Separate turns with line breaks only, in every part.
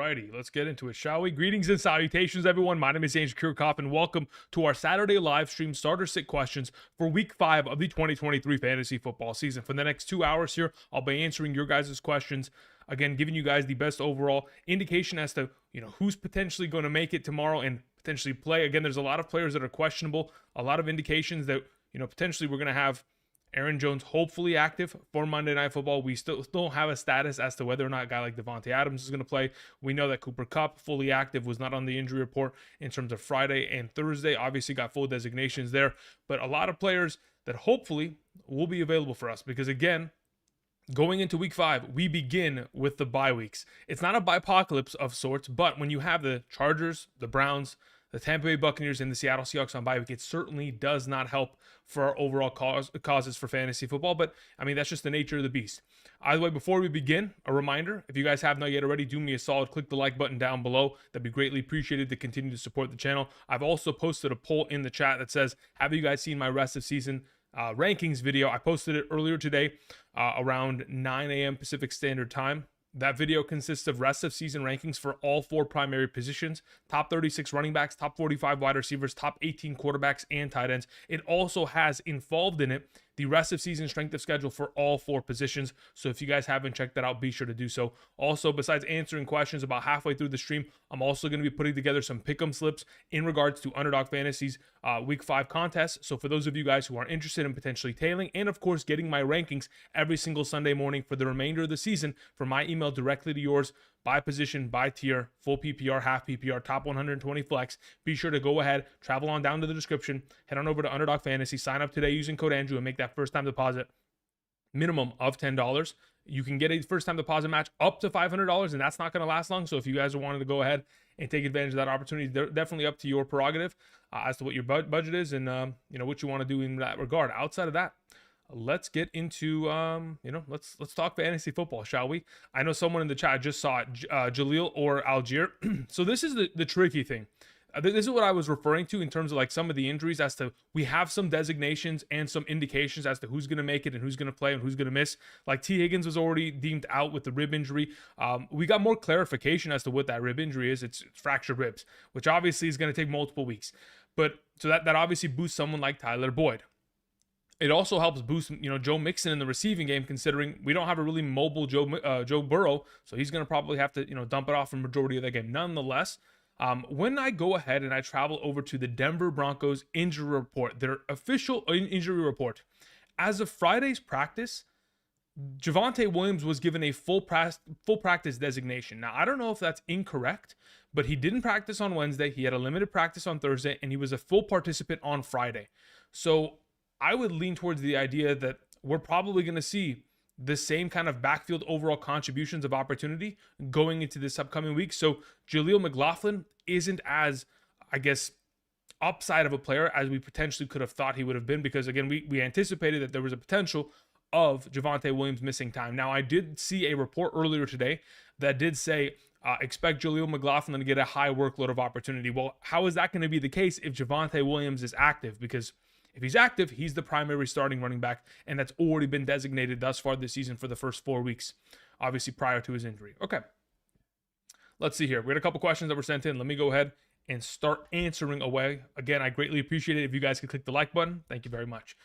Alrighty, let's get into it, shall we? Greetings and salutations, everyone. My name is Andrew Kirchhoff, and welcome to our Saturday live stream starter sit questions for Week 5 of the 2023 fantasy football season. For the next 2 hours here, I'll be answering your guys' questions. Again, giving you guys the best overall indication as to who's potentially going to make it tomorrow and potentially play. Again, there's a lot of players that are questionable. A lot of indications that potentially we're going to have Aaron Jones hopefully active for Monday Night Football. We still don't have a status as to whether or not a guy like Devontae Adams is going to play. We know that Cooper Kupp, fully active, was not on the injury report in terms of Friday and Thursday. Obviously got full designations there, but a lot of players that hopefully will be available for us because, again, going into Week 5, we begin with the bye weeks. It's not a bye-apocalypse of sorts, but when you have the Chargers, the Browns, the Tampa Bay Buccaneers, and the Seattle Seahawks on bye week, it certainly does not help for our overall causes for fantasy football. But, I mean, that's just the nature of the beast. Either way, before we begin, a reminder, if you guys have not yet already, do me a solid, click the like button down below. That'd be greatly appreciated to continue to support the channel. I've also posted a poll in the chat that says, have you guys seen my rest of season rankings video? I posted it earlier today around 9 a.m. Pacific Standard Time. That video consists of rest of season rankings for all 4 primary positions, top 36 running backs, top 45 wide receivers, top 18 quarterbacks, and tight ends. It also has involved in it the rest of season strength of schedule for all 4 positions. So if you guys haven't checked that out, be sure to do so. Also, besides answering questions about halfway through the stream, I'm also going to be putting together some pick'em slips in regards to Underdog Fantasy's Week 5 contest. So for those of you guys who are interested in potentially tailing and, of course, getting my rankings every single Sunday morning for the remainder of the season from my email directly to yours, by position, by tier, full PPR, half PPR, top 120 flex, be sure to go ahead, travel on down to the description, head on over to Underdog Fantasy, sign up today using code Andrew, and make that first time deposit minimum of $10. You can get a first time deposit match up to $500, and that's not going to last long. So if you guys are wanting to go ahead and take advantage of that opportunity, they're definitely up to your prerogative as to what your budget is and what you want to do in that regard. Outside of that, let's get into let's talk fantasy football, shall we? I know someone in the chat just saw it, Jaleel or Algier. So this is the tricky thing. This is what I was referring to in terms of like some of the injuries, as to we have some designations and some indications as to who's going to make it and who's going to play and who's going to miss. Like T. Higgins was already deemed out with the rib injury. We got more clarification as to what that rib injury is. It's fractured ribs, which obviously is going to take multiple weeks. But so that obviously boosts someone like Tyler Boyd. It also helps boost, Joe Mixon in the receiving game, considering we don't have a really mobile Joe Burrow, so he's going to probably have to, dump it off for the majority of the game. Nonetheless, when I go ahead and I travel over to the Denver Broncos injury report, their official injury report, as of Friday's practice, Javonte Williams was given a full practice designation. Now, I don't know if that's incorrect, but he didn't practice on Wednesday. He had a limited practice on Thursday, and he was a full participant on Friday. So I would lean towards the idea that we're probably going to see the same kind of backfield overall contributions of opportunity going into this upcoming week. So Jaleel McLaughlin isn't as, I guess, upside of a player as we potentially could have thought he would have been, because again, we anticipated that there was a potential of Javonte Williams missing time. Now, I did see a report earlier today that did say expect Jaleel McLaughlin to get a high workload of opportunity. Well, how is that going to be the case if Javonte Williams is active? Because if he's active, he's the primary starting running back, and that's already been designated thus far this season for the first 4 weeks, obviously prior to his injury. Okay, let's see here. We had a couple questions that were sent in. Let me go ahead and start answering away. Again, I greatly appreciate it if you guys could click the like button. Thank you very much.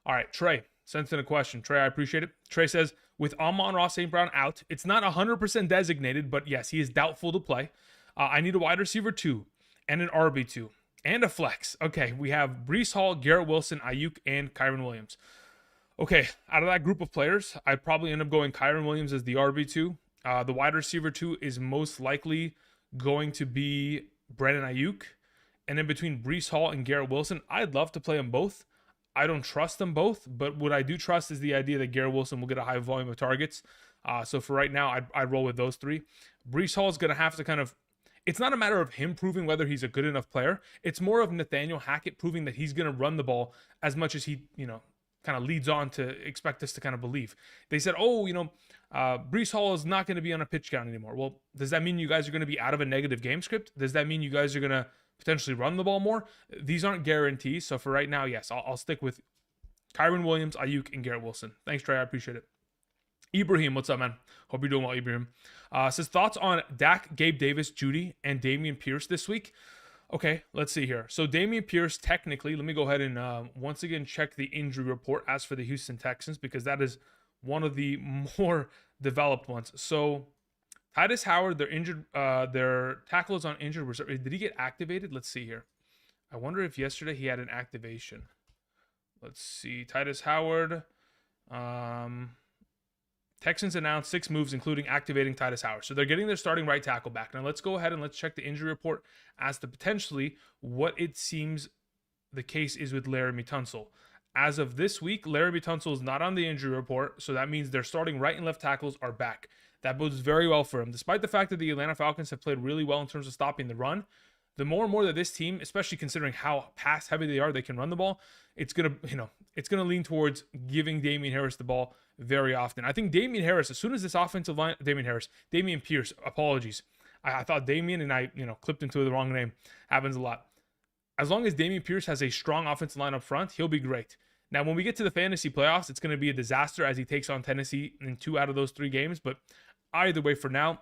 All right, Trey sent in a question. Trey, I appreciate it. Trey says, with Amon-Ra St. Brown out, it's not 100% designated, but yes, he is doubtful to play. I need a wide receiver 2 and an RB2. And a flex. Okay, we have Breece Hall, Garrett Wilson, Ayuk, and Kyren Williams. Okay, out of that group of players, I'd probably end up going Kyren Williams as the RB2. The wide receiver 2 is most likely going to be Brandon Ayuk. And then between Breece Hall and Garrett Wilson, I'd love to play them both. I don't trust them both, but what I do trust is the idea that Garrett Wilson will get a high volume of targets. So for right now, I'd roll with those 3. Breece Hall is going to have to kind of, it's not a matter of him proving whether he's a good enough player. It's more of Nathaniel Hackett proving that he's going to run the ball as much as he, kind of leads on to expect us to kind of believe. They said, Breece Hall is not going to be on a pitch count anymore. Well, does that mean you guys are going to be out of a negative game script? Does that mean you guys are going to potentially run the ball more? These aren't guarantees. So for right now, yes, I'll stick with Kyren Williams, Ayuk, and Garrett Wilson. Thanks, Trey. I appreciate it. Ibrahim, what's up, man? Hope you're doing well, Ibrahim. Says thoughts on Dak, Gabe Davis, Judy, and Damian Pierce this week. Okay, let's see here. So Damian Pierce, technically, let me go ahead and once again check the injury report as for the Houston Texans, because that is one of the more developed ones. So Titus Howard, they're injured. Their tackle is on injured reserve. Did he get activated? Let's see here. I wonder if yesterday he had an activation. Let's see. Titus Howard. Texans announced 6 moves, including activating Titus Howard. So they're getting their starting right tackle back. Now let's go ahead and let's check the injury report as to potentially what it seems the case is with Laramie Tunsil. As of this week, Laramie Tunsil is not on the injury report, so that means their starting right and left tackles are back. That bodes very well for him. Despite the fact that the Atlanta Falcons have played really well in terms of stopping the run, the more and more that this team, especially considering how pass heavy they are, they can run the ball, it's gonna lean towards giving Damian Harris the ball very often. I think Damian Harris, as soon as this offensive line, Damian Pierce, apologies. I thought Damian and I, clipped into the wrong name. Happens a lot. As long as Damian Pierce has a strong offensive line up front, he'll be great. Now, when we get to the fantasy playoffs, it's going to be a disaster as he takes on Tennessee in 2 out of those 3 games. But either way, for now,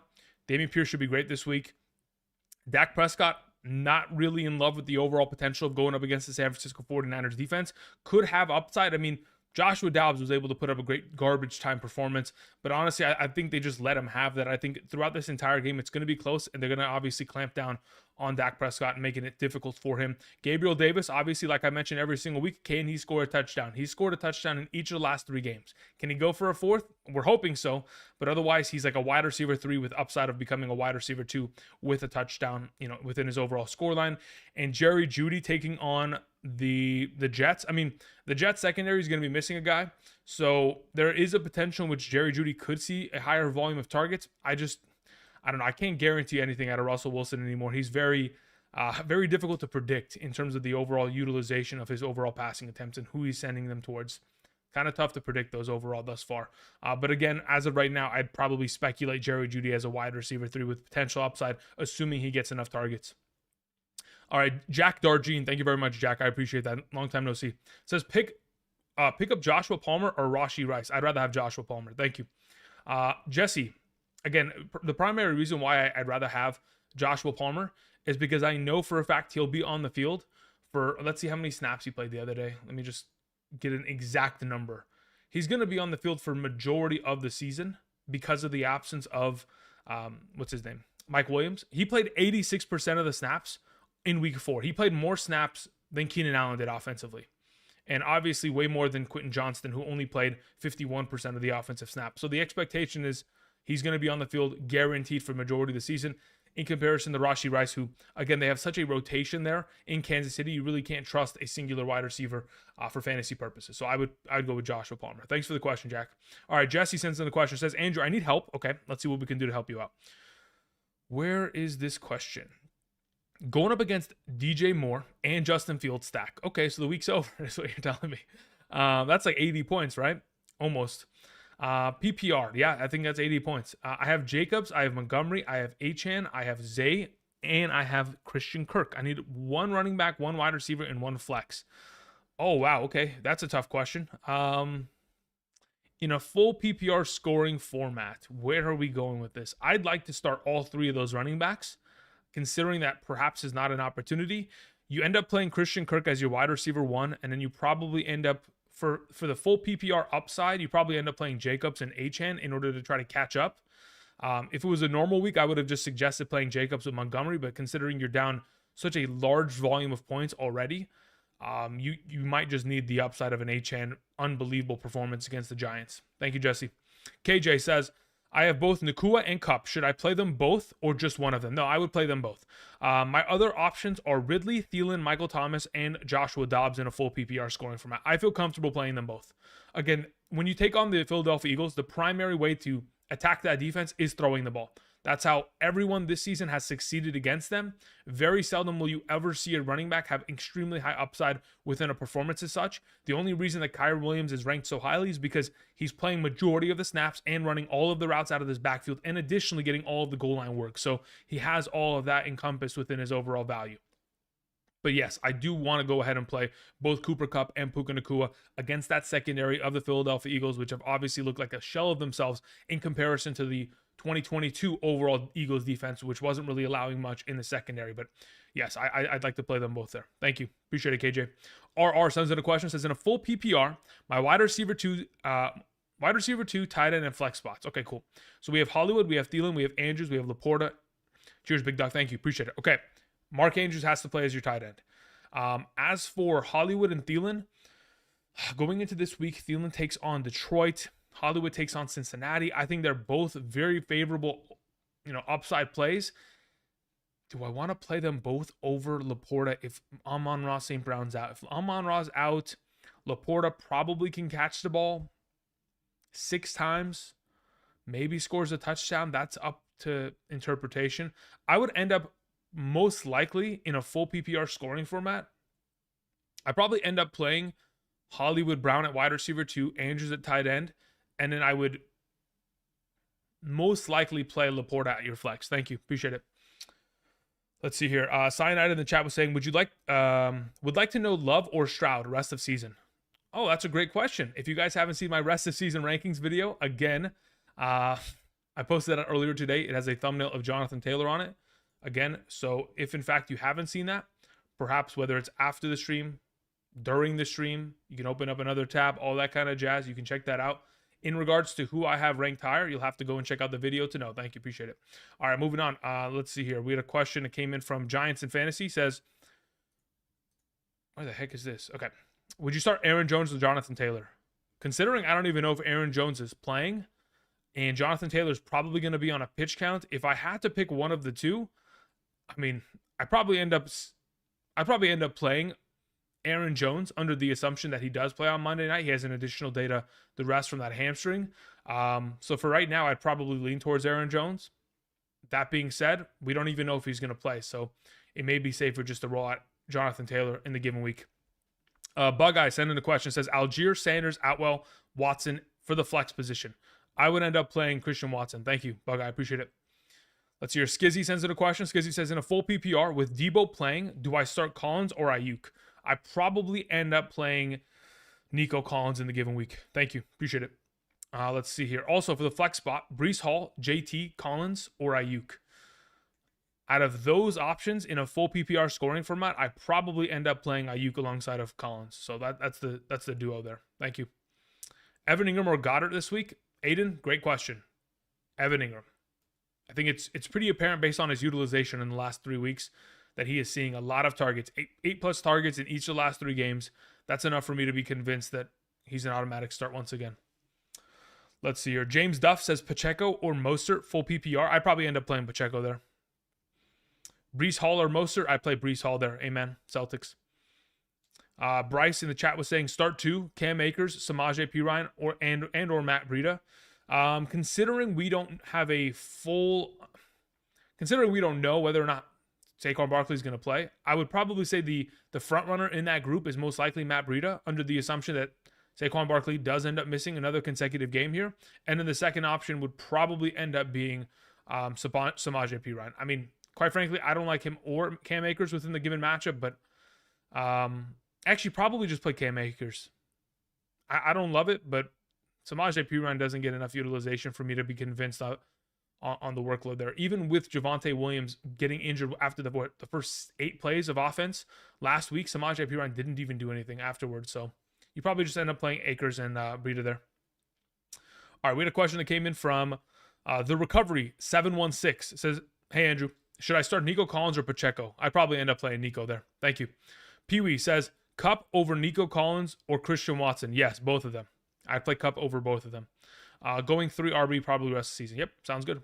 Damian Pierce should be great this week. Dak Prescott, not really in love with the overall potential of going up against the San Francisco 49ers defense. Could have upside. I mean, Joshua Dobbs was able to put up a great garbage time performance, but honestly, I think they just let him have that. I think throughout this entire game, it's going to be close, and they're going to obviously clamp down on Dak Prescott and making it difficult for him. Gabriel Davis, obviously, like I mentioned every single week, can he score a touchdown? He's scored a touchdown in each of the last 3 games. Can he go for a 4th? We're hoping so, but otherwise, he's like a wide receiver 3 with upside of becoming a wide receiver 2 with a touchdown, within his overall scoreline. And Jerry Jeudy taking on the Jets. I mean, the Jets secondary is going to be missing a guy, so there is a potential in which Jerry Jeudy could see a higher volume of targets. I don't know. I can't guarantee anything out of Russell Wilson anymore. He's very difficult to predict in terms of the overall utilization of his overall passing attempts and who he's sending them towards. Kind of tough to predict those overall thus far. But again, as of right now, I'd probably speculate Jerry Jeudy as a wide receiver 3 with potential upside, assuming he gets enough targets. All right, Jack Darjean. Thank you very much, Jack. I appreciate that. Long time no see. Says pick up Joshua Palmer or Rashee Rice. I'd rather have Joshua Palmer. Thank you. Jesse. Again, the primary reason why I'd rather have Joshua Palmer is because I know for a fact he'll be on the field for, let's see how many snaps he played the other day. Let me just get an exact number. He's going to be on the field for majority of the season because of the absence of, what's his name? Mike Williams. He played 86% of the snaps in week 4. He played more snaps than Keenan Allen did offensively. And obviously way more than Quentin Johnston, who only played 51% of the offensive snaps. So the expectation is he's going to be on the field guaranteed for majority of the season, in comparison to Rashee Rice, who, again, they have such a rotation there in Kansas City. You really can't trust a singular wide receiver for fantasy purposes. So I'd go with Joshua Palmer. Thanks for the question, Jack. All right, Jesse sends in the question. Says, Andrew, I need help. Okay, let's see what we can do to help you out. Where is this question? Going up against DJ Moore and Justin Fields stack. Okay, so the week's over is what you're telling me. That's like 80 points, right? Almost. PPR, yeah, I think that's 80 points. I have Jacobs, I have Montgomery, I have Achane, I have Zay, and I have Christian Kirk. I need 1 running back, 1 wide receiver, and 1 flex. Oh, wow, okay, that's a tough question. In a full PPR scoring format, where are we going with this? I'd like to start all 3 of those running backs, considering that perhaps is not an opportunity. You end up playing Christian Kirk as your wide receiver 1, and then you probably end up, for the full PPR upside, you probably end up playing Jacobs and Achane in order to try to catch up. If it was a normal week, I would have just suggested playing Jacobs with Montgomery, but considering you're down such a large volume of points already, you might just need the upside of an Achane unbelievable performance against the Giants. Thank you, Jesse. KJ says, I have both Nakua and Kupp. Should I play them both or just one of them? No, I would play them both. My other options are Ridley, Thielen, Michael Thomas, and Joshua Dobbs in a full PPR scoring format. I feel comfortable playing them both. Again, when you take on the Philadelphia Eagles, the primary way to attack that defense is throwing the ball. That's how everyone this season has succeeded against them. Very seldom will you ever see a running back have extremely high upside within a performance as such. The only reason that Kyren Williams is ranked so highly is because he's playing majority of the snaps and running all of the routes out of this backfield, and additionally getting all of the goal line work. So he has all of that encompassed within his overall value. But yes, I do want to go ahead and play both Cooper Kupp and Puka Nacua against that secondary of the Philadelphia Eagles, which have obviously looked like a shell of themselves in comparison to the 2022 overall Eagles defense, which wasn't really allowing much in the secondary. But yes, I'd like to play them both there. Thank you. Appreciate it, KJ. RR sends in a question, says, in a full PPR, my wide receiver two, tight end, and flex spots. Okay, cool. So we have Hollywood, we have Thielen, we have Andrews, we have Laporta. Cheers, Big Dog. Thank you. Appreciate it. Okay. Mark Andrews has to play as your tight end. As for Hollywood and Thielen, going into this week, Thielen takes on Detroit. Hollywood takes on Cincinnati. I think they're both very favorable, upside plays. Do I want to play them both over Laporta if Amon-Ra St. Brown's out? If Amon-Ra's out, Laporta probably can catch the ball 6 times, maybe scores a touchdown. That's up to interpretation. I would end up most likely in a full PPR scoring format. I probably end up playing Hollywood Brown at wide receiver 2, Andrews at tight end, and then I would most likely play Laporta at your flex. Thank you. Appreciate it. Let's see here. Cyanide in the chat was saying, would like to know Love or Stroud rest of season? Oh, that's a great question. If you guys haven't seen my rest of season rankings video, again, I posted that earlier today. It has a thumbnail of Jonathan Taylor on it. Again, so if in fact you haven't seen that, perhaps whether it's after the stream, during the stream, you can open up another tab, all that kind of jazz. You can check that out. In regards to who I have ranked higher, you'll have to go and check out the video to know. Thank you. Appreciate it. All right, moving on. Let's see here. We had a question that came in from Giants in Fantasy. Says, where the heck is this? Okay. Would you start Aaron Jones or Jonathan Taylor? Considering I don't even know if Aaron Jones is playing and Jonathan Taylor's probably going to be on a pitch count, if I had to pick one of the two, I mean, I'd probably end up playing Aaron Jones under the assumption that he does play on Monday night. He has an additional day to the rest from that hamstring. So for right now, I'd probably lean towards Aaron Jones. That being said, we don't even know if he's going to play. So it may be safer just to roll out Jonathan Taylor in the given week. Bug Eye sent in a question, says Algier, Sanders, Atwell, Watson for the flex position. I would end up playing Christian Watson. Thank you, Bug Eye. Appreciate it. Let's hear. Skizzy sends in a question. Skizzy says, in a full PPR with Debo playing, do I start Collins or Ayuk? I probably end up playing Nico Collins in the given week. Thank you. Appreciate it. Let's see here. Also for the flex spot, Breece Hall, JT, Collins, or Ayuk. Out of those options in a full PPR scoring format, I probably end up playing Ayuk alongside of Collins. So that's the duo there. Thank you. Evan Ingram or Goddard this week? Aiden, great question. Evan Ingram. I think it's pretty apparent based on his utilization in the last 3 weeks that he is seeing a lot of targets, 8+ targets in each of the last 3 games. That's enough for me to be convinced that he's an automatic start once again. Let's see here. James Duff says Pacheco or Mostert, full PPR. I'd probably end up playing Pacheco there. Breece Hall or Mostert, I play Breece Hall there. Amen. Celtics. Bryce in the chat was saying start 2, Cam Akers, Samaje Perine, or Matt Breida. Considering we don't know whether or not Saquon Barkley is going to play, I would probably say the front runner in that group is most likely Matt Breida, under the assumption that Saquon Barkley does end up missing another consecutive game here. And then the second option would probably end up being Samaje Perine. I mean, quite frankly, I don't like him or Cam Akers within the given matchup, but actually probably just play Cam Akers. I don't love it, but Samaje Perine doesn't get enough utilization for me to be convinced on the workload there. Even with Javonte Williams getting injured after the first 8 plays of offense last week, Samaje Perine didn't even do anything afterwards. So you probably just end up playing Akers and Breida there. All right, we had a question that came in from The Recovery 716. It says, hey, Andrew, should I start Nico Collins or Pacheco? I'd probably end up playing Nico there. Thank you. Pee-wee says, Cup over Nico Collins or Christian Watson? Yes, both of them. I'd play Cup over both of them. Going 3 RB probably the rest of the season. Yep, sounds good.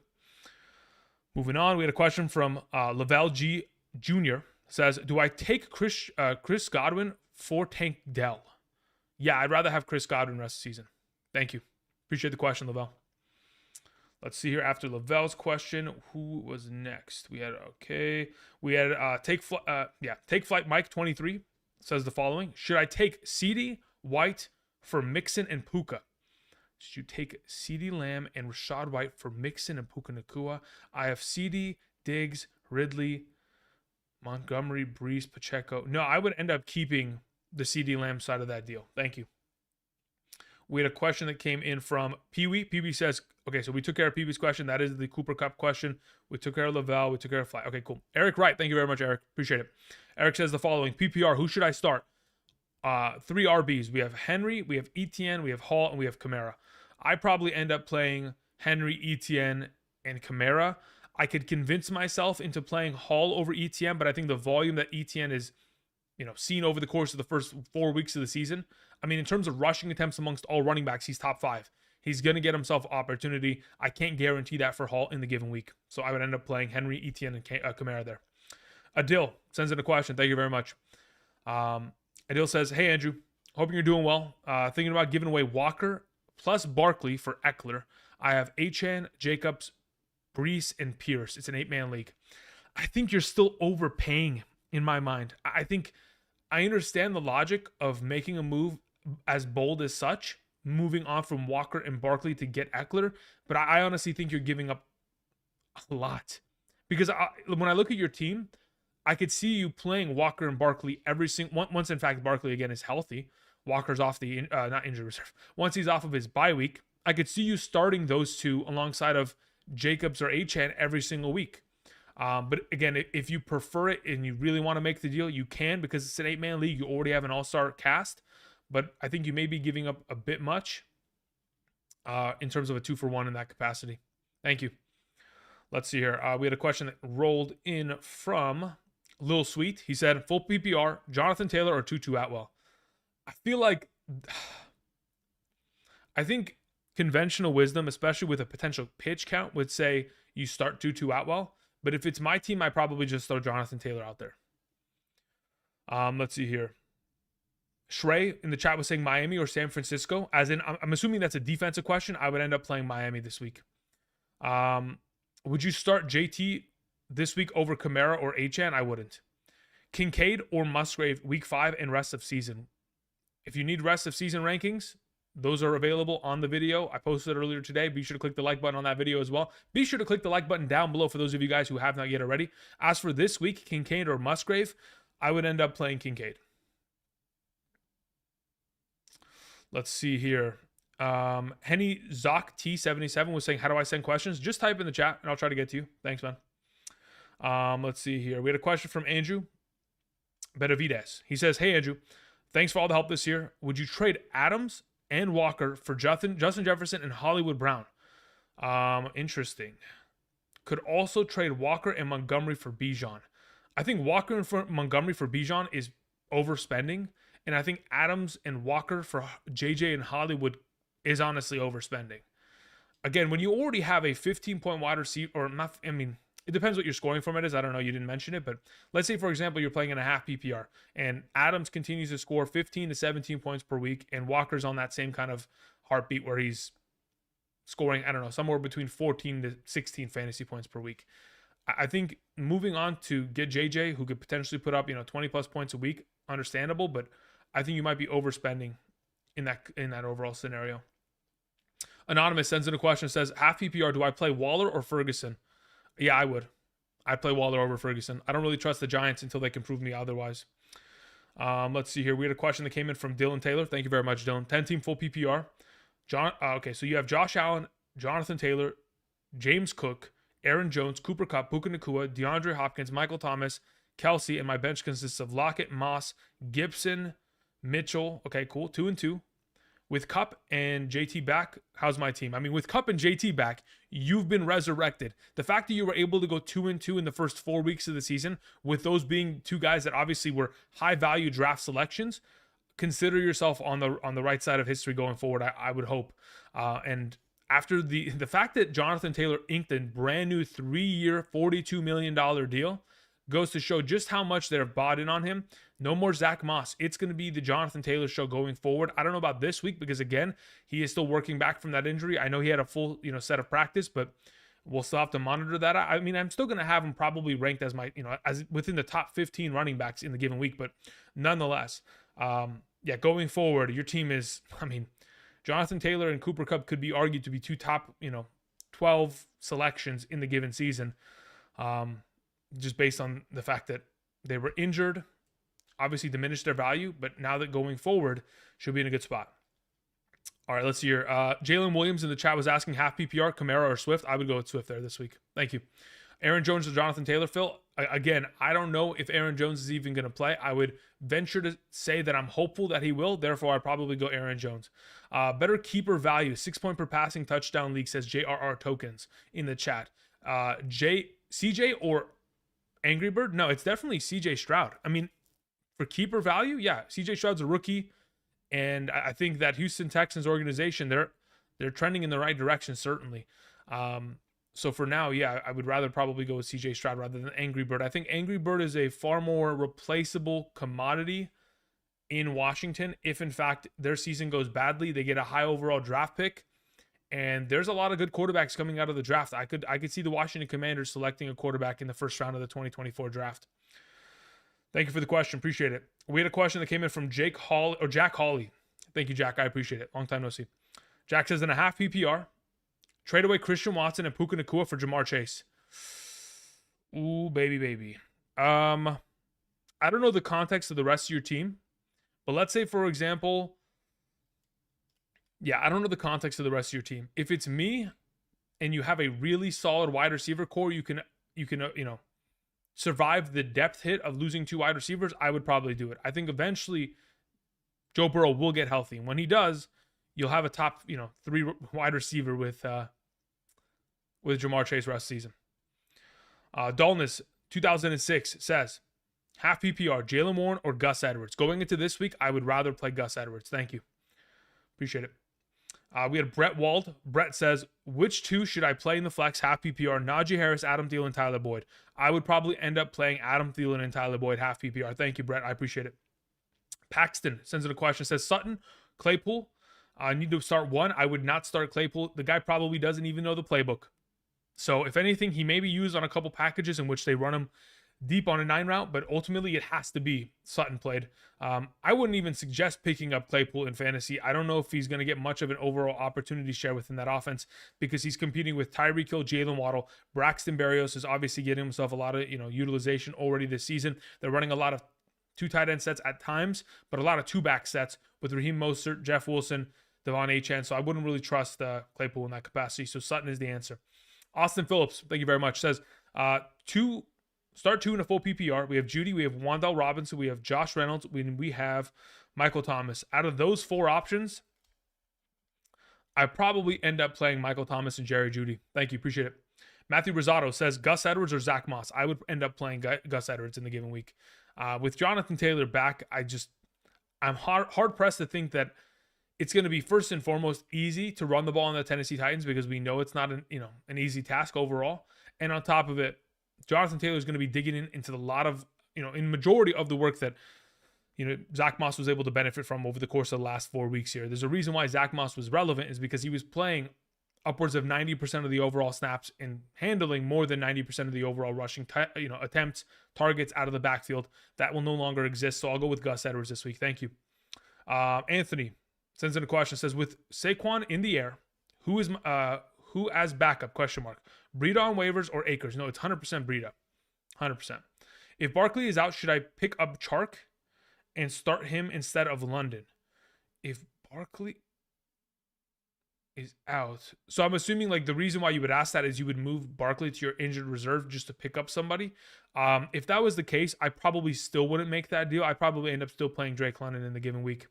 Moving on, we had a question from Lavelle G. Jr. Says, do I take Chris Godwin for Tank Dell? Yeah, I'd rather have Chris Godwin rest of the season. Thank you. Appreciate the question, Lavelle. Let's see here. After Lavelle's question, who was next? We had Take Flight Mike 23 says the following: should I take CD White for Mixon and Puka? Should you take CD Lamb and Rashad White for Mixon and Puka Nacua? I have CD, Diggs, Ridley, Montgomery, Brees, Pacheco. No, I would end up keeping the CD Lamb side of that deal. Thank you. We had a question that came in from Pee Wee. Pee Wee says, okay, so we took care of Pee Wee's question. That is the Cooper Cup question. We took care of Lavelle. We took care of Fly. Okay, cool. Eric Wright, thank you very much, Eric. Appreciate it. Eric says the following: PPR, who should I start? 3 RBs. We have Henry, we have Etienne, we have Hall, and we have Kamara. I probably end up playing Henry, Etienne, and Kamara. I could convince myself into playing Hall over Etienne, but I think the volume that Etienne is, seen over the course of the first 4 weeks of the season. I mean, in terms of rushing attempts amongst all running backs, he's top 5. He's going to get himself opportunity. I can't guarantee that for Hall in the given week. So I would end up playing Henry, Etienne, and Kamara there. Adil sends in a question. Thank you very much. Adil says, hey, Andrew, hoping you're doing well. Thinking about giving away Walker plus Barkley for Eckler. I have Achane, Jacobs, Brees, and Pierce. It's an 8-man league. I think you're still overpaying in my mind. I think I understand the logic of making a move as bold as such, moving on from Walker and Barkley to get Eckler, but I honestly think you're giving up a lot. Because when I look at your team, I could see you playing Walker and Barkley every single once. In fact, Barkley again is healthy. Walker's off the not injury reserve. Once he's off of his bye week, I could see you starting those two alongside of Jacobs or Achane every single week. But again, if you prefer it and you really want to make the deal, you can, because it's an 8-man league. You already have an all-star cast, but I think you may be giving up a bit much in terms of a 2-for-1 in that capacity. Thank you. Let's see here. We had a question that rolled in from Lil Sweet. He said, full PPR, Jonathan Taylor or Tutu Atwell. I think conventional wisdom, especially with a potential pitch count, would say you start Tutu Atwell. But if it's my team, I probably just throw Jonathan Taylor out there. Let's see here. Shrey in the chat was saying Miami or San Francisco. As in, I'm assuming that's a defensive question. I would end up playing Miami this week. Would you start JT this week over Kamara or Achane? I wouldn't. Kincaid or Musgrave week 5 and rest of season. If you need rest of season rankings, those are available on the video I posted earlier today. Be sure to click the like button on that video as well. Be sure to click the like button down below for those of you guys who have not yet already. As for this week, Kincaid or Musgrave, I would end up playing Kincaid. Let's see here. Henny Zoc T77 was saying, how do I send questions? Just type in the chat and I'll try to get to you. Thanks, man. Let's see here. We had a question from Andrew Benavides. He says, hey, Andrew, thanks for all the help this year. Would you trade Adams and Walker for Justin Jefferson and Hollywood Brown? Interesting. Could also trade Walker and Montgomery for Bijan. I think Walker and Montgomery for Bijan is overspending. And I think Adams and Walker for JJ and Hollywood is honestly overspending. Again, when you already have a 15-point wide receiver, or not, I mean, it depends what your scoring format is. I don't know. You didn't mention it, but let's say, for example, you're playing in a half PPR and Adams continues to score 15 to 17 points per week, and Walker's on that same kind of heartbeat where he's scoring, I don't know, somewhere between 14 to 16 fantasy points per week. I think moving on to get JJ, who could potentially put up, 20 plus points a week, understandable, but I think you might be overspending in that overall scenario. Anonymous sends in a question, says, half PPR, do I play Waller or Ferguson? Yeah, I would. I'd play Waller over Ferguson. I don't really trust the Giants until they can prove me otherwise. Let's see here. We had a question that came in from Dylan Taylor. Thank you very much, Dylan. 10-team full PPR. Okay, so you have Josh Allen, Jonathan Taylor, James Cook, Aaron Jones, Cooper Kupp, Puka Nacua, DeAndre Hopkins, Michael Thomas, Kelsey, and my bench consists of Lockett, Moss, Gibson, Mitchell. Okay, cool. 2-2. With Kupp and JT back, how's my team? I mean, with Kupp and JT back, you've been resurrected. The fact that you were able to go 2-2 in the first 4 weeks of the season, with those being two guys that obviously were high-value draft selections, consider yourself on the right side of history going forward, I would hope. And after the fact that Jonathan Taylor inked a brand new 3-year, $42 million deal, goes to show just how much they're bought in on him. No more Zach Moss. It's going to be the Jonathan Taylor show going forward. I don't know about this week because, again, he is still working back from that injury. I know he had a full set of practice, but we'll still have to monitor that. I mean, I'm still going to have him probably ranked as my, as within the top 15 running backs in the given week, but nonetheless, going forward, your team is, Jonathan Taylor and Cooper Kupp could be argued to be two top, 12 selections in the given season. Just based on the fact that They were injured, obviously diminished their value, but now that going forward, should be in a good spot. All right, let's see here. Jalen Williams in the chat was asking half PPR, Kamara or Swift. I would go with Swift there this week. Thank you. Aaron Jones or Jonathan Taylor, Phil. Again, I don't know if Aaron Jones is even going to play. I would venture to say that I'm hopeful that he will. Therefore, I'd probably go Aaron Jones. Better keeper value, 6 point per passing touchdown league, says JRR Tokens in the chat. CJ or Angry Bird? No, it's definitely CJ Stroud. I mean, for keeper value, yeah, CJ Stroud's a rookie. And I think that Houston Texans organization, they're trending in the right direction, certainly. So for now, yeah, I would rather probably go with CJ Stroud rather than Angry Bird. I think Angry Bird is a far more replaceable commodity in Washington. If in fact their season goes badly, they get a high overall draft pick. And there's a lot of good quarterbacks coming out of the draft. I could see the Washington Commanders selecting a quarterback in the first round of the 2024 draft. Thank you for the question. Appreciate it. We had a question that came in from Jack Hawley. Thank you, Jack. I appreciate it. Long time no see. Jack says in a half PPR, trade away Christian Watson and Puka Nacua for Jamar Chase. Ooh, baby. I don't know the context of the rest of your team, but let's say, for example, I don't know the context of the rest of your team. If it's me and you have a really solid wide receiver core, you can survive the depth hit of losing 2 wide receivers, I would probably do it. I think eventually Joe Burrow will get healthy. And when he does, you'll have a top, 3 wide receiver with Jamar Chase rest season. Dullness 2006 says, half PPR, Jaylen Warren or Gus Edwards. Going into this week, I would rather play Gus Edwards. Thank you. Appreciate it. We had Brett Wald. Brett says, which 2 should I play in the flex half PPR? Najee Harris, Adam Thielen, Tyler Boyd. I would probably end up playing Adam Thielen and Tyler Boyd half PPR. Thank you, Brett. I appreciate it. Paxton sends in a question. Says, Sutton, Claypool. I need to start one. I would not start Claypool. The guy probably doesn't even know the playbook. So if anything, he may be used on a couple packages in which they run him deep on a 9 route, but ultimately it has to be Sutton played. I wouldn't even suggest picking up Claypool in fantasy. I don't know if he's going to get much of an overall opportunity share within that offense because he's competing with Tyreek Hill, Jalen Waddle. Braxton Berrios is obviously getting himself a lot of utilization already this season. They're running a lot of 2 tight end sets at times, but a lot of 2 back sets with Raheem Mostert, Jeff Wilson, Devon Achane. So I wouldn't really trust Claypool in that capacity. So Sutton is the answer. Austin Phillips, thank you very much, says start 2 in a full PPR. We have Judy, we have Wan'Dale Robinson, we have Josh Reynolds, we have Michael Thomas. Out of those 4 options, I probably end up playing Michael Thomas and Jerry Judy. Thank you, appreciate it. Matthew Rosado says Gus Edwards or Zach Moss. I would end up playing Gus Edwards in the given week. With Jonathan Taylor back, I'm hard pressed to think that it's going to be first and foremost easy to run the ball on the Tennessee Titans because we know it's not an easy task overall. And on top of it, Jonathan Taylor is going to be digging into a lot of, in majority of the work that, Zach Moss was able to benefit from over the course of the last 4 weeks here. There's a reason why Zach Moss was relevant is because he was playing upwards of 90% of the overall snaps and handling more than 90% of the overall rushing, attempts, targets out of the backfield. That will no longer exist. So I'll go with Gus Edwards this week. Thank you. Anthony sends in a question, says, with Saquon in the air, who as backup, question mark, Breida on waivers or Akers? No, it's 100% Breida. 100%. If Barkley is out, should I pick up Chark and start him instead of London? If Barkley is out. So I'm assuming the reason why you would ask that is you would move Barkley to your injured reserve just to pick up somebody. If that was the case, I probably still wouldn't make that deal. I probably end up still playing Drake London in the given week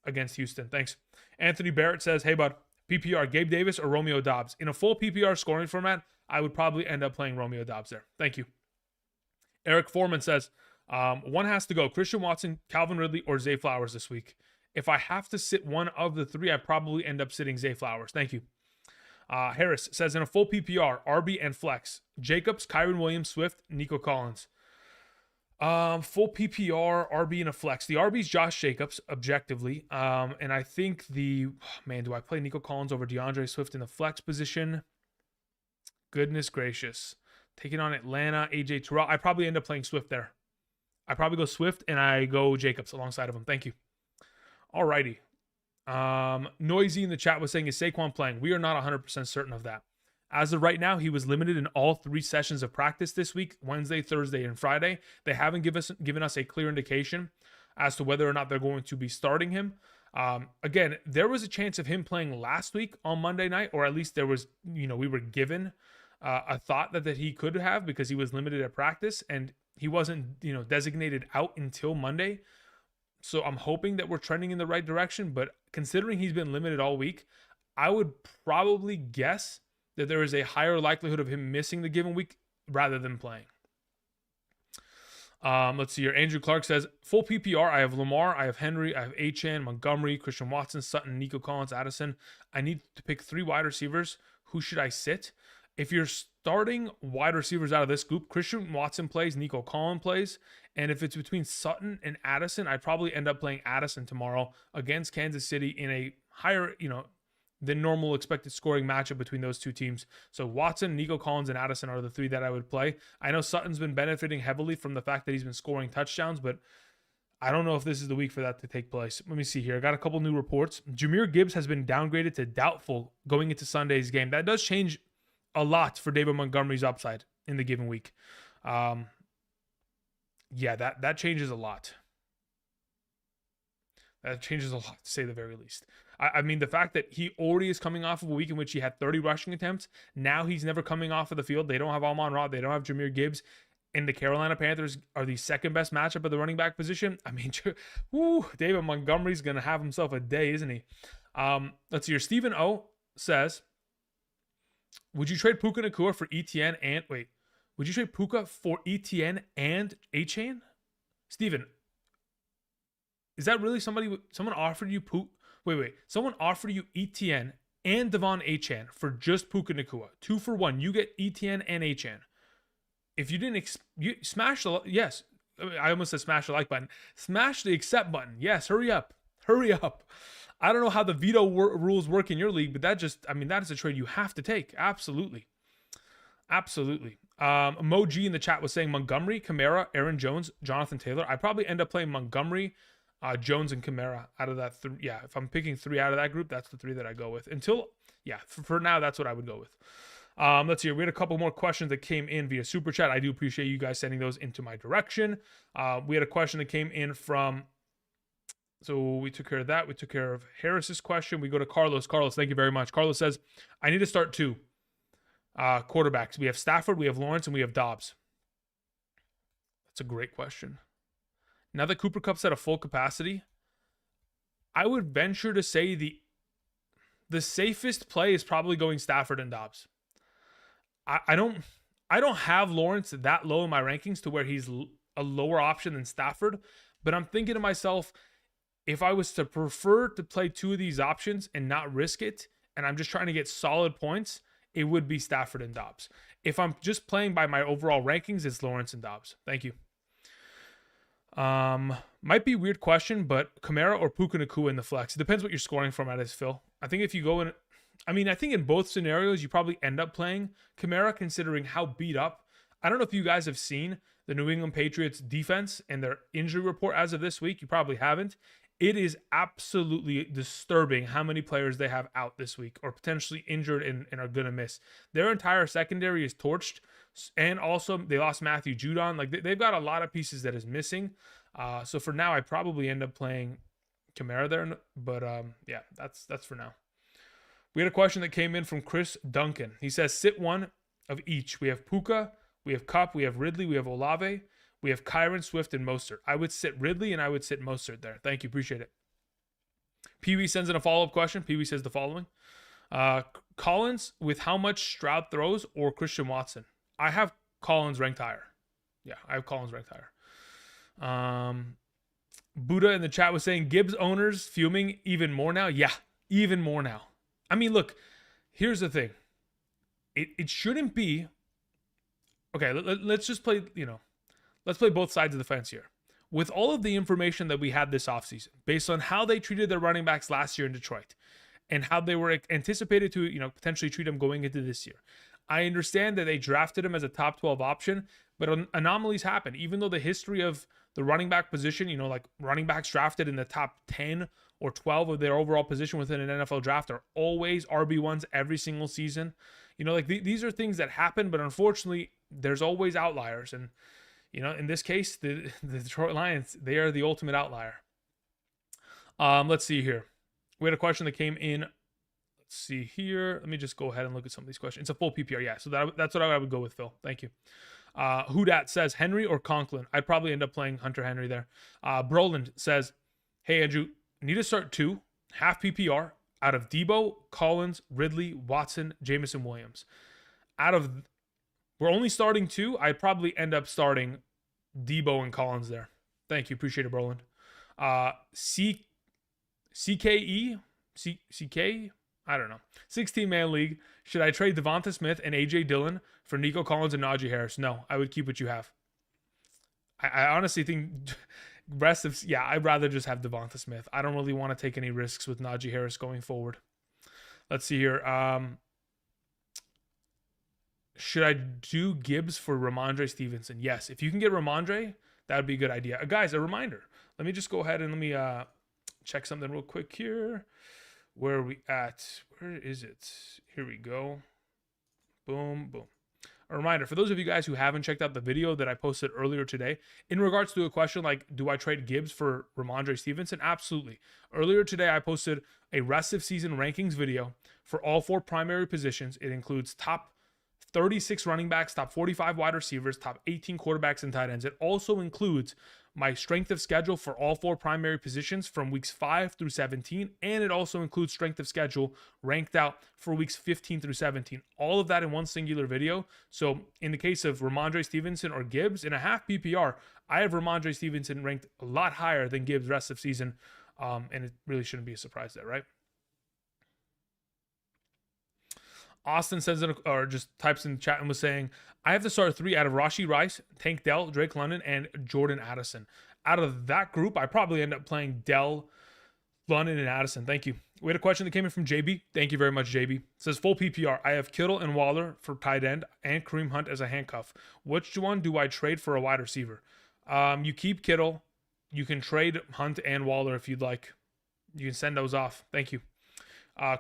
against Houston. Thanks. Anthony Barrett says, hey, bud, PPR, Gabe Davis or Romeo Doubs? In a full PPR scoring format, I would probably end up playing Romeo Doubs there. Thank you. Eric Foreman says, one has to go. Christian Watson, Calvin Ridley, or Zay Flowers this week. If I have to sit one of the 3, I probably end up sitting Zay Flowers. Thank you. Harris says, in a full PPR, RB and flex, Jacobs, Kyron Williams, Swift, Nico Collins. Full PPR, RB and a flex. The RB is Josh Jacobs, objectively. And I think do I play Nico Collins over DeAndre Swift in the flex position? Goodness gracious. Taking on Atlanta, AJ Terrell. I probably end up playing Swift there. I probably go Swift and I go Jacobs alongside of him. Thank you. Alrighty. Noisy in the chat was saying, is Saquon playing? We are not 100% certain of that. As of right now, he was limited in all 3 sessions of practice this week, Wednesday, Thursday, and Friday. They haven't given us a clear indication as to whether or not they're going to be starting him. Again, there was a chance of him playing last week on Monday night, or at least there was, we were given a thought that he could have, because he was limited at practice and he wasn't, designated out until Monday. So I'm hoping that we're trending in the right direction, but considering he's been limited all week, I would probably guess that there is a higher likelihood of him missing the given week rather than playing. Let's see here. Andrew Clark says, full PPR, I have Lamar, I have Henry, I have Achane, Montgomery, Christian Watson, Sutton, Nico Collins, Addison. I need to pick 3 wide receivers. Who should I sit? If you're starting wide receivers out of this group, Christian Watson plays, Nico Collins plays. And if it's between Sutton and Addison, I'd probably end up playing Addison tomorrow against Kansas City in a higher, than normal expected scoring matchup between those 2 teams. So Watson, Nico Collins, and Addison are the 3 that I would play. I know Sutton's been benefiting heavily from the fact that he's been scoring touchdowns, but I don't know if this is the week for that to take place. Let me see here. I got a couple new reports. Jahmyr Gibbs has been downgraded to doubtful going into Sunday's game. That does change a lot for David Montgomery's upside in the given week. Yeah, that changes a lot. That changes a lot, to say the very least. I mean, the fact that he already is coming off of a week in which he had 30 rushing attempts. Now he's never coming off of the field. They don't have Amon-Ra. They don't have Jahmyr Gibbs. And the Carolina Panthers are the second best matchup at the running back position. I mean, David Montgomery's going to have himself a day, isn't he? Let's see here. Stephen O says, would you trade Puka Nacua for ETN and... Wait. Would you trade Puka for ETN and Achane? Steven, is that really someone offered you Wait. Someone offered you ETN and Devon Achane for just Puka Nacua. 2 for 1. You get ETN and Achane. If you didn't, you smash the... Yes. I almost said smash the like button. Smash the accept button. Yes, hurry up. Hurry up. I don't know how the veto rules work in your league, but that is a trade you have to take. Absolutely. Absolutely. Mo G in the chat was saying Montgomery, Kamara, Aaron Jones, Jonathan Taylor. I probably end up playing Montgomery, Jones, and Kamara out of that. If I'm picking 3 out of that group, that's the 3 that I go with. For now, that's what I would go with. Let's see. We had a couple more questions that came in via Super Chat. I do appreciate you guys sending those into my direction. We had a question that came in from... So we took care of that. We took care of Harris's question. We go to Carlos. Carlos, thank you very much. Carlos says, I need to start 2 quarterbacks. We have Stafford, we have Lawrence, and we have Dobbs. That's a great question. Now that Cooper Kupp's at a full capacity, I would venture to say the safest play is probably going Stafford and Dobbs. I don't have Lawrence that low in my rankings to where he's a lower option than Stafford, but I'm thinking to myself, if I was to prefer to play 2 of these options and not risk it, and I'm just trying to get solid points, it would be Stafford and Dobbs. If I'm just playing by my overall rankings, it's Lawrence and Dobbs. Thank you. Might be a weird question, but Kamara or Puka Nacua in the flex. It depends what you're scoring from at his Phil. I think if you go in... I think in both scenarios, you probably end up playing Kamara, considering how beat up. I don't know if you guys have seen the New England Patriots defense and their injury report as of this week. You probably haven't. It is absolutely disturbing how many players they have out this week or potentially injured and are going to miss. Their entire secondary is torched. And also, they lost Matthew Judon. They've got a lot of pieces that is missing. So for now, I probably end up playing Kamara there. But that's for now. We had a question that came in from Chris Duncan. He says, sit 1 of each. We have Puka, we have Kupp, we have Ridley, we have Olave. We have Kyron, Swift, and Mostert. I would sit Ridley and I would sit Mostert there. Thank you. Appreciate it. Pee-wee sends in a follow-up question. Pee-wee says the following. Collins with how much Stroud throws or Christian Watson? I have Collins ranked higher. Yeah, I have Collins ranked higher. Buddha in the chat was saying Gibbs owners fuming even more now. Yeah, even more now. Look, here's the thing. It shouldn't be... Okay, let's just play, let's play both sides of the fence here. With all of the information that we had this offseason, based on how they treated their running backs last year in Detroit and how they were anticipated to, potentially treat them going into this year, I understand that they drafted him as a top 12 option, but anomalies happen. Even though the history of the running back position, running backs drafted in the top 10 or 12 of their overall position within an NFL draft are always RB1s every single season. Like these are things that happen, but unfortunately, there's always outliers. And, in this case, the Detroit Lions, they are the ultimate outlier. Let's see here. We had a question that came in. Let's see here. Let me just go ahead and look at some of these questions. It's a full PPR, yeah. So that's what I would go with, Phil. Thank you. Who Dat says Henry or Conklin. I'd probably end up playing Hunter Henry there. Broland says, hey, Andrew, need to start 2, half PPR, out of Debo, Collins, Ridley, Watson, Jameson Williams. We're only starting 2. I'd probably end up starting Debo and Collins there. Thank you. Appreciate it, Broland. CK? I don't know. 16-man league. Should I trade Devonta Smith and A.J. Dillon for Nico Collins and Najee Harris? No, I would keep what you have. I honestly think I'd rather just have Devonta Smith. I don't really want to take any risks with Najee Harris going forward. Let's see here. Should I do Gibbs for Ramondre Stevenson? Yes. If you can get Ramondre, that would be a good idea. Guys, a reminder. Let me just go ahead and let me check something real quick here. Where are we at? Where is it? Here we go. Boom, boom. A reminder, for those of you guys who haven't checked out the video that I posted earlier today, in regards to a question like, do I trade Gibbs for Ramondre Stevenson? Absolutely. Earlier today, I posted a rest of season rankings video for all 4 primary positions. It includes top 36 running backs, top 45 wide receivers, top 18 quarterbacks and tight ends. It also includes my strength of schedule for all 4 primary positions from weeks 5 through 17. And it also includes strength of schedule ranked out for weeks 15 through 17. All of that in one singular video. So in the case of Ramondre Stevenson or Gibbs, in a half PPR, I have Ramondre Stevenson ranked a lot higher than Gibbs rest of season. And it really shouldn't be a surprise there, right? Austin says it, or just types in the chat and was saying, I have to start 3 out of Rashee Rice, Tank Dell, Drake London, and Jordan Addison. Out of that group, I probably end up playing Dell, London, and Addison. Thank you. We had a question that came in from JB. Thank you very much, JB. It says full PPR. I have Kittle and Waller for tight end and Kareem Hunt as a handcuff. Which one do I trade for a wide receiver? You keep Kittle. You can trade Hunt and Waller if you'd like. You can send those off. Thank you.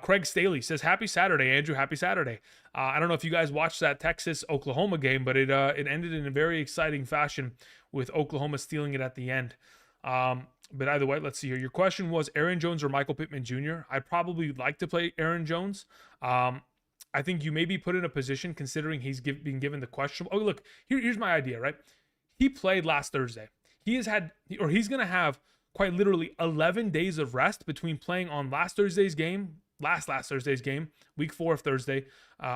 Craig Staley says, happy Saturday, Andrew. Happy Saturday. I don't know if you guys watched that Texas-Oklahoma game, but it ended in a very exciting fashion with Oklahoma stealing it at the end. But either way, let's see here. Your question was Aaron Jones or Michael Pittman Jr. I'd probably like to play Aaron Jones. I think you may be put in a position considering he's being given the question. Oh, look, here's my idea, right? He played last Thursday. He's going to have quite literally 11 days of rest between playing on last Thursday's game, last Thursday's game, week 4 of Thursday,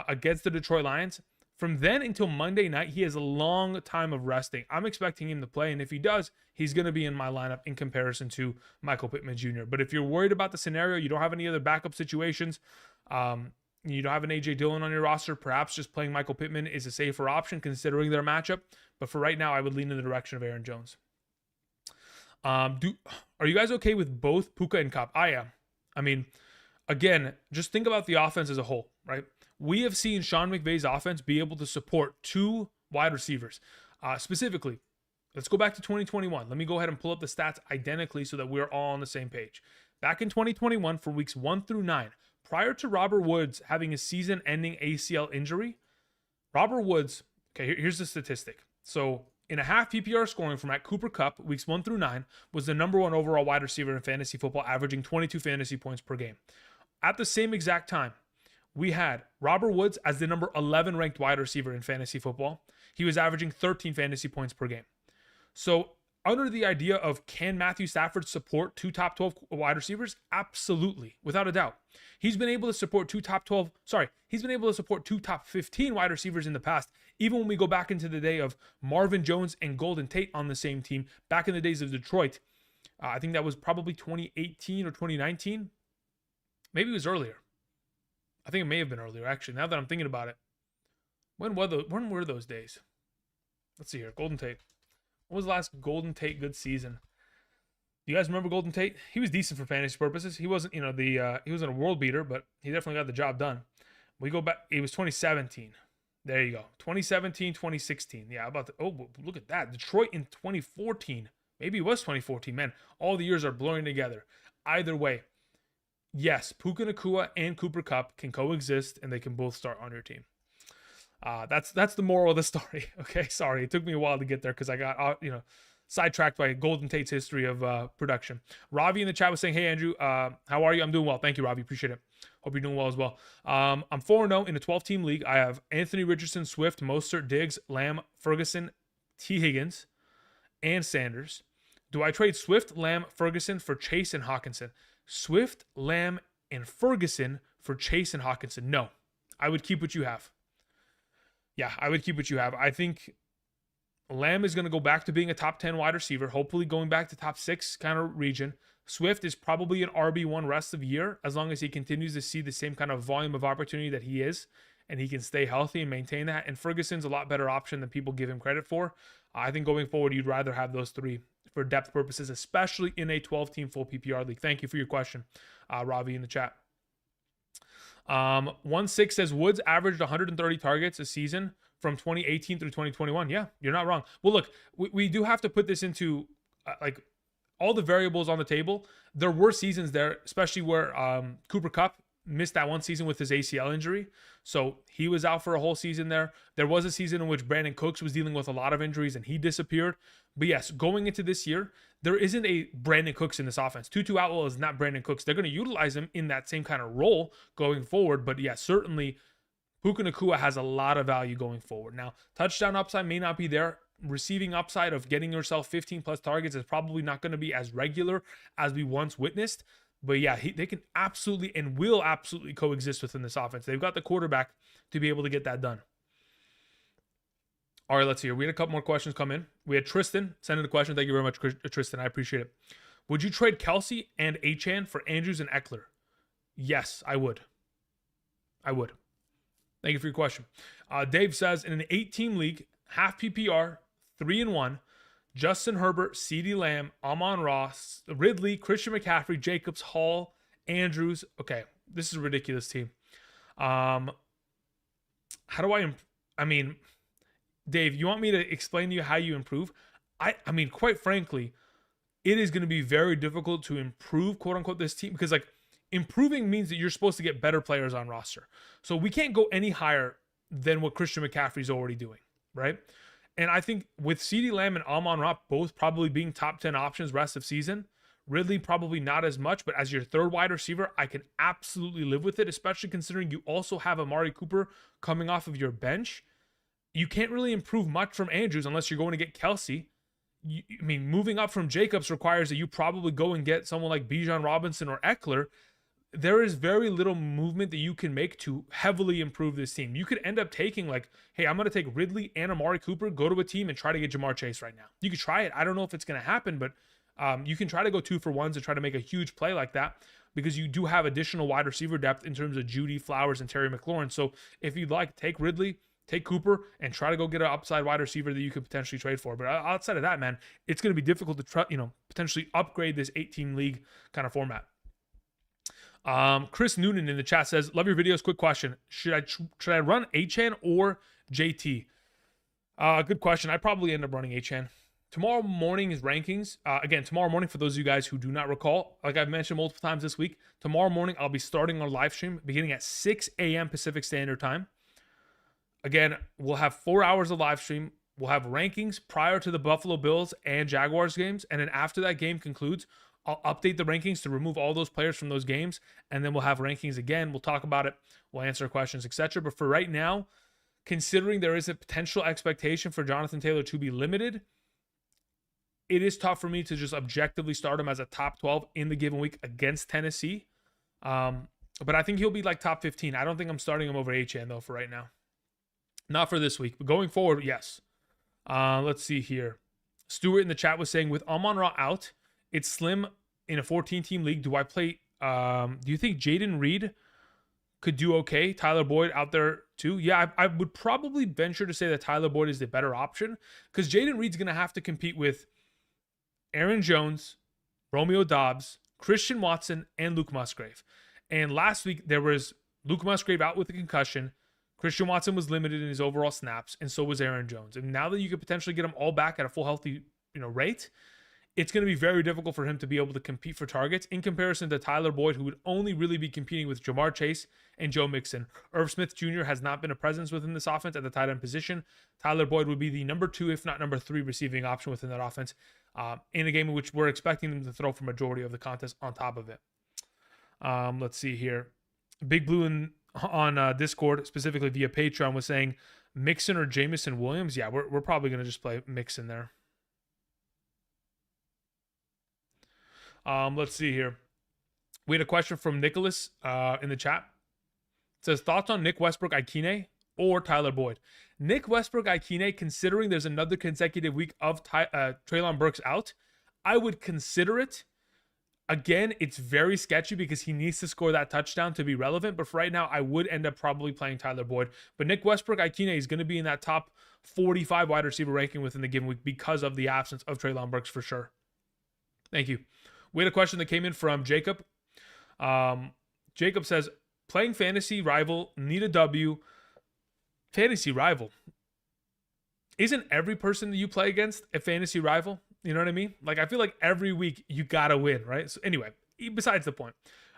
against the Detroit Lions. From then until Monday night, he has a long time of resting. I'm expecting him to play, and if he does, he's going to be in my lineup in comparison to Michael Pittman Jr. But if you're worried about the scenario, you don't have any other backup situations, you don't have an A.J. Dillon on your roster, perhaps just playing Michael Pittman is a safer option considering their matchup. But for right now, I would lean in the direction of Aaron Jones. Are you guys okay with both Puka and Kupp? I am. I mean, again, just think about the offense as a whole, right? We have seen Sean McVay's offense be able to support 2 wide receivers. Specifically, let's go back to 2021. Let me go ahead and pull up the stats identically so that we're all on the same page. Back in 2021 for weeks 1 through 9, prior to Robert Woods having a season-ending ACL injury, Robert Woods, okay, here's the statistic. So in a half PPR scoring format, Cooper Kupp, weeks 1 through 9, was the number 1 overall wide receiver in fantasy football, averaging 22 fantasy points per game. At the same exact time, we had Robert Woods as the number 11 ranked wide receiver in fantasy football. He was averaging 13 fantasy points per game. So under the idea of can Matthew Stafford support 2 top 12 wide receivers? Absolutely, without a doubt. He's been able to support 2 top 15 wide receivers in the past, even when we go back into the day of Marvin Jones and Golden Tate on the same team, back in the days of Detroit. I think that was probably 2018 or 2019. Maybe it was earlier. I think it may have been earlier, actually, now that I'm thinking about it. When were those days? Let's see here. Golden Tate. When was the last Golden Tate good season? Do you guys remember Golden Tate? He was decent for fantasy purposes. He wasn't, he wasn't a world beater, but he definitely got the job done. We go back, it was 2017. There you go. 2017, 2016. Yeah, look at that. Detroit in 2014. Maybe it was 2014. Man, all the years are blurring together. Either way, Yes, Puka Nakua and Cooper Kupp can coexist, and they can both start on your team. That's the moral of the story. Okay, sorry, it took me a while to get there because I got sidetracked by Golden Tate's history of production. Ravi in the chat was saying, "Hey Andrew, how are you? I'm doing well. Thank you, Ravi. Appreciate it. Hope you're doing well as well. I'm 4-0 in a 12-team league. I have Anthony Richardson, Swift, Mostert, Diggs, Lamb, Ferguson, T. Higgins, and Sanders. Do I trade Swift, Lamb, Ferguson for Chase and Hawkinson? Swift, Lamb, and Ferguson for Chase and Hawkinson? No, I would keep what you have. Yeah, I would keep what you have. I think Lamb is going to go back to being a top 10 wide receiver, hopefully going back to top 6 kind of region. Swift is probably an RB1 rest of the year as long as he continues to see the same kind of volume of opportunity that he is and he can stay healthy and maintain that. And Ferguson's a lot better option than people give him credit for. I think going forward, you'd rather have those three for depth purposes, especially in a 12-team full PPR league. Thank you for your question, Ravi, in the chat. 1-6 says Woods averaged 130 targets a season from 2018 through 2021. Yeah, you're not wrong. Well, look, we do have to put this into like all the variables on the table. There were seasons there, especially where Cooper Kupp missed that one season with his ACL injury. So he was out for a whole season there. There was a season in which Brandon Cooks was dealing with a lot of injuries and he disappeared. But yes, going into this year, there isn't a Brandon Cooks in this offense. Tutu Atwell is not Brandon Cooks. They're going to utilize him in that same kind of role going forward. But yeah, certainly Puka Nakua has a lot of value going forward. Now, touchdown upside may not be there. Receiving upside of getting yourself 15 plus targets is probably not going to be as regular as we once witnessed. But yeah, they can absolutely and will absolutely coexist within this offense. They've got the quarterback to be able to get that done. All right, let's see here. We had a couple more questions come in. We had Tristan send in a question. Thank you very much, Tristan. I appreciate it. Would you trade Kelsey and Achane for Andrews and Eckler? Yes, I would. I would. Thank you for your question. Dave says, in an 8-team league, half PPR, 3-1, Justin Herbert, CeeDee Lamb, Amon-Ra, Ridley, Christian McCaffrey, Jacobs, Hall, Andrews. Okay, this is a ridiculous team. How do I mean, Dave, you want me to explain to you how you improve? I mean, quite frankly, it is going to be very difficult to improve, quote unquote, this team because, like, improving means that you're supposed to get better players on roster. So we can't go any higher than what Christian McCaffrey's already doing, right? And I think with CeeDee Lamb and Amon-Ra both probably being top 10 options rest of season, Ridley probably not as much, but as your third wide receiver, I can absolutely live with it, especially considering you also have Amari Cooper coming off of your bench. You can't really improve much from Andrews unless you're going to get Kelsey. I mean, moving up from Jacobs requires that you probably go and get someone like Bijan Robinson or Eckler. There is very little movement that you can make to heavily improve this team. You could end up taking like, hey, I'm going to take Ridley and Amari Cooper, go to a team and try to get Jamar Chase right now. You could try it. I don't know if it's going to happen, but you can try to go 2-for-1s and try to make a huge play like that because you do have additional wide receiver depth in terms of Judy, Flowers, and Terry McLaurin. So if you'd like, take Ridley, take Cooper, and try to go get an upside wide receiver that you could potentially trade for. But outside of that, man, it's going to be difficult to potentially upgrade this 8-team league kind of format. Chris Noonan in the chat says, love your videos. Quick question. Should I run Achane or JT? Good question. I'd probably end up running Achane. Tomorrow morning is rankings. Again, tomorrow morning, for those of you guys who do not recall, like I've mentioned multiple times this week, tomorrow morning I'll be starting our live stream beginning at 6 a.m. Pacific Standard Time. Again, we'll have 4 hours of live stream. We'll have rankings prior to the Buffalo Bills and Jaguars games. And then after that game concludes, I'll update the rankings to remove all those players from those games. And then we'll have rankings again. We'll talk about it. We'll answer questions, etc. But for right now, considering there is a potential expectation for Jonathan Taylor to be limited, it is tough for me to just objectively start him as a top 12 in the given week against Tennessee. But I think he'll be like top 15. I don't think I'm starting him over Achane, though, for right now. Not for this week, but going forward, yes. Let's see here. Stuart in the chat was saying, with Amon-Ra out, it's slim in a 14-team league. Do I play? Do you think Jaden Reed could do okay? Tyler Boyd out there too? Yeah, I would probably venture to say that Tyler Boyd is the better option because Jaden Reed's going to have to compete with Aaron Jones, Romeo Doubs, Christian Watson, and Luke Musgrave. And last week, there was Luke Musgrave out with a concussion. Christian Watson was limited in his overall snaps, and so was Aaron Jones. And now that you could potentially get them all back at a full healthy rate, it's going to be very difficult for him to be able to compete for targets in comparison to Tyler Boyd, who would only really be competing with Jamar Chase and Joe Mixon. Irv Smith Jr. has not been a presence within this offense at the tight end position. Tyler Boyd would be the number 2, if not number 3 receiving option within that offense in a game in which we're expecting them to throw for majority of the contest on top of it. Let's see here. Big Blue on Discord, specifically via Patreon, was saying Mixon or Jamison Williams. Yeah, we're probably going to just play Mixon there. Let's see here. We had a question from Nicholas in the chat. It says, thoughts on Nick Westbrook-Ikine or Tyler Boyd? Nick Westbrook-Ikine, considering there's another consecutive week of Treylon Burks out, I would consider it. Again, it's very sketchy because he needs to score that touchdown to be relevant. But for right now, I would end up probably playing Tyler Boyd. But Nick Westbrook-Ikine is going to be in that top 45 wide receiver ranking within the given week because of the absence of Treylon Burks for sure. Thank you. We had a question that came in from Jacob. Jacob says, playing fantasy rival, need a W. Fantasy rival. Isn't every person that you play against a fantasy rival? You know what I mean? Like, I feel like every week you got to win, right? So anyway, besides the point.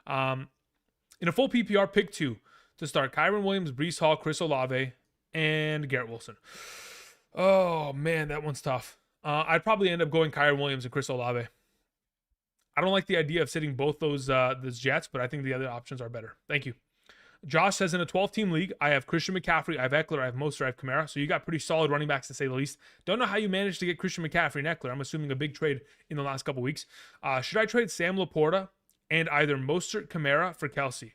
In a full PPR, pick 2 to start. Kyren Williams, Breece Hall, Chris Olave, and Garrett Wilson. Oh, man, that one's tough. I'd probably end up going Kyren Williams and Chris Olave. I don't like the idea of sitting both those Jets, but I think the other options are better. Thank you. Josh says, in a 12-team league, I have Christian McCaffrey, I have Eckler, I have Mostert, I have Kamara. So you got pretty solid running backs, to say the least. Don't know how you managed to get Christian McCaffrey and Eckler. I'm assuming a big trade in the last couple weeks. Should I trade Sam Laporta and either Mostert, Kamara for Kelsey?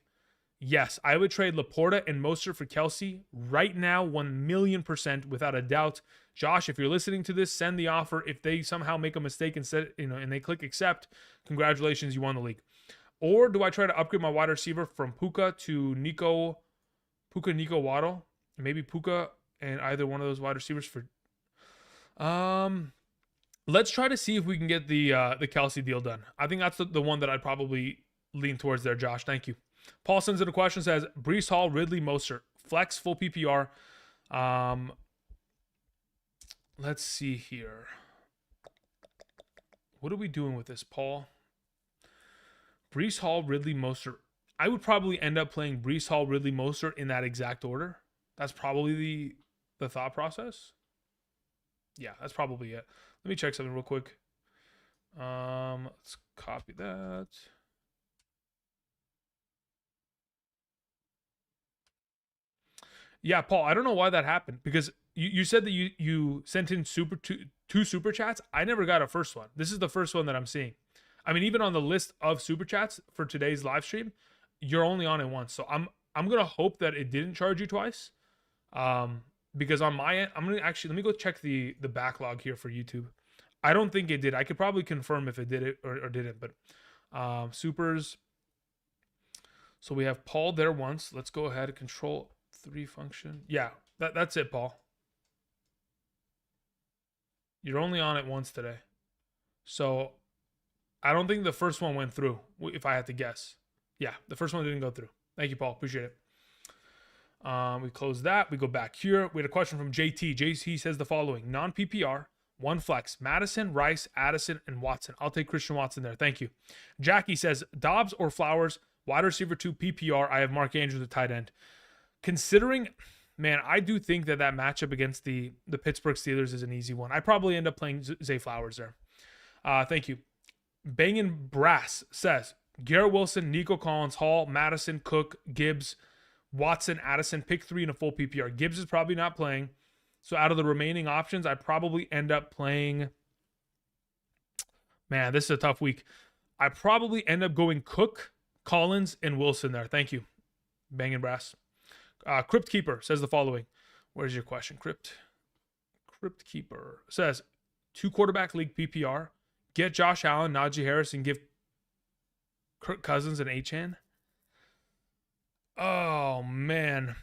Yes, I would trade Laporta and Mostert for Kelsey right now, 1,000,000% without a doubt. Josh, if you're listening to this, send the offer. If they somehow make a mistake and they click accept, congratulations, you won the league. Or do I try to upgrade my wide receiver from Puka to Nico Waddle? Maybe Puka and either one of those wide receivers for. Let's try to see if we can get the Kelsey deal done. I think that's the one that I'd probably lean towards there, Josh. Thank you. Paul sends in a question, says, Breece Hall, Ridley, Mostert, flex, full PPR. Let's see here. What are we doing with this, Paul? Breece Hall, Ridley, Mostert. I would probably end up playing Breece Hall, Ridley, Mostert in that exact order. That's probably the thought process. Yeah, that's probably it. Let me check something real quick. Let's copy that. Yeah, Paul, I don't know why that happened, because you said that you sent in two super chats. I never got a first one. This is the first one that I'm seeing. I mean, even on the list of super chats for today's live stream, you're only on it once. So I'm gonna hope that it didn't charge you twice. Because on my end, I'm gonna actually, let me go check the backlog here for YouTube. I don't think it did. I could probably confirm if it did it or didn't, but supers. So we have Paul there once. Let's go ahead and control 3 function. Yeah, that's it, Paul. You're only on it once today. So I don't think the first one went through, if I had to guess. Yeah, the first one didn't go through. Thank you, Paul. Appreciate it. We close that. We go back here. We had a question from JT. JT says the following. Non-PPR, 1 flex. Madison, Rice, Addison, and Watson. I'll take Christian Watson there. Thank you. Jackie says, Dobbs or Flowers, wide receiver 2 PPR. I have Mark Andrews at tight end. Considering, man, I do think that matchup against the Pittsburgh Steelers is an easy one. I probably end up playing Zay Flowers there. Thank you. Bangin' Brass says, Garrett Wilson, Nico Collins, Hall, Madison, Cook, Gibbs, Watson, Addison, pick 3 in a full PPR. Gibbs is probably not playing. So out of the remaining options, I probably end up playing. Man, this is a tough week. I probably end up going Cook, Collins, and Wilson there. Thank you. Bangin' Brass. Crypt Keeper says the following. Where's your question, Crypt? Crypt Keeper says, 2 quarterback league PPR. Get Josh Allen, Najee Harris, and give Kirk Cousins an H-N. Oh, man.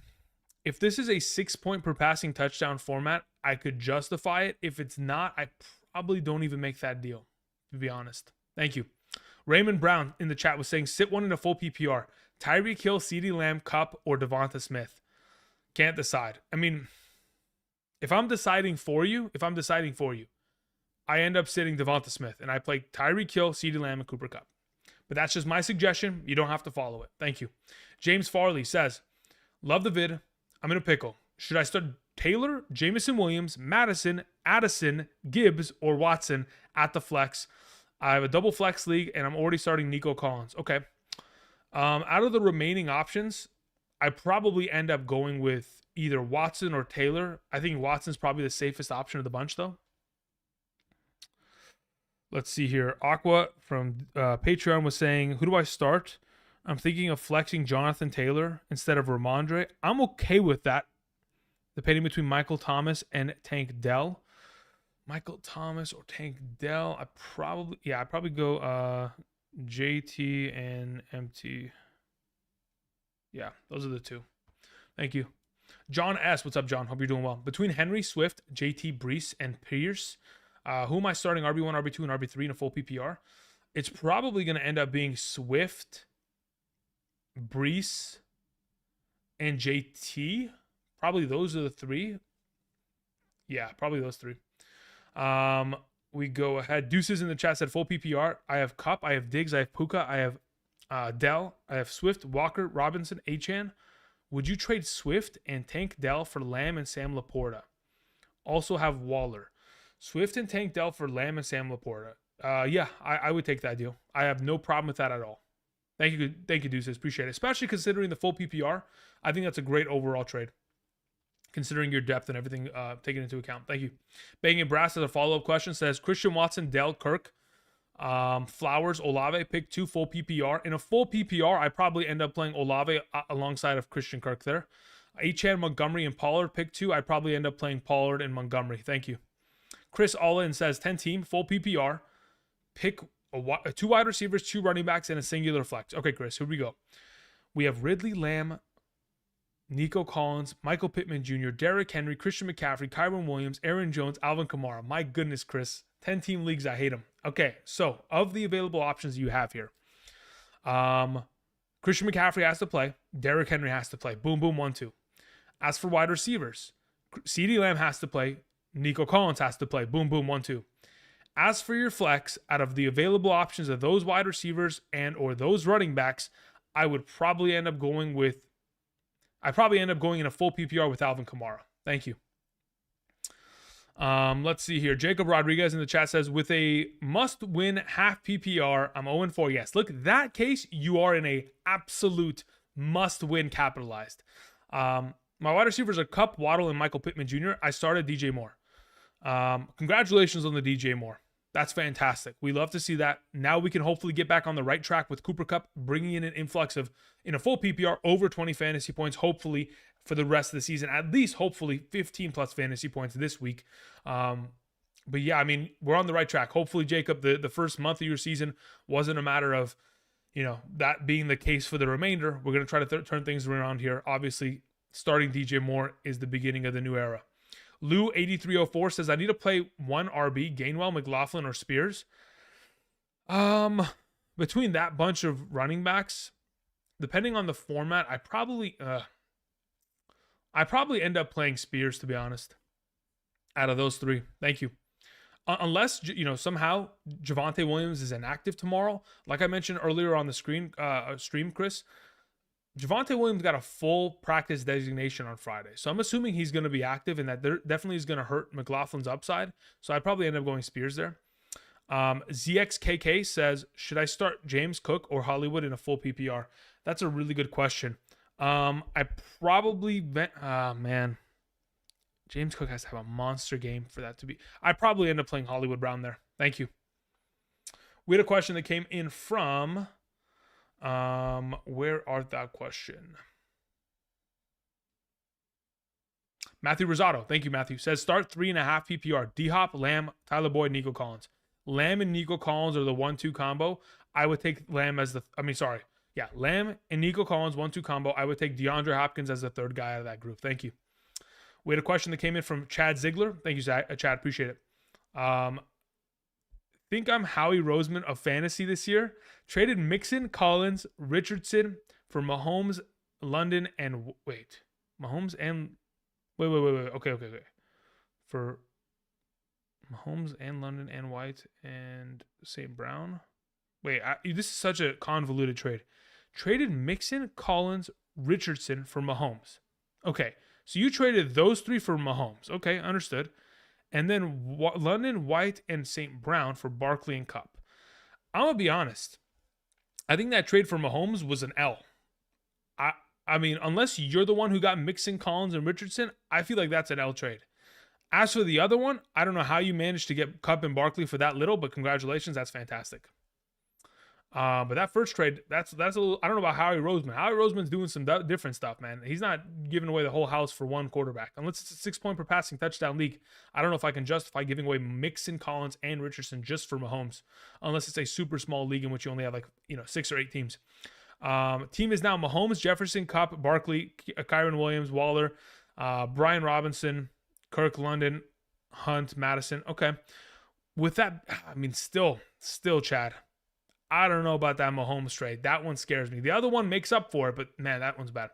If this is a 6-point per passing touchdown format, I could justify it. If it's not, I probably don't even make that deal, to be honest. Thank you. Raymond Brown in the chat was saying, sit one in a full PPR. Tyreek Hill, CeeDee Lamb, Kupp, or Devonta Smith. Can't decide. I mean, if I'm deciding for you, I end up sitting Devonta Smith, and I play Tyreek Hill, CeeDee Lamb, and Cooper Kupp. But that's just my suggestion. You don't have to follow it. Thank you. James Farley says, love the vid. I'm in a pickle. Should I start Taylor, Jamison Williams, Madison, Addison, Gibbs, or Watson at the flex? I have a double flex league, and I'm already starting Nico Collins. Okay. Out of the remaining options, I probably end up going with either Watson or Taylor. I think Watson's probably the safest option of the bunch, though. Let's see here. Aqua from Patreon was saying, who do I start? I'm thinking of flexing Jonathan Taylor instead of Ramondre. I'm okay with that, depending between Michael Thomas and Tank Dell. Michael Thomas or Tank Dell. I'd probably go JT and MT. Yeah, those are the two. Thank you. John S. What's up, John? Hope you're doing well. Between Henry, Swift, JT, Brees, and Pierce, who am I starting RB1, RB2, and RB3 in a full PPR? It's probably going to end up being Swift, Brees, and JT. Probably those are the three. Yeah, probably those three. We go ahead. Deuces in the chat said full PPR. I have Kupp, I have Diggs, I have Puka, I have Dell, I have Swift, Walker, Robinson, Achane. Would you trade Swift and Tank Dell for Lamb and Sam Laporta? Also have Waller. Swift and Tank Dell for Lamb and Sam Laporta. Yeah, I would take that deal. I have no problem with that at all. Thank you, Deuces. Appreciate it. Especially considering the full PPR. I think that's a great overall trade, considering your depth and everything taken into account. Thank you. Banging Brass has a follow-up question. Says, Christian Watson, Dell, Kirk, Flowers, Olave, pick 2 full PPR. In a full PPR, I probably end up playing Olave alongside of Christian Kirk there. Achane, Montgomery, and Pollard, pick 2. I probably end up playing Pollard and Montgomery. Thank you. Chris Allin says 10 team, full PPR. Pick 2 wide receivers, 2 running backs, and a singular flex. Okay, Chris, here we go. We have Ridley, Lamb, Nico Collins, Michael Pittman Jr., Derrick Henry, Christian McCaffrey, Kyron Williams, Aaron Jones, Alvin Kamara. My goodness, Chris. 10-team leagues, I hate them. Okay, so of the available options you have here, Christian McCaffrey has to play. Derrick Henry has to play. Boom, boom, 1-2. As for wide receivers, CeeDee Lamb has to play. Nico Collins has to play. Boom, boom, 1-2. As for your flex, out of the available options of those wide receivers and or those running backs, I would probably end up going in a full PPR with Alvin Kamara. Thank you. Let's see here. Jacob Rodriguez in the chat says, with a must-win half PPR, I'm 0-4. Yes, look, that case, you are in a absolute must-win capitalized. My wide receivers are Kupp, Waddle, and Michael Pittman Jr. I started DJ Moore. Congratulations on the DJ Moore. That's fantastic. We love to see that. Now we can hopefully get back on the right track with Cooper Kupp, bringing in an influx of, in a full PPR, over 20 fantasy points, hopefully, for the rest of the season. At least, hopefully, 15-plus fantasy points this week. But yeah, I mean, we're on the right track. Hopefully, Jacob, the first month of your season wasn't a matter of, that being the case for the remainder. We're going to try to turn things around here. Obviously, starting DJ Moore is the beginning of the new era. Lou8304 says, I need to play 1 RB, Gainwell, McLaughlin, or Spears. Between that bunch of running backs, depending on the format, I probably end up playing Spears, to be honest, out of those 3. Thank you. Unless, somehow Javonte Williams is inactive tomorrow. Like I mentioned earlier on the stream, Chris, Javonte Williams got a full practice designation on Friday. So I'm assuming he's going to be active, and that definitely is going to hurt McLaughlin's upside. So I'd probably end up going Spears there. ZXKK says, should I start James Cook or Hollywood in a full PPR? That's a really good question. James Cook has to have a monster game for that to be. I probably end up playing Hollywood Brown there. Thank you. We had a question that came in from... where art thou question? Matthew Rosado. Thank you, Matthew. Says start 3.5 PPR. D-Hop, Lamb, Tyler Boyd, Nico Collins. Lamb and Nico Collins are the 1-2 combo. I would take Lamb as Lamb and Nico Collins 1-2 combo. I would take DeAndre Hopkins as the third guy out of that group. Thank you. We had a question that came in from Chad Ziegler. Thank you, Chad. Appreciate it. Think I'm Howie Roseman of fantasy this year. Traded Mixon, Collins, Richardson for Mahomes, London, and Mahomes and wait. Okay. For Mahomes and London and White and St. Brown. Wait, this is such a convoluted trade. Traded Mixon, Collins, Richardson for Mahomes. Okay, so you traded those three for Mahomes. Okay, understood. And then London, White, and St. Brown for Barkley and Cup. I'm going to be honest. I think that trade for Mahomes was an L. I mean, unless you're the one who got Mixon, Collins, and Richardson, I feel like that's an L trade. As for the other one, I don't know how you managed to get Cup and Barkley for that little, but congratulations, that's fantastic. But that first trade, that's a little. I don't know about Howie Roseman. Howie Roseman's doing some different stuff, man. He's not giving away the whole house for one quarterback, unless it's a 6-point per passing touchdown league. I don't know if I can justify giving away Mixon, Collins, and Richardson just for Mahomes, unless it's a super small league in which you only have 6 or 8 teams. Team is now Mahomes, Jefferson, Kupp, Barkley, Kyren Williams, Waller, Brian Robinson, Kirk, London, Hunt, Madison. Okay. With that, I mean, still, Chad, I don't know about that Mahomes trade. That one scares me. The other one makes up for it, but man, that one's bad.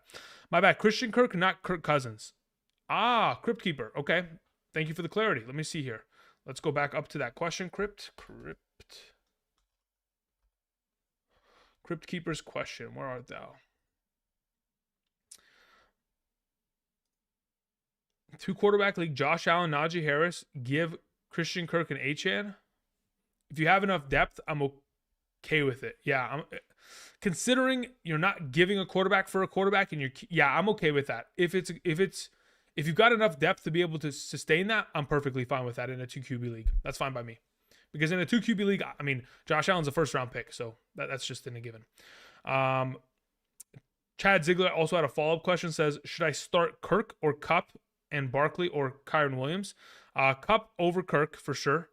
My bad. Christian Kirk, not Kirk Cousins. Crypt Keeper. Okay. Thank you for the clarity. Let me see here. Let's go back up to that question. Crypt Keeper's question. Where art thou? 2-quarterback league. Josh Allen, Najee Harris. Give Christian Kirk an H-Chan. If you have enough depth, I'm okay with it. Yeah, considering you're not giving a quarterback for a quarterback, and I'm okay with that. If you've got enough depth to be able to sustain that, I'm perfectly fine with that in a 2 QB league. That's fine by me. Because in a 2 QB league, I mean, Josh Allen's a first-round pick, so that's just in a given. Chad Ziegler also had a follow-up question. Says, should I start Kirk or Kupp and Barkley or Kyren Williams? Kupp over Kirk for sure.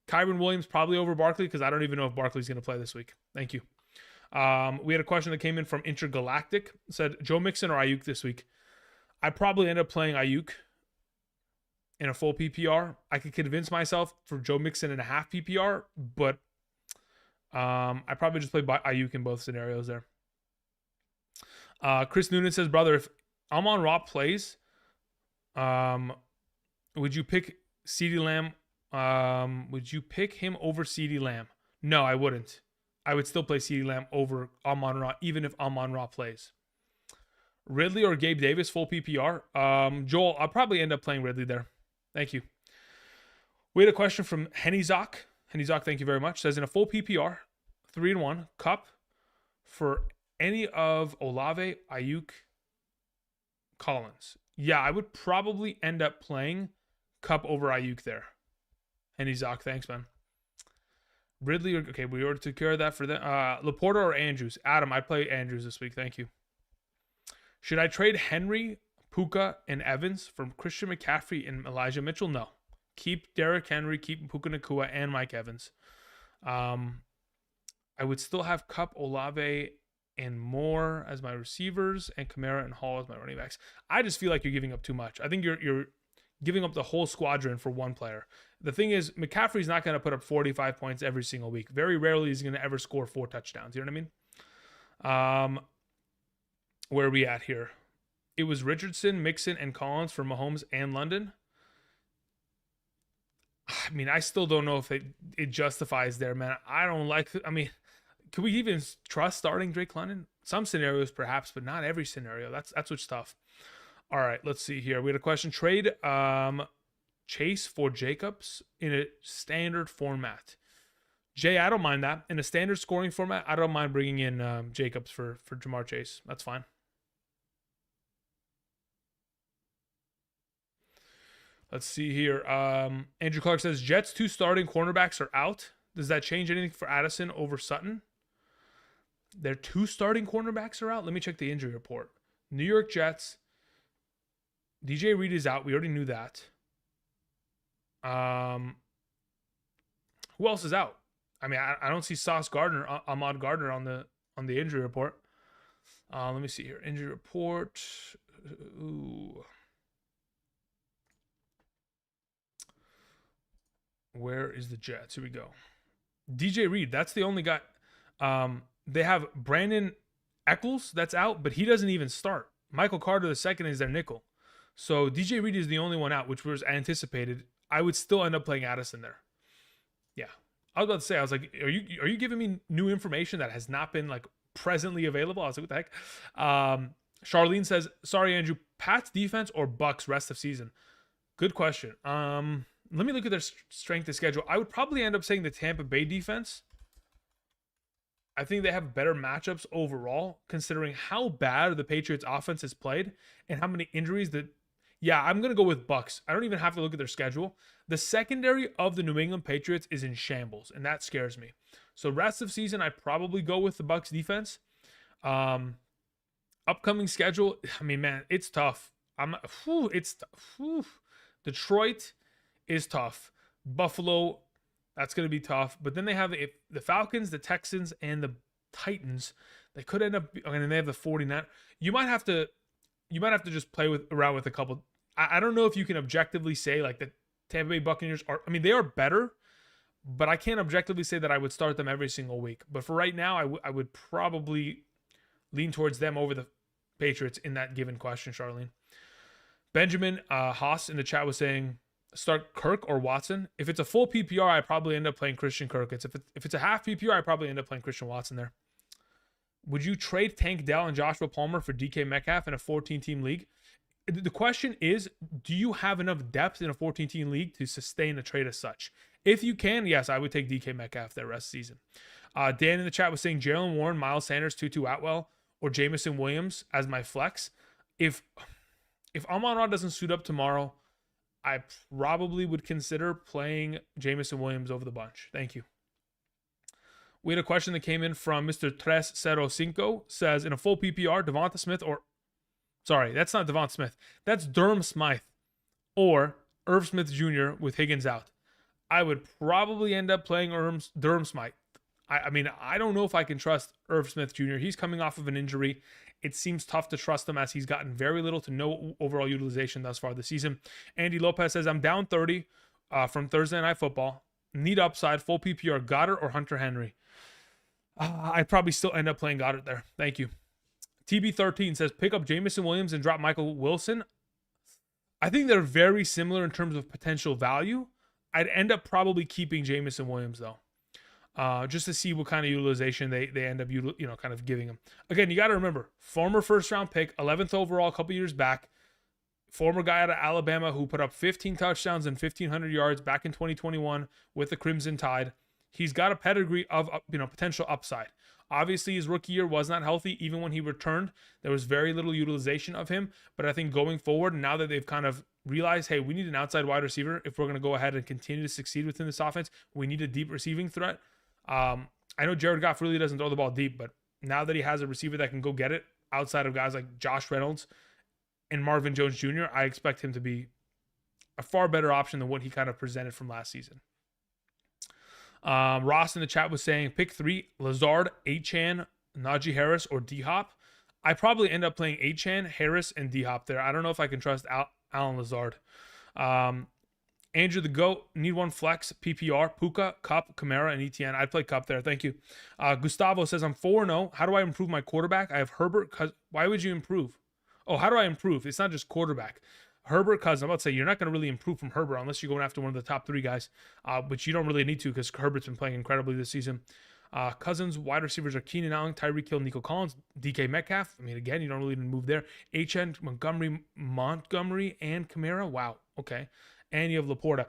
Kyren Williams probably over Barkley because I don't even know if Barkley's going to play this week. Thank you. We had a question that came in from Intergalactic. It said, Joe Mixon or Ayuk this week? I'd probably end up playing Ayuk in a full PPR. I could convince myself for Joe Mixon in a half PPR, but I probably just play Ayuk in both scenarios there. Chris Noonan says, brother, if Amon-Ra plays, would you pick CeeDee Lamb? Would you pick him over CeeDee Lamb? No, I wouldn't. I would still play CeeDee Lamb over Amon-Ra, even if Amon-Ra plays. Ridley or Gabe Davis, full PPR? Joel, I'll probably end up playing Ridley there. Thank you. We had a question from Hennyzock. Hennyzock, thank you very much. Says, in a full PPR, 3-1, Kupp for any of Olave, Ayuk, Collins. Yeah, I would probably end up playing Kupp over Ayuk there. Hennyzock, thanks, man. Ridley, okay, we already took care of that for them. Laporta or Andrews? Adam, I'd play Andrews this week. Thank you. Should I trade Henry, Puka, and Evans from Christian McCaffrey and Elijah Mitchell? No. Keep Derrick Henry, keep Puka Nacua, and Mike Evans. I would still have Kupp, Olave, and Moore as my receivers, and Kamara and Hall as my running backs. I just feel like you're giving up too much. I think you're giving up the whole squadron for one player. The thing is, McCaffrey's not going to put up 45 points every single week. Very rarely is he going to ever score 4 touchdowns. You know what I mean? Where are we at here? It was Richardson, Mixon, and Collins for Mahomes and London. I mean, I still don't know if it justifies there, man. I don't like – I mean, can we even trust starting Drake London? Some scenarios perhaps, but not every scenario. That's what's tough. All right, let's see here. We had a question. Trade Chase for Jacobs in a standard format. Jay, I don't mind that. In a standard scoring format, I don't mind bringing in Jacobs for Jamar Chase. That's fine. Let's see here. Andrew Clark says, Jets 2 starting cornerbacks are out. Does that change anything for Addison over Sutton? Their 2 starting cornerbacks are out? Let me check the injury report. New York Jets. DJ Reed is out. We already knew that. Who else is out? I mean, I don't see Ahmad Gardner on the injury report. Let me see here. Injury report. Ooh. Where is the Jets? Here we go. DJ Reed, that's the only guy. They have Brandon Eccles that's out, but he doesn't even start. Michael Carter II is their nickel. So DJ Reed is the only one out, which was anticipated. I would still end up playing Addison there. Yeah. I was about to say, I was like, are you giving me new information that has not been like presently available? I was like, what the heck? Charlene says, sorry, Andrew, Pats defense or Bucks rest of season? Good question. Let me look at their strength of schedule. I would probably end up saying the Tampa Bay defense. I think they have better matchups overall, considering how bad the Patriots offense has played and how many injuries that. Yeah, I'm going to go with Bucks. I don't even have to look at their schedule. The secondary of the New England Patriots is in shambles, and that scares me. So rest of season, I probably go with the Bucks defense. Upcoming schedule, I mean, man, it's tough. Detroit is tough. Buffalo, that's going to be tough. But then they have the Falcons, the Texans, and the Titans. They could end up, and they have the 49. You might have to just play around with a couple. I don't know if you can objectively say like the Tampa Bay Buccaneers are. I mean, they are better, but I can't objectively say that I would start them every single week. But for right now, I would probably lean towards them over the Patriots in that given question, Charlene. Benjamin Haas in the chat was saying start Kirk or Watson. If it's a full PPR, I probably end up playing Christian Kirk. If it's a half PPR, I probably end up playing Christian Watson there. Would you trade Tank Dell and Joshua Palmer for DK Metcalf in a 14-team league? The question is, do you have enough depth in a 14-team league to sustain a trade as such? If you can, yes, I would take DK Metcalf the rest of the season. Dan in the chat was saying Jalen Warren, Miles Sanders, Tutu Atwell, or Jamison Williams as my flex. If Amon-Ra doesn't suit up tomorrow, I probably would consider playing Jamison Williams over the bunch. Thank you. We had a question that came in from Mr. 305. Says, in a full PPR, Devonta Smith or... Sorry, that's not Devonta Smith. That's Durham Smythe or Irv Smith Jr. with Higgins out. I would probably end up playing Durham Smythe. I mean, I don't know if I can trust Irv Smith Jr. He's coming off of an injury. It seems tough to trust him as he's gotten very little to no overall utilization thus far this season. Andy Lopez says, I'm down 30 from Thursday Night Football. Need upside, full PPR, Goddard or Hunter Henry. I'd probably still end up playing Goddard there. Thank you. TB13 says, pick up Jamison Williams and drop Michael Wilson. I think they're very similar in terms of potential value. I'd end up probably keeping Jamison Williams, though. Just to see what kind of utilization they end up, kind of giving him. Again, you got to remember, former first-round pick, 11th overall a couple years back, former guy out of Alabama who put up 15 touchdowns and 1,500 yards back in 2021 with the Crimson Tide. He's got a pedigree of potential upside. Obviously, his rookie year was not healthy. Even when he returned, there was very little utilization of him. But I think going forward, now that they've kind of realized, hey, we need an outside wide receiver if we're going to go ahead and continue to succeed within this offense, we need a deep receiving threat. I know Jared Goff really doesn't throw the ball deep, but now that he has a receiver that can go get it outside of guys like Josh Reynolds and Marvin Jones Jr., I expect him to be a far better option than what he kind of presented from last season. Ross in the chat was saying pick 3, Lazard, Achane, Najee Harris, or D-Hop. I probably end up playing Achane, Harris, and D-Hop there. I don't know if I can trust Alan Lazard. Andrew the GOAT, need one flex, PPR, Puka, Kupp, Kamara, and ETN. I'd play Kupp there. Thank you. Gustavo says, I'm 4-0. How do I improve my quarterback? I have Herbert. Why would you improve? Oh, how do I improve? It's not just quarterback. Herbert, Cousins. I'm about to say, you're not going to really improve from Herbert unless you're going after one of the top 3 guys, but you don't really need to because Herbert's been playing incredibly this season. Cousins, wide receivers are Keenan Allen, Tyreek Hill, Nico Collins, DK Metcalf. I mean, again, you don't really even move there. HN, Montgomery, and Kamara. Wow. Okay. And you have Laporta.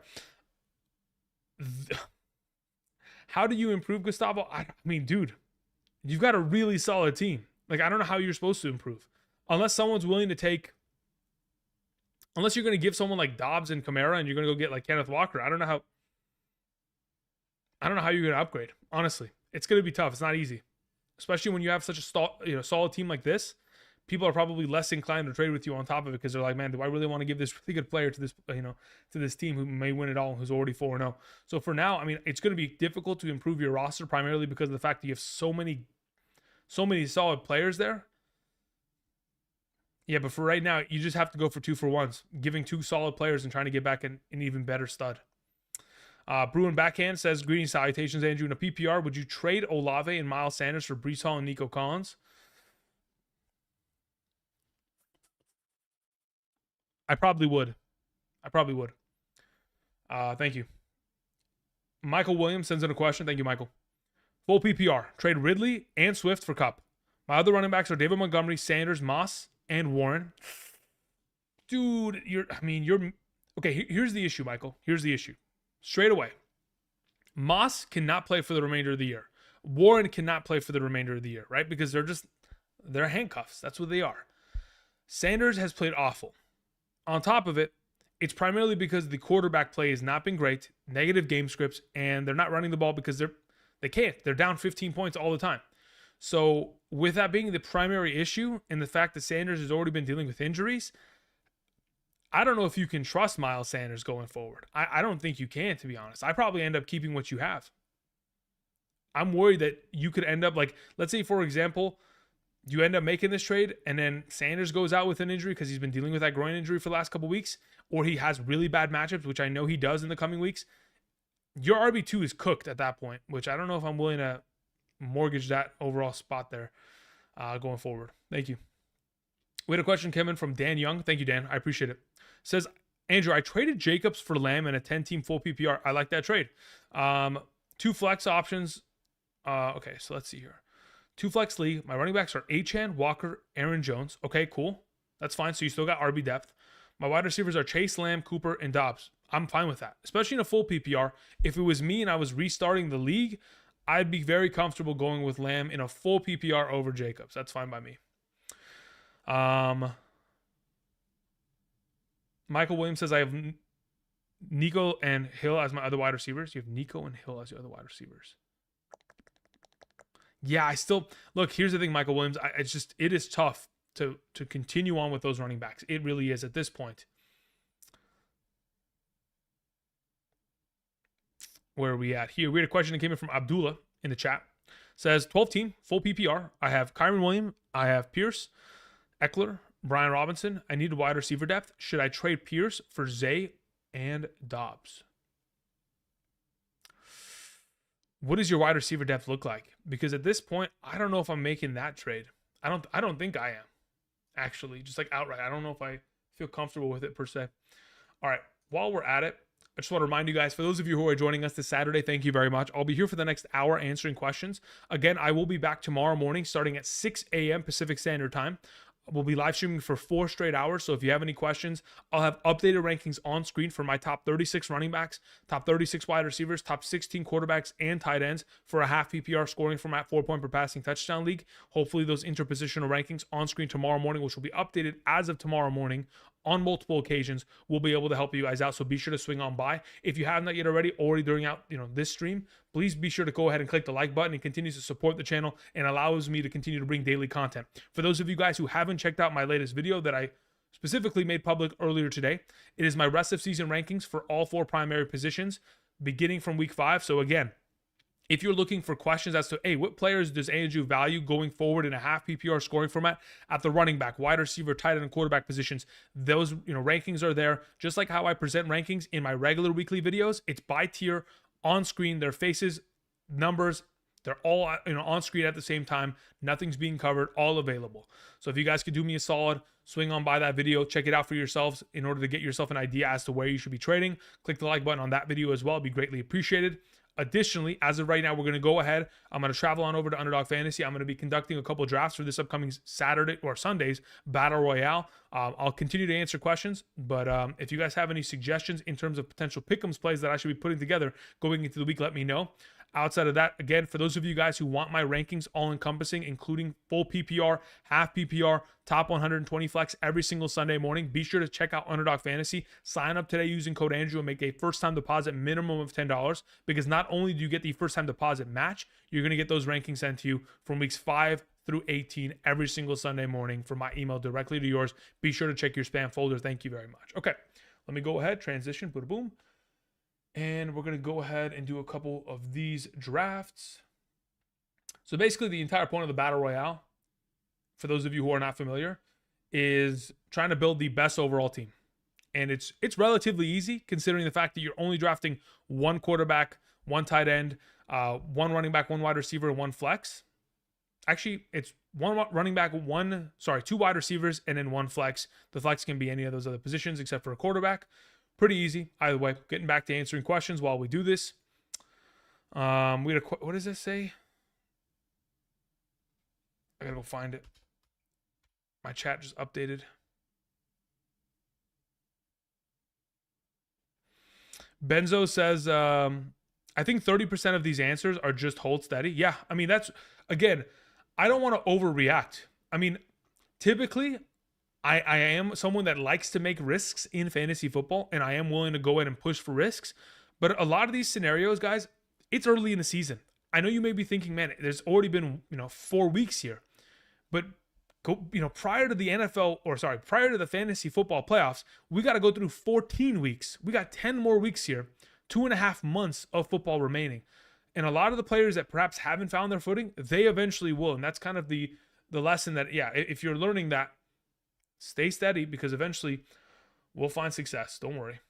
How do you improve, Gustavo? I mean, dude, you've got a really solid team. Like, I don't know how you're supposed to improve. Unless someone's willing to take... Unless you're going to give someone like Dobbs and Kamara and you're going to go get like Kenneth Walker. I don't know how you're going to upgrade. Honestly, it's going to be tough. It's not easy. Especially when you have such a solid team like this. People are probably less inclined to trade with you on top of it because they're like, man, do I really want to give this really good player to this, to this team who may win it all, who's already 4-0. So for now, I mean, it's going to be difficult to improve your roster primarily because of the fact that you have so many solid players there. Yeah, but for right now, you just have to go for 2-for-1s, giving 2 solid players and trying to get back an even better stud. Bruin Backhand says, greetings, salutations, Andrew. In a PPR, would you trade Olave and Miles Sanders for Breece Hall and Nico Collins? I probably would. Thank you. Michael Williams sends in a question. Thank you, Michael. Full PPR. Trade Ridley and Swift for Cup. My other running backs are David Montgomery, Sanders, Moss, and Warren. Dude, you're okay. Here's the issue, Michael. Here's the issue. Straight away, Moss cannot play for the remainder of the year. Warren cannot play for the remainder of the year, right? Because they're handcuffs. That's what they are. Sanders has played awful. On top of it, it's primarily because the quarterback play has not been great, negative game scripts, and they're not running the ball because they can't. They're down 15 points all the time. So with that being the primary issue and the fact that Sanders has already been dealing with injuries, I don't know if you can trust Miles Sanders going forward. I don't think you can, to be honest. I probably end up keeping what you have. I'm worried that you could end up like, let's say, for example, you end up making this trade and then Sanders goes out with an injury because he's been dealing with that groin injury for the last couple weeks, or he has really bad matchups, which I know he does in the coming weeks. Your RB2 is cooked at that point, which I don't know if I'm willing to mortgage that overall spot there going forward. Thank you. We had a question coming from Dan Young. Thank you, Dan. I appreciate it. Says, Andrew, I traded Jacobs for Lamb in a 10-team full PPR. I like that trade. 2 flex options. Okay, so let's see here. 2 flex league. My running backs are Achane, Walker, Aaron Jones. Okay, cool. That's fine. So you still got RB depth. My wide receivers are Chase, Lamb, Cooper, and Dobbs. I'm fine with that, especially in a full PPR. If it was me and I was restarting the league, I'd be very comfortable going with Lamb in a full PPR over Jacobs. That's fine by me. Michael Williams says, I have Nico and Hill as my other wide receivers. You have Nico and Hill as your other wide receivers. Yeah, I still look. Here's the thing, Michael Williams. It is tough to continue on with those running backs. It really is at this point. Where are we at here? We had a question that came in from Abdullah in the chat. Says 12 team full PPR. I have Kyron Williams. I have Pierce, Eckler, Brian Robinson. I need a wide receiver depth. Should I trade Pierce for Zay and Dobbs? What does your wide receiver depth look like? Because at this point, I don't know if I'm making that trade. I don't think I am, actually, just like outright. I don't know if I feel comfortable with it per se. All right, while we're at it, I just want to remind you guys, for those of you who are joining us this Saturday, thank you very much. I'll be here for the next hour answering questions. Again, I will be back tomorrow morning starting at 6 a.m. Pacific Standard Time. We'll be live streaming for 4 straight hours. So if you have any questions, I'll have updated rankings on screen for my top 36 running backs, top 36 wide receivers, top 16 quarterbacks, and tight ends for a half PPR scoring format, 4-point per passing touchdown league. Hopefully those interpositional rankings on screen tomorrow morning, which will be updated as of tomorrow morning on multiple occasions, will be able to help you guys out. So be sure to swing on by. If you have not yet already during this stream, please be sure to go ahead and click the like button. It continues to support the channel and allows me to continue to bring daily content. For those of you guys who haven't checked out my latest video that I specifically made public earlier today, it is my rest of season rankings for all 4 primary positions beginning from week 5. So again, if you're looking for questions as to, hey, what players does Andrew value going forward in a half PPR scoring format at the running back, wide receiver, tight end, and quarterback positions, those rankings are there. Just like how I present rankings in my regular weekly videos, it's by tier on screen. Their faces, numbers, they're all on screen at the same time. Nothing's being covered, all available. So if you guys could do me a solid, swing on by that video, check it out for yourselves in order to get yourself an idea as to where you should be trading. Click the like button on that video as well. It'd be greatly appreciated. Additionally, as of right now, we're going to go ahead. I'm going to travel on over to Underdog Fantasy. I'm going to be conducting a couple drafts for this upcoming Saturday or Sunday's Battle Royale. I'll continue to answer questions, but if you guys have any suggestions in terms of potential pick'ems plays that I should be putting together going into the week, let me know. Outside of that, again, for those of you guys who want my rankings all encompassing, including full PPR, half PPR, top 120 flex every single Sunday morning, be sure to check out Underdog Fantasy. Sign up today using code Andrew and make a first-time deposit minimum of $10, because not only do you get the first-time deposit match, you're going to get those rankings sent to you from weeks 5 through 18 every single Sunday morning from my email directly to yours. Be sure to check your spam folder. Thank you very much. Okay, let me go ahead, transition, boom, boom. And we're going to go ahead and do a couple of these drafts. So basically the entire point of the Battle Royale, for those of you who are not familiar, is trying to build the best overall team. And it's relatively easy considering the fact that you're only drafting 1 quarterback, 1 tight end, 1 running back, 1 wide receiver, and 1 flex. Actually, it's 1 running back, 2 wide receivers, and then 1 flex. The flex can be any of those other positions except for a quarterback. Pretty easy. Either way, getting back to answering questions while we do this. We had a what does this say? I gotta go find it. My chat just updated. Benzo says, I think 30% of these answers are just hold steady. Yeah, I mean, that's, again, I don't want to overreact. I mean, typically, I am someone that likes to make risks in fantasy football, and I am willing to go ahead and push for risks. But a lot of these scenarios, guys, it's early in the season. I know you may be thinking, man, there's already been 4 weeks here, but prior to the fantasy football playoffs, we got to go through 14 weeks. We got 10 more weeks here, 2.5 months of football remaining, and a lot of the players that perhaps haven't found their footing, they eventually will, and that's kind of the lesson that, yeah, if you're learning that, stay steady because eventually we'll find success. Don't worry.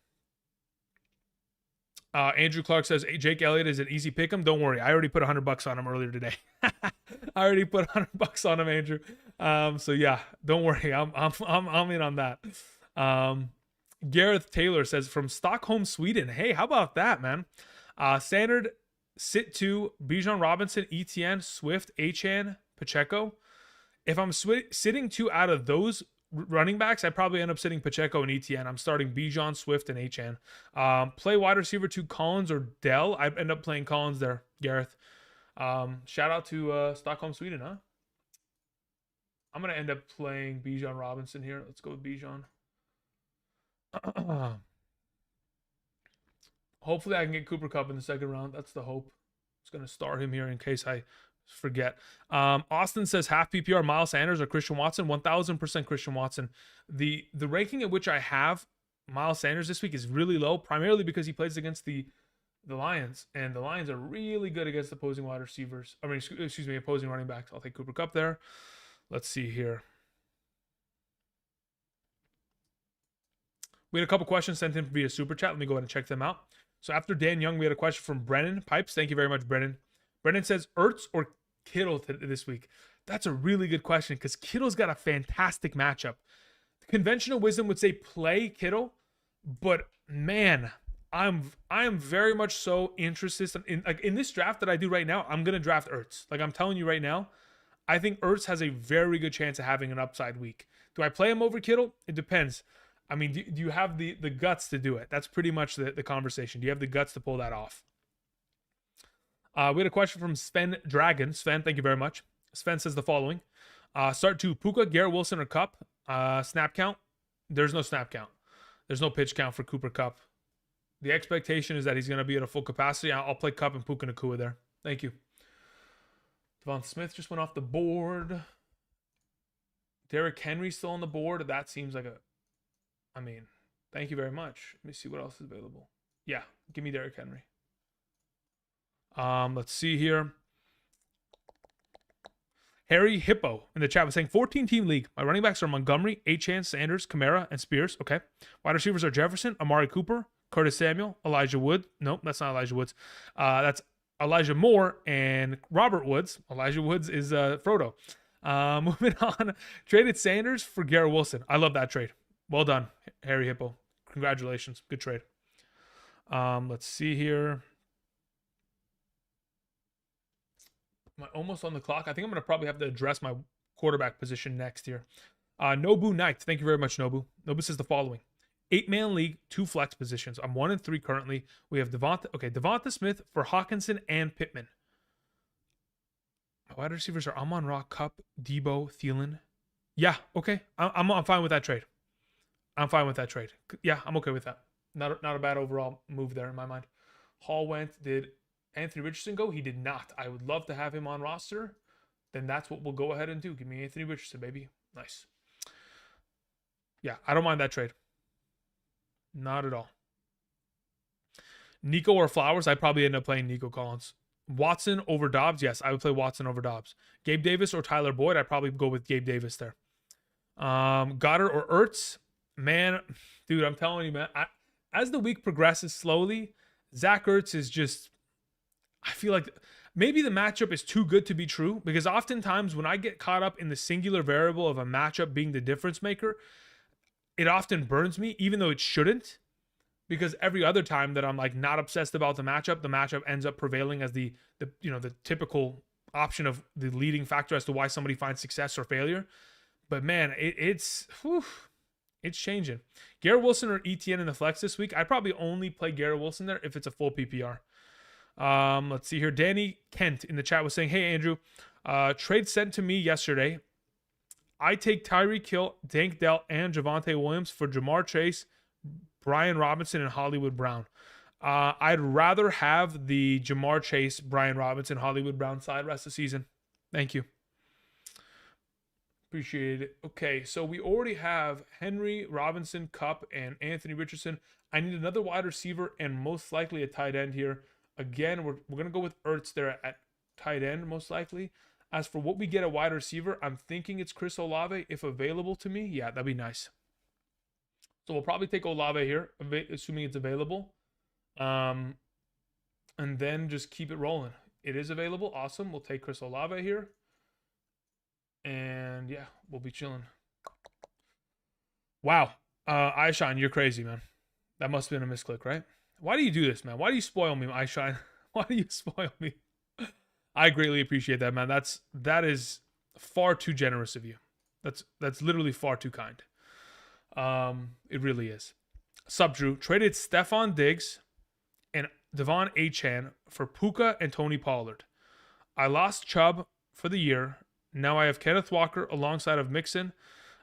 Andrew Clark says Jake Elliott is an easy pick him. Don't worry, I already put $100 on him earlier today. I already put $100 on him, Andrew. So yeah, don't worry, I'm in on that. Gareth Taylor says from Stockholm, Sweden. Hey, how about that, man? Standard sit to Bijan Robinson, Etienne, Swift, Achane, Pacheco. If I'm sitting 2 out of those running backs, I probably end up sitting Pacheco and Etienne. I'm starting Bijan, Swift, and Achane. Play wide receiver 2, Collins or Dell. I end up playing Collins there, Gareth. Shout out to Stockholm, Sweden, huh? I'm going to end up playing Bijan Robinson here. Let's go with Bijan. Hopefully I can get Cooper Kupp in the second round. That's the hope. I was going to start him here in case I forget. Austin says half PPR, Miles Sanders or Christian Watson. 1000% Christian Watson. The ranking at which I have Miles Sanders this week is really low, primarily because he plays against the Lions, and the Lions are really good against opposing wide receivers. I mean, excuse me, opposing running backs. I'll take Cooper Kupp there. Let's see here. We had a couple questions sent in via Super Chat. Let me go ahead and check them out. So after Dan Young, we had a question from Brennan Pipes. Thank you very much, Brennan. Brennan says, Ertz or Kittle this week? That's a really good question because Kittle's got a fantastic matchup. The conventional wisdom would say play Kittle, but man, I am very much so interested in this draft that I do right now. I'm going to draft Ertz. Like I'm telling you right now, I think Ertz has a very good chance of having an upside week. Do I play him over Kittle? It depends. I mean, do you have the guts to do it? That's pretty much the conversation. Do you have the guts to pull that off? We had a question from Sven Dragon. Sven, thank you very much. Sven says the following. Start 2, Puka, Garrett Wilson, or Kupp. Snap count. There's no snap count. There's no pitch count for Cooper Kupp. The expectation is that he's going to be at a full capacity. I'll play Kupp and Puka Nacua there. Thank you. Devon Smith just went off the board. Derrick Henry still on the board. That seems like thank you very much. Let me see what else is available. Yeah, give me Derrick Henry. Let's see here. Harry Hippo in the chat was saying 14-team league. My running backs are Montgomery, Achane, Sanders, Kamara, and Spears. Okay. Wide receivers are Jefferson, Amari Cooper, Curtis Samuel, Elijah Wood. Nope, that's not Elijah Woods. That's Elijah Moore and Robert Woods. Elijah Woods is Frodo. Moving on. Traded Sanders for Garrett Wilson. I love that trade. Well done, Harry Hippo. Congratulations. Good trade. Let's see here. Am I almost on the clock? I think I'm going to probably have to address my quarterback position next here. Nobu Knight. Thank you very much, Nobu. Nobu says the following. 8-man league, 2 flex positions. I'm 1-3 currently. We have Devonta Smith for Hawkinson and Pittman. My wide receivers are Amon-Ra, Kupp, Debo, Thielen. Yeah, okay. I'm fine with that trade. I'm fine with that trade. Yeah, I'm okay with that. Not a bad overall move there in my mind. Hall went. Did Anthony Richardson go? He did not. I would love to have him on roster. Then that's what we'll go ahead and do. Give me Anthony Richardson, baby. Nice. Yeah, I don't mind that trade. Not at all. Nico or Flowers? I'd probably end up playing Nico Collins. Watson over Dobbs? Yes, I would play Watson over Dobbs. Gabe Davis or Tyler Boyd? I'd probably go with Gabe Davis there. Goddard or Ertz? Man, dude, I'm telling you, man. As the week progresses slowly, Zach Ertz is just... I feel like maybe the matchup is too good to be true because oftentimes when I get caught up in the singular variable of a matchup being the difference maker, it often burns me, even though it shouldn't. because every other time that I'm like not obsessed about the matchup ends up prevailing as the the typical option of the leading factor as to why somebody finds success or failure. But man, it's changing. Garrett Wilson or ETN in the flex this week. I'd probably only play Garrett Wilson there if it's a full PPR. Let's see here. Danny Kent in the chat was saying, "Hey Andrew, trade sent to me yesterday. I take Tyreek Hill, Tank Dell, and Javonte Williams for Jamar Chase, Brian Robinson, and Hollywood Brown. I'd rather have the Jamar Chase, Brian Robinson, Hollywood Brown side rest of the season. Thank you. Appreciate it. Okay, so we already have Henry, Robinson, Kupp, and Anthony Richardson. I need another wide receiver and most likely a tight end here. Again, we're going to go with Ertz there at tight end, most likely. As for what we get a wide receiver, I'm thinking it's Chris Olave if available to me. Yeah, that'd be nice. So we'll probably take Olave here, assuming it's available. And then just keep it rolling. It is available. Awesome. We'll take Chris Olave here. And yeah, we'll be chilling. Wow. iShine, you're crazy, man. That must have been a misclick, right? Why do you do this, man? Why do you spoil me, iShine? Why do you spoil me? I greatly appreciate that, man. That is far too generous of you. That's literally far too kind. It really is. Drew traded Stephon Diggs and Devon Achane for Puka and Tony Pollard. I lost Chubb for the year. Now I have Kenneth Walker alongside of Mixon.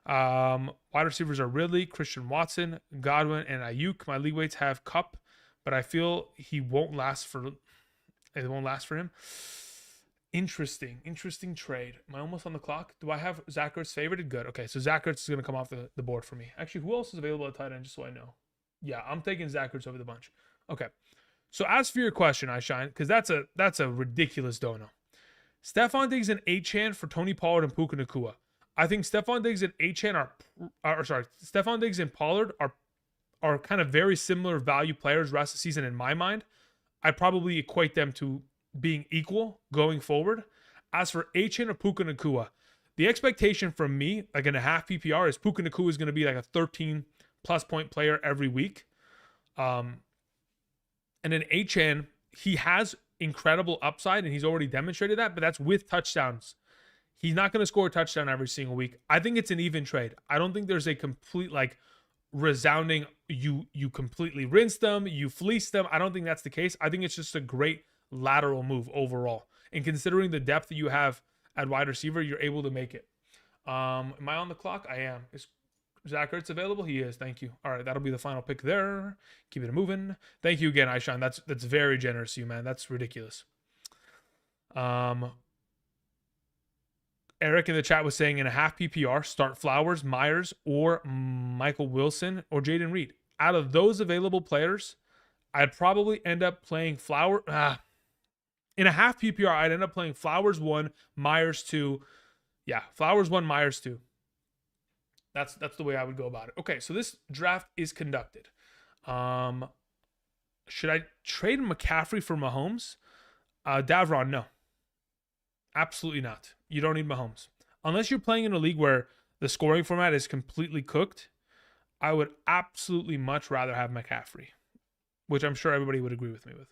Wide receivers are Ridley, Christian Watson, Godwin, and Ayuk. My league weights have Kupp, but I feel it won't last for him. Interesting trade. Am I almost on the clock? Do I have Zach Ertz favorited? Good. Okay, so Zach Ertz is going to come off the board for me. Actually, who else is available at tight end, just so I know? Yeah, I'm taking Zach Ertz over the bunch. Okay. So as for your question, iShine, because that's a ridiculous dono. Stephon Diggs and Achane for Tony Pollard and Puka Nacua. I think Stephon Diggs and Achane Stephon Diggs and Pollard are kind of very similar value players rest of the season in my mind. I'd probably equate them to being equal going forward. As for Achane or Puka Nacua, the expectation from me, like in a half PPR, is Puka Nacua is going to be like a 13 plus point player every week. And then Achane, he has incredible upside and he's already demonstrated that, but that's with touchdowns. He's not going to score a touchdown every single week. I think it's an even trade. I don't think there's a complete like resounding you completely rinsed them, you fleeced them. I don't think that's the case. I think it's just a great lateral move overall. And considering the depth that you have at wide receiver, you're able to make it. Am I on the clock? I am. Is Zach Ertz available? He is. Thank you. All right, that'll be the final pick there. Keep it moving. Thank you again, iShine. That's very generous of you, man. That's ridiculous. Eric in the chat was saying in a half PPR, start Flowers, Myers, or Michael Wilson, or Jaden Reed. Out of those available players, I'd probably end up playing in a half PPR, I'd end up playing Flowers 1, Myers 2. Yeah, Flowers 1, Myers 2. That's the way I would go about it. Okay, so this draft is conducted. Should I trade McCaffrey for Mahomes? Davron, no. Absolutely not. You don't need Mahomes. Unless you're playing in a league where the scoring format is completely cooked, I would absolutely much rather have McCaffrey, which I'm sure everybody would agree with me with.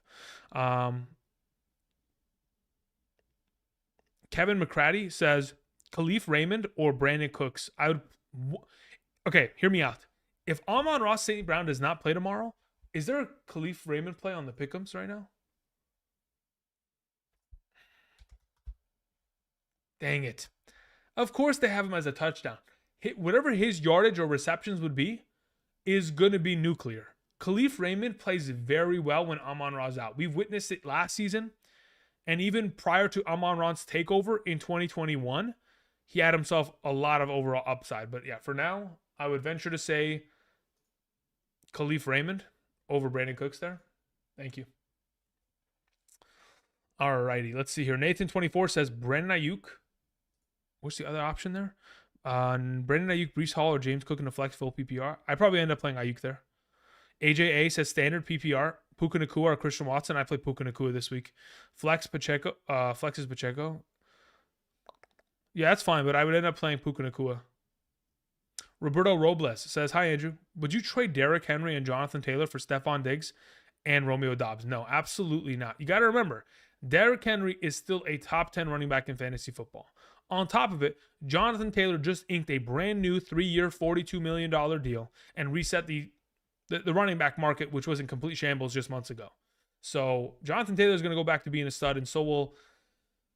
Kevin McCraddy says, Khalif Raymond or Brandon Cooks. Okay, hear me out. If Amon-Ra St. Brown does not play tomorrow, is there a Khalif Raymond play on the pick'ems right now? Dang it. Of course they have him as a touchdown. Whatever his yardage or receptions would be is going to be nuclear. Khalif Raymond plays very well when Amon-Ra's out. We've witnessed it last season. And even prior to Amon-Ra's takeover in 2021, he had himself a lot of overall upside. But yeah, for now, I would venture to say Khalif Raymond over Brandon Cooks there. Thank you. All righty, let's see here. Nathan24 says Brandon Ayuk. What's the other option there? Brandon Ayuk, Breece Hall, or James Cook in a flex full PPR. I probably end up playing Ayuk there. AJA says standard PPR. Puka Nacua or Christian Watson. I play Puka Nacua this week. Flex is Pacheco. Yeah, that's fine, but I would end up playing Puka Nacua. Roberto Robles says, "Hi Andrew, would you trade Derrick Henry and Jonathan Taylor for Stephon Diggs and Romeo Dobbs?" No, absolutely not. You got to remember, Derrick Henry is still a top 10 running back in fantasy football. On top of it, Jonathan Taylor just inked a brand new 3-year, $42 million deal and reset the running back market, which was in complete shambles just months ago. So Jonathan Taylor is going to go back to being a stud, and so will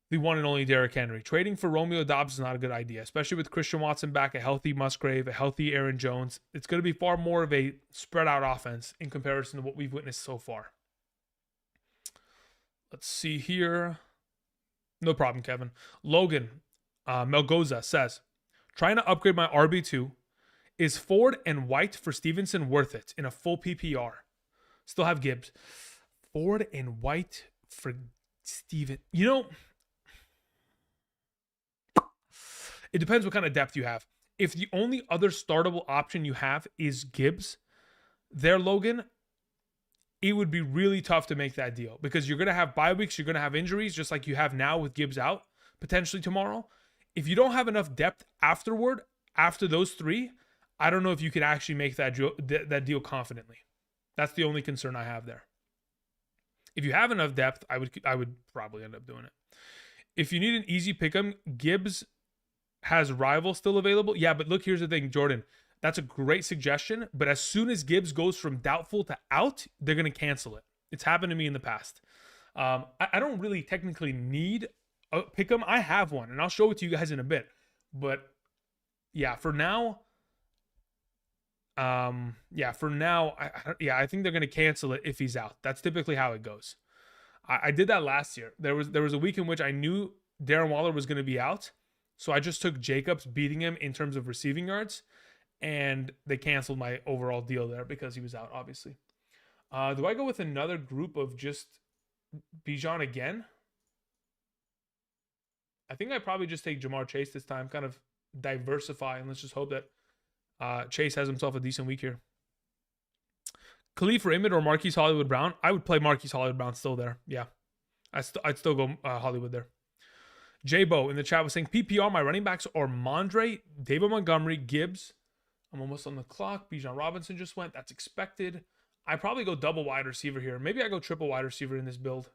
the one and only Derrick Henry. Trading for Romeo Dobbs is not a good idea, especially with Christian Watson back, a healthy Musgrave, a healthy Aaron Jones. It's going to be far more of a spread out offense in comparison to what we've witnessed so far. Let's see here. No problem, Kevin. Logan Melgoza says, trying to upgrade my RB2. Is Ford and White for Stevenson worth it in a full PPR? Still have Gibbs. Ford and White for Steven. You know, it depends what kind of depth you have. If the only other startable option you have is Gibbs, there, Logan, it would be really tough to make that deal because you're going to have bye weeks, you're going to have injuries, just like you have now with Gibbs out potentially tomorrow. If you don't have enough depth afterward, after those three, I don't know if you can actually make that deal confidently. That's the only concern I have there. If you have enough depth, I would probably end up doing it. If you need an easy pick'em, Gibbs has Rival still available. Yeah, but look, here's the thing, Jordan. That's a great suggestion, but as soon as Gibbs goes from doubtful to out, they're going to cancel it. It's happened to me in the past. I don't really technically need a pick'em. I have one, and I'll show it to you guys in a bit. But yeah, for now... I think they're going to cancel it if he's out. That's typically how it goes. I did that last year. There was a week in which I knew Darren Waller was going to be out, so I just took Jacobs beating him in terms of receiving yards, and they canceled my overall deal there because he was out, obviously. Do I go with another group of just Bijan again? I think I probably just take Jamar Chase this time, kind of diversify, and let's just hope that Chase has himself a decent week here. Khalif Raymond or Marquise Hollywood Brown? I would play Marquise Hollywood Brown still there. Yeah. I'd still go Hollywood there. J-Bo in the chat was saying, PPR, my running backs are Mondre, David Montgomery, Gibbs. I'm almost on the clock. Bijan Robinson just went. That's expected. I probably go double wide receiver here. Maybe I go triple wide receiver in this build.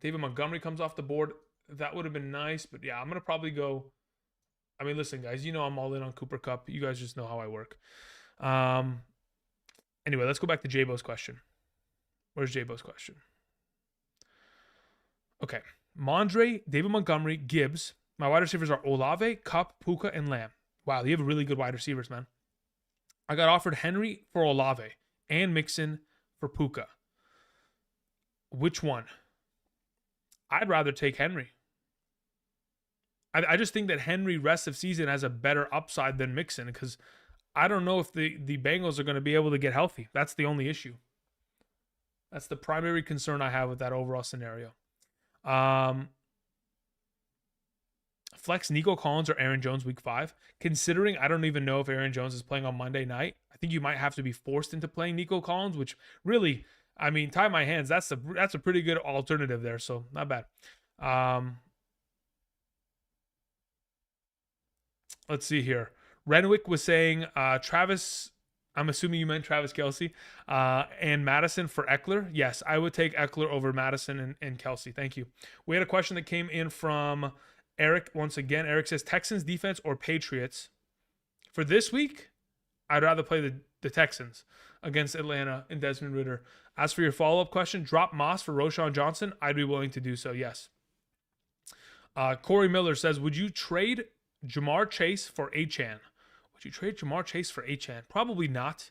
David Montgomery comes off the board. That would have been nice. But yeah, I'm going to probably go... I mean, listen, guys, you know I'm all in on Cooper Kupp. You guys just know how I work. Anyway, let's go back to J-Bo's question. Where's J-Bo's question? Okay. Mondre, David Montgomery, Gibbs. My wide receivers are Olave, Kupp, Puka, and Lamb. Wow, you have really good wide receivers, man. I got offered Henry for Olave and Mixon for Puka. Which one? I'd rather take Henry. I just think that Henry rest of season has a better upside than Mixon because I don't know if the Bengals are going to be able to get healthy. That's the only issue. That's the primary concern I have with that overall scenario. Flex Nico Collins or Aaron Jones week 5. Considering I don't even know if Aaron Jones is playing on Monday night, I think you might have to be forced into playing Nico Collins, which really, I mean, tie my hands. That's a pretty good alternative there, so not bad. Let's see here. Renwick was saying Travis, I'm assuming you meant Travis Kelce, and Madison for Eckler. Yes, I would take Eckler over Madison and Kelce. Thank you. We had a question that came in from Eric. Once again, Eric says Texans defense or Patriots. For this week, I'd rather play the Texans against Atlanta and Desmond Ridder. As for your follow-up question, drop Moss for Roschon Johnson. I'd be willing to do so, yes. Corey Miller says, would you trade Jamar Chase for Achane? Would you trade Jamar Chase for Achane? Probably not.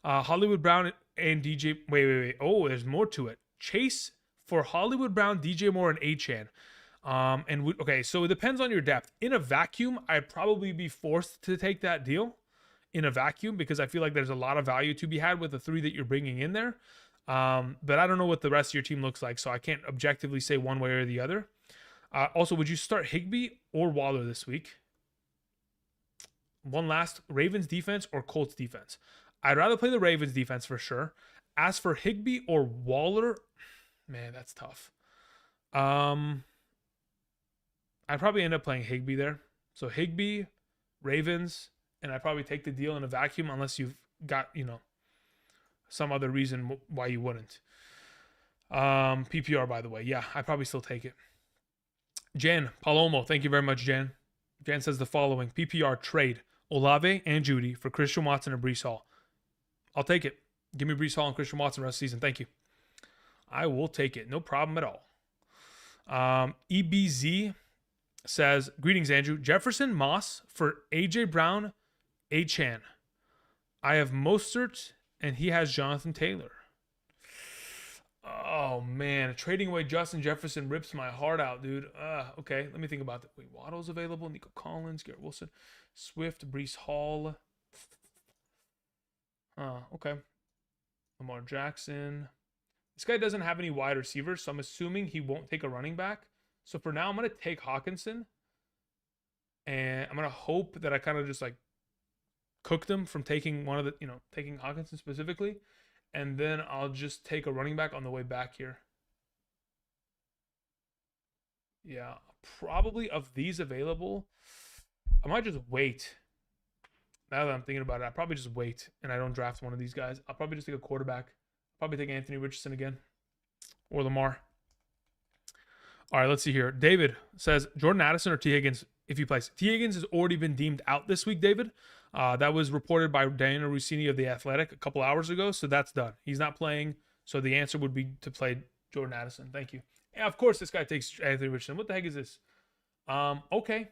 Hollywood Brown and DJ. Wait. Oh, there's more to it. Chase for Hollywood Brown, DJ Moore, and Achane. Okay, so it depends on your depth. In a vacuum, I'd probably be forced to take that deal in a vacuum because I feel like there's a lot of value to be had with the 3 that you're bringing in there. But I don't know what the rest of your team looks like, so I can't objectively say one way or the other. Also, would you start Higbee or Waller this week? One last, Ravens defense or Colts defense? I'd rather play the Ravens defense for sure. As for Higbee or Waller, man, that's tough. I'd probably end up playing Higbee there. So Higbee, Ravens, and I probably take the deal in a vacuum unless you've got, some other reason why you wouldn't. PPR, by the way. Yeah, I probably still take it. Jan Palomo, thank you very much, Jan. Jan says the following: PPR trade Olave and Judy for Christian Watson and Brees Hall. I'll take it. Give me Brees Hall and Christian Watson rest of the season. Thank you. I will take it. No problem at all. EBZ says, greetings, Andrew. Jefferson Moss for AJ Brown, Achan. I have Mostert, and he has Jonathan Taylor. Oh, man. Trading away Justin Jefferson rips my heart out, dude. Okay, let me think about that. Wait, Waddle's available. Nico Collins, Garrett Wilson, Swift, Brees Hall. Okay. Lamar Jackson. This guy doesn't have any wide receivers, so I'm assuming he won't take a running back. So for now, I'm going to take Hawkinson. And I'm going to hope that I kind of just like cook them from taking one of the, taking Hawkinson specifically. And then I'll just take a running back on the way back here. Yeah, probably of these available, I might just wait. Now that I'm thinking about it, I'll probably just wait and I don't draft one of these guys. I'll probably just take a quarterback. Probably take Anthony Richardson again or Lamar. All right, let's see here. David says Jordan Addison or T. Higgins if he plays. T. Higgins has already been deemed out this week, David. That was reported by Daniel Rossini of The Athletic a couple hours ago, so that's done. He's not playing, so the answer would be to play Jordan Addison. Thank you. Yeah, of course, this guy takes Anthony Richardson. What the heck is this? Okay,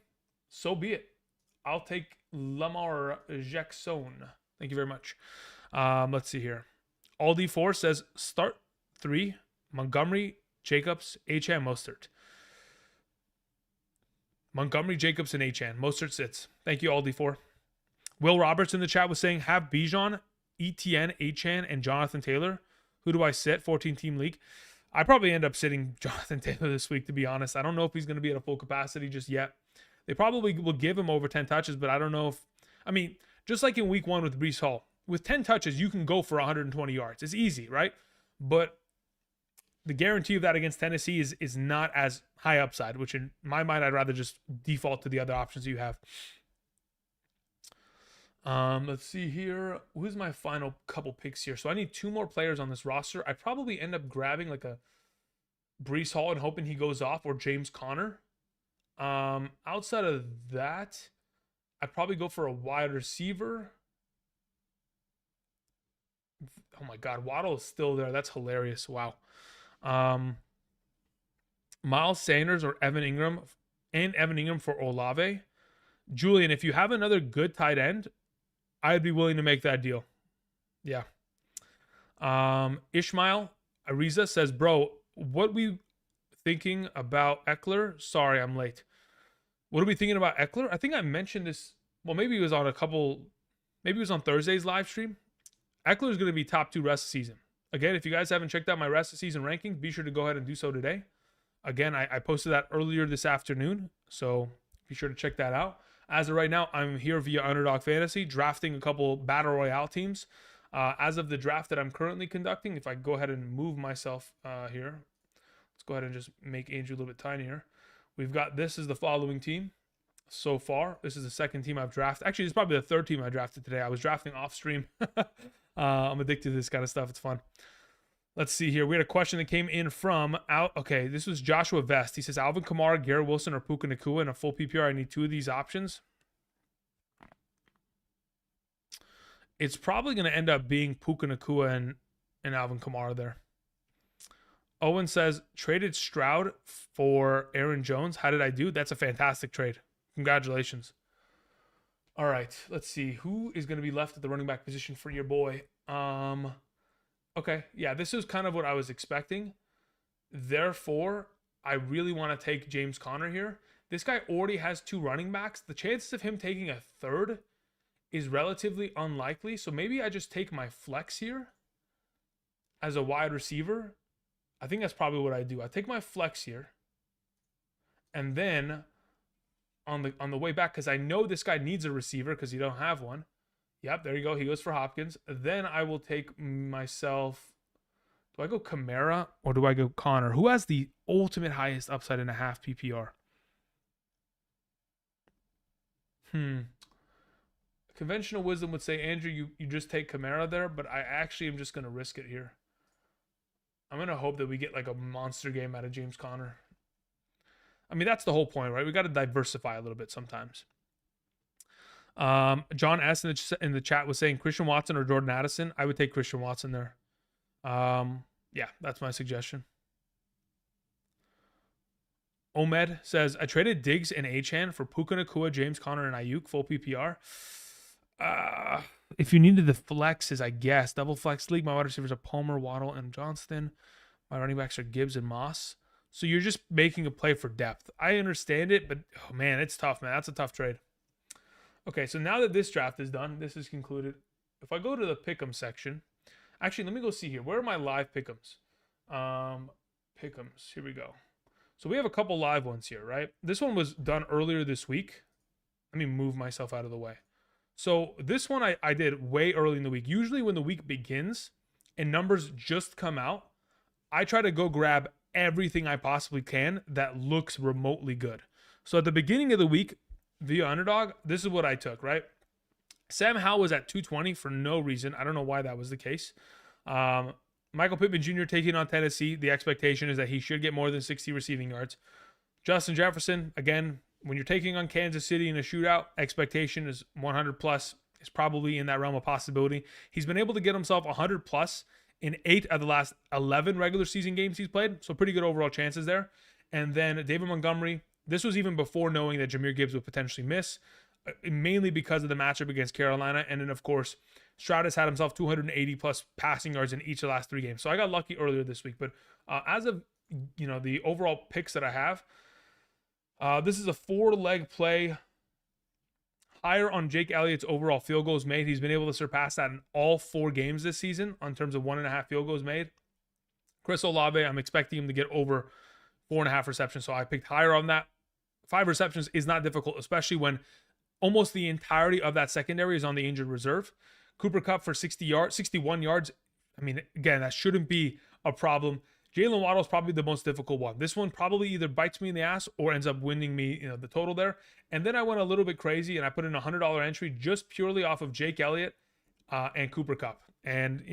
so be it. I'll take Lamar Jackson. Thank you very much. Let's see here. Aldi4 says start 3, Montgomery, Jacobs, Achan, Mostert. Montgomery, Jacobs, and Achan. Mostert sits. Thank you, Aldi4. Will Roberts in the chat was saying, have Bijan, ETN, Achan, and Jonathan Taylor. Who do I sit? 14-team league. I probably end up sitting Jonathan Taylor this week, to be honest. I don't know if he's going to be at a full capacity just yet. They probably will give him over 10 touches, but I don't know if... I mean, just like in week 1 with Brees Hall, with 10 touches, you can go for 120 yards. It's easy, right? But the guarantee of that against Tennessee is not as high upside, which in my mind, I'd rather just default to the other options you have. Let's see here. Who's my final couple picks here? So I need 2 more players on this roster. I probably end up grabbing like a Brees Hall and hoping he goes off, or James Conner. Outside of that, I'd probably go for a wide receiver. Oh my God, Waddle is still there. That's hilarious. Wow. Miles Sanders or Evan Ingram, and Evan Ingram for Olave. Julian, if you have another good tight end, I'd be willing to make that deal. Yeah. Ishmael Ariza says, bro, what we thinking about Eckler? Sorry, I'm late. What are we thinking about Eckler? I think I mentioned this. Well, maybe it was on Thursday's live stream. Eckler is going to be top 2 rest of the season. Again, if you guys haven't checked out my rest of season ranking, be sure to go ahead and do so today. Again, I posted that earlier this afternoon, so be sure to check that out. As of right now, I'm here via Underdog Fantasy, drafting a couple Battle Royale teams. As of the draft that I'm currently conducting, if I go ahead and move myself here, let's go ahead and just make Andrew a little bit tinier. We've got this is the following team so far. This is the second team I've drafted. Actually, this is probably the third team I drafted today. I was drafting off stream. I'm addicted to this kind of stuff. It's fun. Let's see here. We had a question that came in from okay, this was Joshua Vest. He says Alvin Kamara, Garrett Wilson, or Puka Nacua in a full PPR. I need 2 of these options. It's probably going to end up being Puka Nacua and Alvin Kamara there. Owen says, traded Stroud for Aaron Jones. How did I do? That's a fantastic trade. Congratulations. All right, let's see. Who is going to be left at the running back position for your boy? Okay, yeah, this is kind of what I was expecting. Therefore, I really want to take James Conner here. This guy already has 2 running backs. The chances of him taking a third is relatively unlikely. So maybe I just take my flex here as a wide receiver. I think that's probably what I do. I take my flex here. And then on the way back, because I know this guy needs a receiver because he don't have one. Yep, there you go. He goes for Hopkins. Then I will take myself. Do I go Kamara or do I go Connor? Who has the ultimate highest upside in a half PPR? Conventional wisdom would say, Andrew, you just take Kamara there, but I actually am just going to risk it here. I'm going to hope that we get like a monster game out of James Conner. I mean, that's the whole point, right? We got to diversify a little bit sometimes. John S. in the chat was saying Christian Watson or Jordan Addison. I would take Christian Watson there. Yeah, that's my suggestion. Omed says, I traded Diggs and Achane for Puka Nacua, James Conner, and Ayuk, full PPR. If you needed the flexes, I guess. Double flex league, my wide receivers are Palmer, Waddle, and Johnston. My running backs are Gibbs and Moss. So you're just making a play for depth. I understand it, but, oh, man, it's tough, man. That's a tough trade. Okay, so now that this draft is done, this is concluded. If I go to the pick'em section, actually, let me go see here. Where are my live pick'ems? Pick'ems, here we go. So we have a couple live ones here, right? This one was done earlier this week. Let me move myself out of the way. So this one I did way early in the week. Usually when the week begins and numbers just come out, I try to go grab everything I possibly can that looks remotely good. So at the beginning of the week, via Underdog, this is what I took, right? Sam Howell was at 220 for no reason. I don't know why that was the case. Michael Pittman Jr. taking on Tennessee. The expectation is that he should get more than 60 receiving yards. Justin Jefferson, again, when you're taking on Kansas City in a shootout, expectation is 100 plus. Is probably in that realm of possibility. He's been able to get himself 100 plus in 8 of the last 11 regular season games he's played. So pretty good overall chances there. And then David Montgomery, this was even before knowing that Jahmyr Gibbs would potentially miss, mainly because of the matchup against Carolina. And then, of course, Stroud has had himself 280 plus passing yards in each of the last 3 games. So I got lucky earlier this week. But as of, the overall picks that I have, this is a 4-leg play. Higher on Jake Elliott's overall field goals made. He's been able to surpass that in all 4 games this season in terms of 1.5 field goals made. Chris Olave, I'm expecting him to get over 4.5 receptions. So I picked higher on that. 5 receptions is not difficult, especially when almost the entirety of that secondary is on the injured reserve. Cooper Kupp for 61 yards. I mean, again, that shouldn't be a problem. Jalen Waddle is probably the most difficult one. This one probably either bites me in the ass or ends up winning me, the total there. And then I went a little bit crazy and I put in a $100 entry just purely off of Jake Elliott and Cooper Kupp. And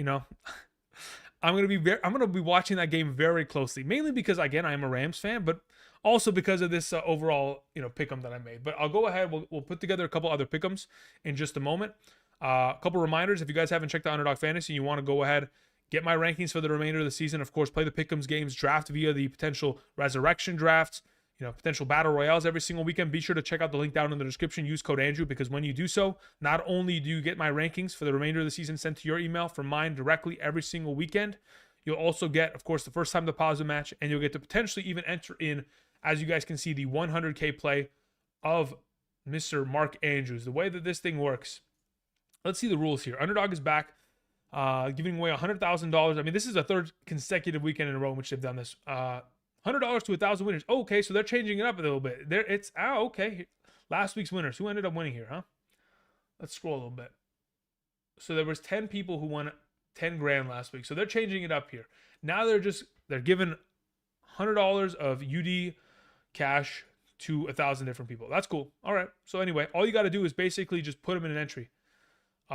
I'm gonna be watching that game very closely, mainly because again I am a Rams fan, but also because of this overall pick'em that I made. But I'll go ahead. We'll put together a couple other pick'ems in just a moment. A couple reminders: if you guys haven't checked out Underdog Fantasy, you want to go ahead. Get my rankings for the remainder of the season. Of course, play the pick'ems games, draft via the potential resurrection drafts, potential battle royales every single weekend. Be sure to check out the link down in the description. Use code Andrew because when you do so, not only do you get my rankings for the remainder of the season sent to your email from mine directly every single weekend, you'll also get, of course, the first time deposit match, and you'll get to potentially even enter in, as you guys can see, the 100K play of Mr. Mark Andrews. The way that this thing works, let's see the rules here. Underdog is back. Giving away $100,000. I mean, this is a 3rd consecutive weekend in a row in which they've done this. $100 to 1,000 winners. Oh, okay, so they're changing it up a little bit. Okay. Last week's winners. Who ended up winning here, huh? Let's scroll a little bit. So there was 10 people who won 10 grand last week. So they're changing it up here. Now they're giving $100 of UD cash to 1,000 different people. That's cool. All right. So anyway, all you got to do is basically just put them in an entry.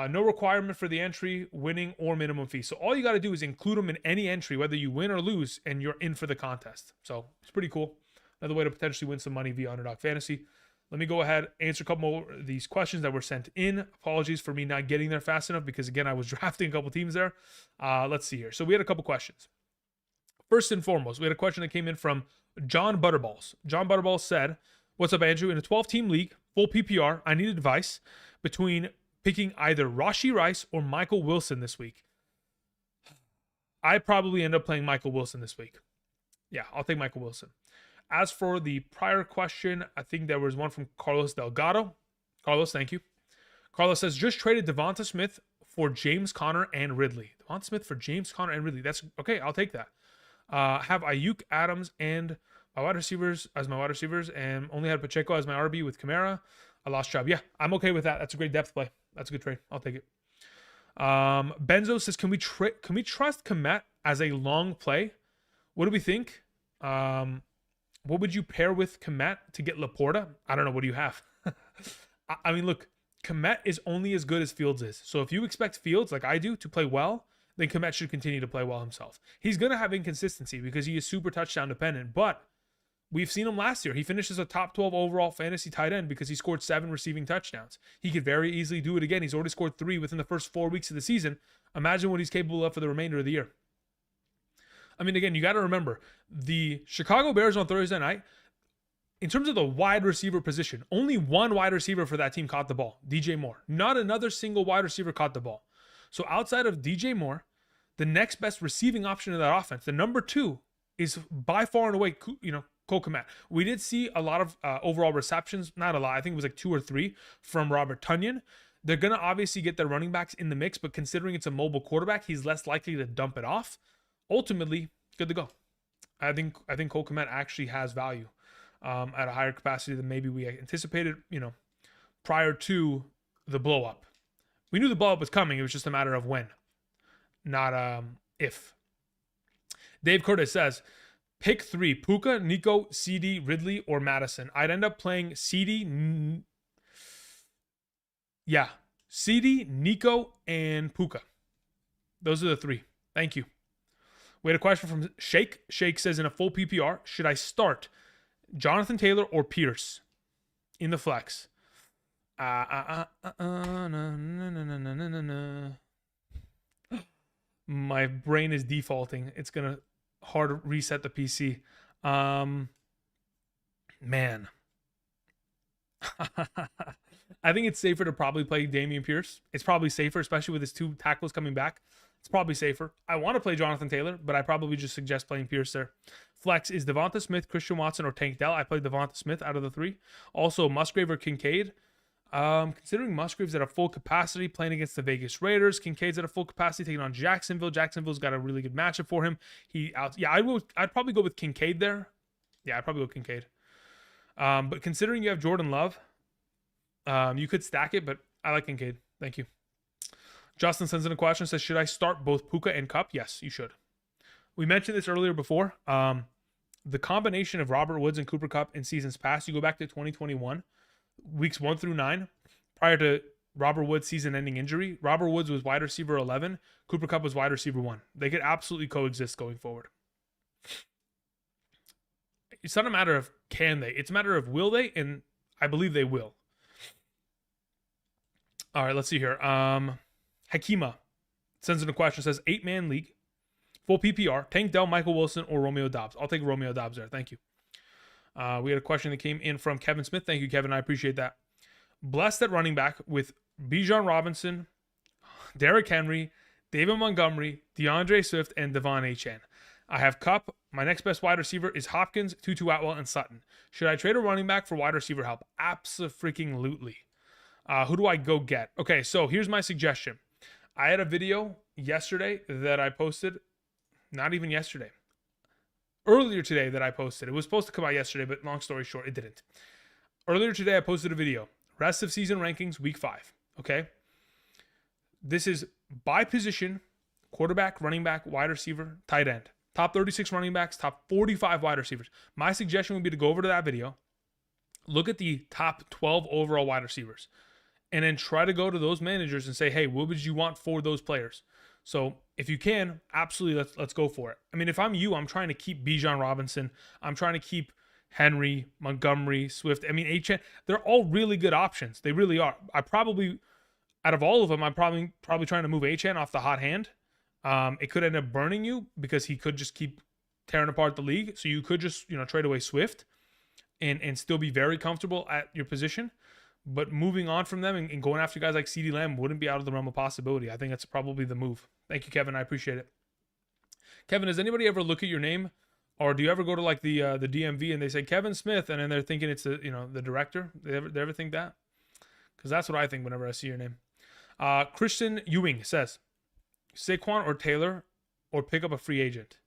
No requirement for the entry, winning, or minimum fee. So all you got to do is include them in any entry, whether you win or lose, and you're in for the contest. So it's pretty cool. Another way to potentially win some money via Underdog Fantasy. Let me go ahead, answer a couple more of these questions that were sent in. Apologies for me not getting there fast enough because, again, I was drafting a couple teams there. Let's see here. So we had a couple questions. First and foremost, we had a question that came in from John Butterballs. John Butterballs said, what's up, Andrew? In a 12-team league, full PPR, I need advice between picking either Rashee Rice or Michael Wilson this week. I probably end up playing Michael Wilson this week. Yeah, I'll take Michael Wilson. As for the prior question, I think there was one from Carlos Delgado. Carlos, thank you. Carlos says, just traded Devonta Smith for James Conner and Ridley. Devonta Smith for James Conner and Ridley. That's okay. I'll take that. Have Ayuk, Adams, and my wide receivers as my wide receivers, and only had Pacheco as my RB with Kamara. I lost Chubb. Yeah, I'm okay with that. That's a great depth play. That's a good trade. I'll take it. Benzo says, can we trust Komet as a long play? What do we think? What would you pair with Komet to get Laporta? I don't know. What do you have? I mean, look, Kmet is only as good as Fields is. So if you expect Fields, like I do, to play well, then Kmet should continue to play well himself. He's going to have inconsistency because he is super touchdown dependent, but we've seen him last year. He finishes a top 12 overall fantasy tight end because he scored 7 receiving touchdowns. He could very easily do it again. He's already scored 3 within the first 4 weeks of the season. Imagine what he's capable of for the remainder of the year. I mean, again, you got to remember, the Chicago Bears on Thursday night, in terms of the wide receiver position, only one wide receiver for that team caught the ball, DJ Moore. Not another single wide receiver caught the ball. So outside of DJ Moore, the next best receiving option of that offense, the number 2, is by far and away, Cole Kmet. We did see a lot of overall receptions, not a lot, I think it was like 2 or 3 from Robert Tonyan. They're going to obviously get their running backs in the mix, but considering it's a mobile quarterback, he's less likely to dump it off. Ultimately, good to go. I think Cole Kmet actually has value at a higher capacity than maybe we anticipated, prior to the blow up. We knew the blow up was coming. It was just a matter of when, not if. Dave Curtis says, pick 3, Puka, Nico, CD, Ridley, or Madison. I'd end up playing CD, CD, Nico, and Puka. Those are the 3. Thank you. We had a question from Shake. Shake says, in a full PPR, should I start Jonathan Taylor or Pierce in the flex? My brain is defaulting. It's going to hard reset the PC. Man. I think it's safer to probably play Dameon Pierce. It's probably safer, especially with his 2 tackles coming back. It's probably safer. I want to play Jonathan Taylor, but I probably just suggest playing Pierce there. Flex is Devonta Smith, Christian Watson, or Tank Dell. I played Devonta Smith out of the 3. Also, Musgrave or Kincaid. Considering Musgrave's at a full capacity playing against the Vegas Raiders, Kincaid's at a full capacity taking on Jacksonville. Jacksonville's got a really good matchup for him. I'd probably go with Kincaid there. Yeah, I'd probably go Kincaid. But considering you have Jordan Love, you could stack it, but I like Kincaid. Thank you. Justin sends in a question, says, should I start both Puka and Kupp? Yes, you should. We mentioned this earlier before. The combination of Robert Woods and Cooper Kupp in seasons past, you go back to 2021, weeks 1 through 9, prior to Robert Woods' season-ending injury, Robert Woods was wide receiver 11, Cooper Kupp was wide receiver 1. They could absolutely coexist going forward. It's not a matter of can they, it's a matter of will they, and I believe they will. All right, let's see here. Hakima sends in a question, says 8-man league, full PPR, Tank Dell, Michael Wilson, or Romeo Doubs. I'll take Romeo Doubs there. Thank you. We had a question that came in from Kevin Smith. Thank you, Kevin. I appreciate that. Blessed at running back with Bijan Robinson, Derrick Henry, David Montgomery, DeAndre Swift, and Devon Achane. I have Kupp. My next best wide receiver is Hopkins, Tutu Atwell, and Sutton. Should I trade a running back for wide receiver help? Abso-freaking-lutely. Who do I go get? Okay, so here's my suggestion. I had a video yesterday that I posted. Not even yesterday. Earlier today that I posted. It was supposed to come out yesterday, but long story short, it didn't. Earlier today, I posted a video. Rest of season rankings, week 5. Okay? This is by position, quarterback, running back, wide receiver, tight end. Top 36 running backs, top 45 wide receivers. My suggestion would be to go over to that video, look at the top 12 overall wide receivers, and then try to go to those managers and say, hey, what would you want for those players? So if you can, absolutely, let's go for it. I mean, if I'm you, I'm trying to keep Bijan Robinson. I'm trying to keep Henry, Montgomery, Swift. I mean, Achane, they're all really good options. They really are. I probably, out of all of them, I'm probably trying to move Achane off the hot hand. It could end up burning you because he could just keep tearing apart the league. So you could just, trade away Swift and still be very comfortable at your position. But moving on from them and going after guys like CeeDee Lamb wouldn't be out of the realm of possibility. I think that's probably the move. Thank you, Kevin. I appreciate it. Kevin, does anybody ever look at your name, or do you ever go to like the DMV and they say Kevin Smith, and then they're thinking it's the director? They ever think that? Because that's what I think whenever I see your name. Christian Ewing says, Saquon or Taylor, or pick up a free agent.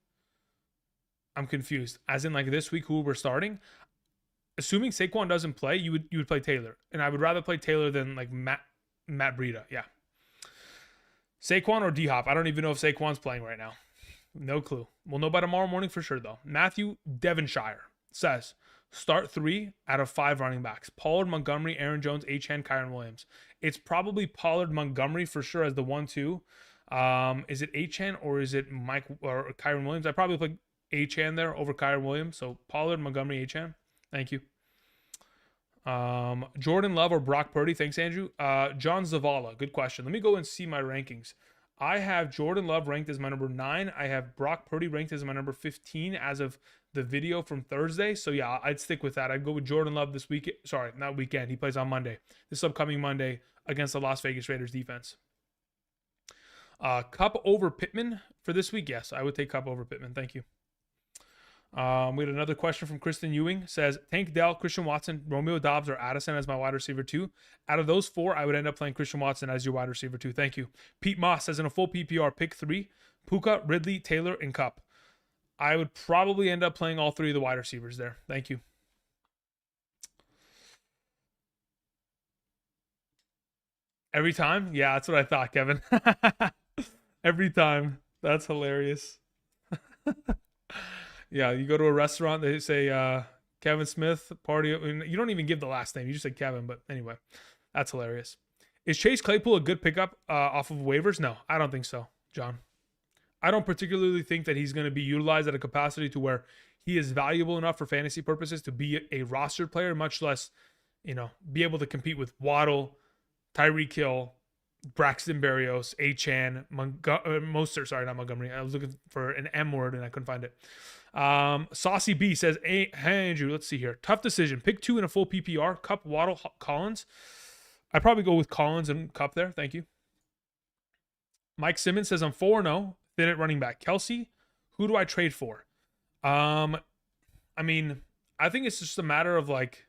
I'm confused. As in like this week, who we're starting? Assuming Saquon doesn't play, you would play Taylor, and I would rather play Taylor than like Matt Breida. Yeah. Saquon or D-Hop? I don't even know if Saquon's playing right now. No clue. We'll know by tomorrow morning for sure though. Matthew Devonshire says, start 3 out of 5 running backs: Pollard, Montgomery, Aaron Jones, Achane, Kyron Williams. It's probably Pollard, Montgomery for sure as the 1-2. Is it Achane or is it Mike or Kyron Williams? I probably put Achane there over Kyron Williams. So Pollard, Montgomery, Achane. Thank you. Jordan Love or Brock Purdy? Thanks, Andrew. John Zavala, good question. Let me go and see my rankings. I have Jordan Love ranked as my number 9. I have Brock Purdy ranked as my number 15 as of the video from Thursday. So yeah, I'd stick with that. I'd go with Jordan Love this week. Sorry, not weekend. He plays on Monday. This upcoming Monday against the Las Vegas Raiders defense. Cup over Pittman for this week? Yes, I would take Cup over Pittman. Thank you. We had another question from Kristen Ewing. Says, Tank Dell, Christian Watson, Romeo Dobbs, or Addison as my wide receiver 2. Out of those 4, I would end up playing Christian Watson as your wide receiver 2. Thank you. Pete Moss says, in a full PPR, pick 3, Puka, Ridley, Taylor, and Cup. I would probably end up playing all 3 of the wide receivers there. Thank you. Every time? Yeah, that's what I thought, Kevin. Every time. That's hilarious. Yeah, you go to a restaurant, they say Kevin Smith, party. I mean, you don't even give the last name. You just say Kevin, but anyway, that's hilarious. Is Chase Claypool a good pickup off of waivers? No, I don't think so, John. I don't particularly think that he's going to be utilized at a capacity to where he is valuable enough for fantasy purposes to be a rostered player, much less, be able to compete with Waddle, Tyreek Hill, Braxton Berrios, Achane, Mostert. Sorry, not Montgomery. I was looking for an M word and I couldn't find it. Saucy B says, hey, Andrew, let's see here. Tough decision. Pick 2 in a full PPR. Cup, Waddle, Collins. I'd probably go with Collins and Cup there. Thank you. Mike Simmons says, I'm 4-0. Thin at running back. Kelsey, who do I trade for? I mean, I think it's just a matter of like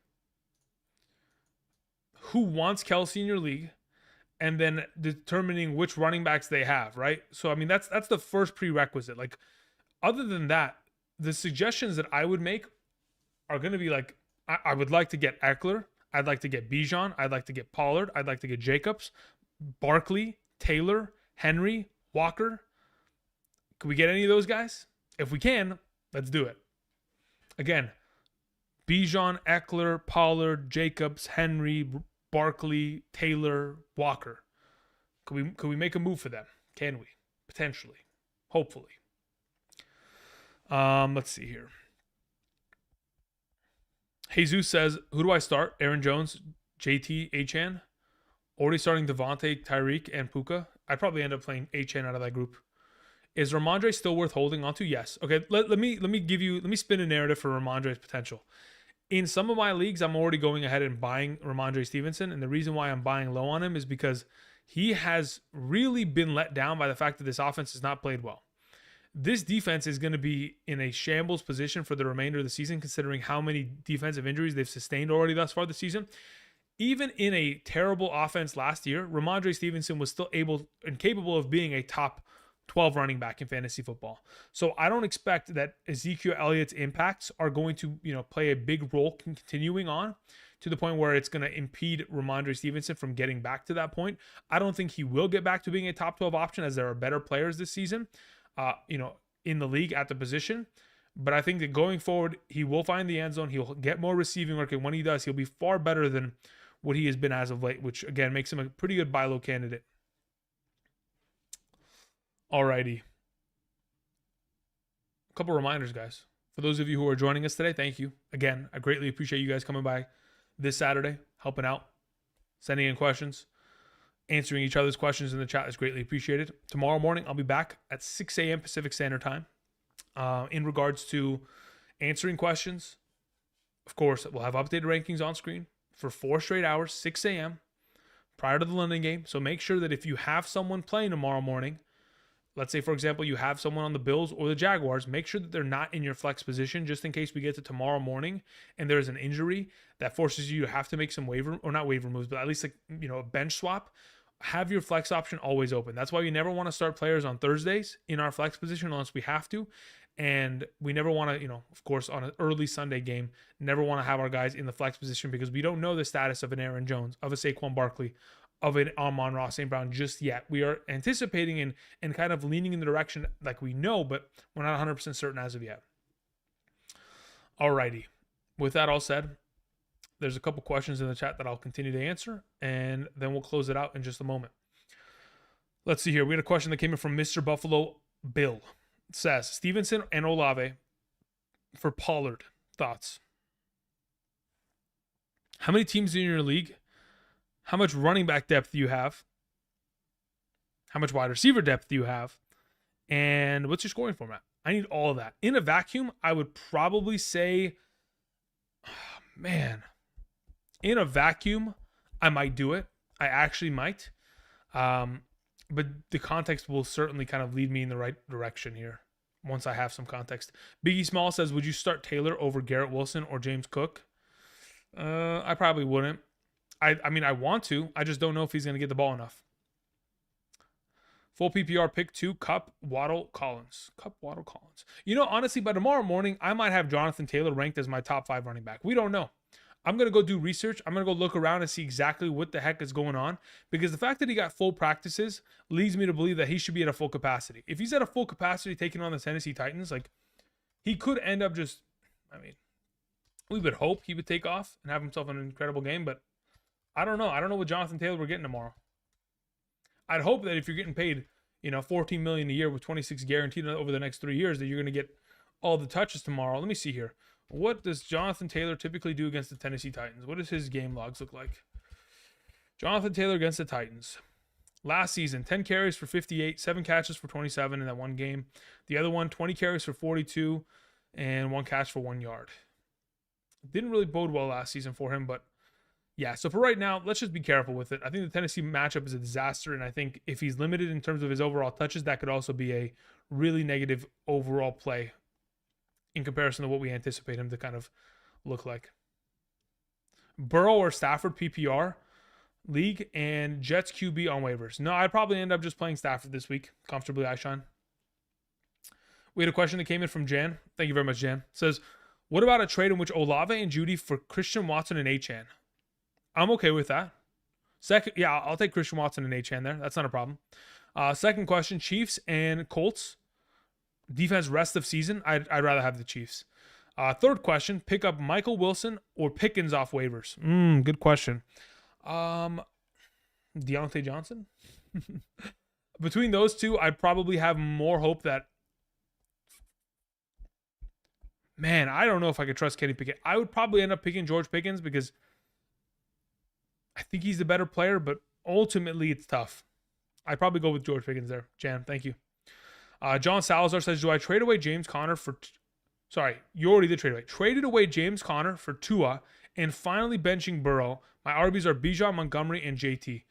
who wants Kelsey in your league and then determining which running backs they have, right? So, I mean, that's the first prerequisite. Like, other than that, the suggestions that I would make are going to be like, I would like to get Eckler. I'd like to get Bijan. I'd like to get Pollard. I'd like to get Jacobs, Barkley, Taylor, Henry, Walker. Can we get any of those guys? If we can, let's do it. Again, Bijan, Eckler, Pollard, Jacobs, Henry, Barkley, Taylor, Walker. Could we make a move for them? Can we? Potentially. Hopefully. Let's see here. Jesus says, who do I start? Aaron Jones, JT, Achane. Already starting Devontae, Tyreek, and Puka. I'd probably end up playing Achane out of that group. Is Ramondre still worth holding on to? Yes. Okay, let me spin a narrative for Ramondre's potential. In some of my leagues, I'm already going ahead and buying Ramondre Stevenson, and the reason why I'm buying low on him is because he has really been let down by the fact that this offense has not played well. This defense is going to be in a shambles position for the remainder of the season, considering how many defensive injuries they've sustained already thus far this season. Even in a terrible offense last year, Ramondre Stevenson was still able and capable of being a top 12 running back in fantasy football. So I don't expect that Ezekiel Elliott's impacts are going to, play a big role continuing on to the point where it's going to impede Ramondre Stevenson from getting back to that point. I don't think he will get back to being a top 12 option, as there are better players this season, in the league at the position. But I think that going forward, he will find the end zone. He'll get more receiving work. And when he does, he'll be far better than what he has been as of late, which again makes him a pretty good buy low candidate. Alrighty. A couple reminders, guys. For those of you who are joining us today, thank you. Again, I greatly appreciate you guys coming by this Saturday, helping out, sending in questions, answering each other's questions in the chat is greatly appreciated. Tomorrow morning, I'll be back at 6 a.m. Pacific Standard Time in regards to answering questions. Of course, we'll have updated rankings on screen for 4 straight hours, 6 a.m. prior to the London game. So make sure that if you have someone playing tomorrow morning, let's say, for example, you have someone on the Bills or the Jaguars, make sure that they're not in your flex position just in case we get to tomorrow morning and there's an injury that forces you to have to make some not waiver moves, but at least a bench swap. Have your flex option always open. That's why you never want to start players on Thursdays in our flex position unless we have to. And we never want to, of course, on an early Sunday game, never want to have our guys in the flex position because we don't know the status of an Aaron Jones, of a Saquon Barkley, of an Amon-Ra St. Brown just yet. We are anticipating and kind of leaning in the direction like we know, but we're not 100% certain as of yet. Alrighty. with that all said, there's a couple questions in the chat that I'll continue to answer, and then we'll close it out in just a moment. Let's see here. We had a question that came in from Mr. Buffalo Bill. It says, Stevenson and Olave for Pollard. Thoughts? How many teams in your league? How much running back depth do you have? How much wide receiver depth do you have? And what's your scoring format? I need all of that. In a vacuum, I would probably say, man, in a vacuum, I might do it. I actually might. But the context will certainly kind of lead me in the right direction here once I have some context. Biggie Small says, would you start Taylor over Garrett Wilson or James Cook? I probably wouldn't. I mean, I want to. I just don't know if he's going to get the ball enough. Full PPR pick 2, Kupp, Waddle, Collins. Kupp, Waddle, Collins. You know, honestly, by tomorrow morning, I might have Jonathan Taylor ranked as my top 5 running back. We don't know. I'm going to go do research. I'm going to go look around and see exactly what the heck is going on, because the fact that he got full practices leads me to believe that he should be at a full capacity. If he's at a full capacity taking on the Tennessee Titans, like, he could end up just, I mean, we would hope he would take off and have himself an incredible game, but I don't know. I don't know what Jonathan Taylor we're getting tomorrow. I'd hope that if you're getting paid, $14 million a year with 26 guaranteed over the next 3 years, that you're going to get all the touches tomorrow. Let me see here. What does Jonathan Taylor typically do against the Tennessee Titans? What does his game logs look like? Jonathan Taylor against the Titans. Last season, 10 carries for 58, 7 catches for 27 in that one game. The other one, 20 carries for 42, and 1 catch for 1 yard. Didn't really bode well last season for him, but yeah, so for right now, let's just be careful with it. I think the Tennessee matchup is a disaster, and I think if he's limited in terms of his overall touches, that could also be a really negative overall play in comparison to what we anticipate him to kind of look like. Burrow or Stafford PPR league and Jets QB on waivers. No, I'd probably end up just playing Stafford this week. Comfortably, Aishan. We had a question that came in from Jan. Thank you very much, Jan. It says, what about a trade in which Olave and Judy for Christian Watson and Achane? I'm okay with that. Second, yeah, I'll take Christian Watson and Achane there. That's not a problem. Second question, Chiefs and Colts. Defense rest of season, I'd rather have the Chiefs. Third question, pick up Michael Wilson or Pickens off waivers. Good question. Deontay Johnson? Between those two, I'd probably have more hope that... Man, I don't know if I could trust Kenny Pickett. I would probably end up picking George Pickens because I think he's the better player, but ultimately it's tough. I'd probably go with George Pickens there. Jan, thank you. John Salazar says, do I trade away James Conner for... Sorry, you already did trade away. Traded away James Conner for Tua and finally benching Burrow. My RBs are Bijan, Montgomery, and JT.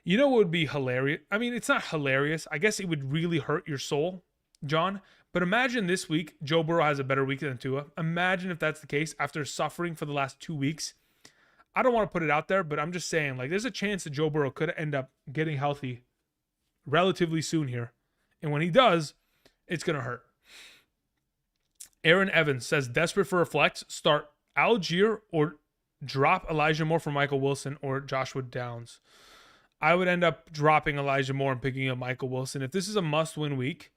You know what would be hilarious? I mean, it's not hilarious. I guess it would really hurt your soul, John. But imagine this week, Joe Burrow has a better week than Tua. Imagine if that's the case after suffering for the last 2 weeks. I don't want to put it out there, but I'm just saying, like, there's a chance that Joe Burrow could end up getting healthy relatively soon here. And when he does, it's going to hurt. Aaron Evans says, desperate for a flex, start Algier or drop Elijah Moore for Michael Wilson or Joshua Downs. I would end up dropping Elijah Moore and picking up Michael Wilson. If this is a must-win week,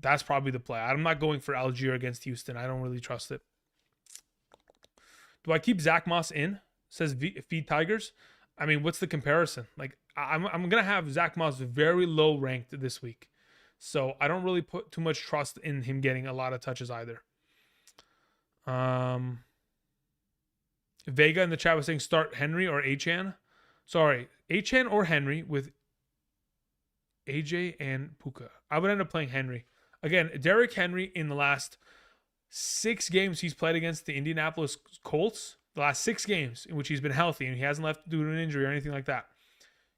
that's probably the play. I'm not going for Algier against Houston. I don't really trust it. Do I keep Zach Moss in? Says Feed Tigers. I mean, what's the comparison? Like, I'm going to have Zach Moss very low ranked this week. So I don't really put too much trust in him getting a lot of touches either. Vega in the chat was saying start Henry or Achane. Sorry, Achane or Henry with AJ and Puka. I would end up playing Henry. Again, Derrick Henry in the last 6 games he's played against the Indianapolis Colts, the last 6 games in which he's been healthy and he hasn't left due to an injury or anything like that,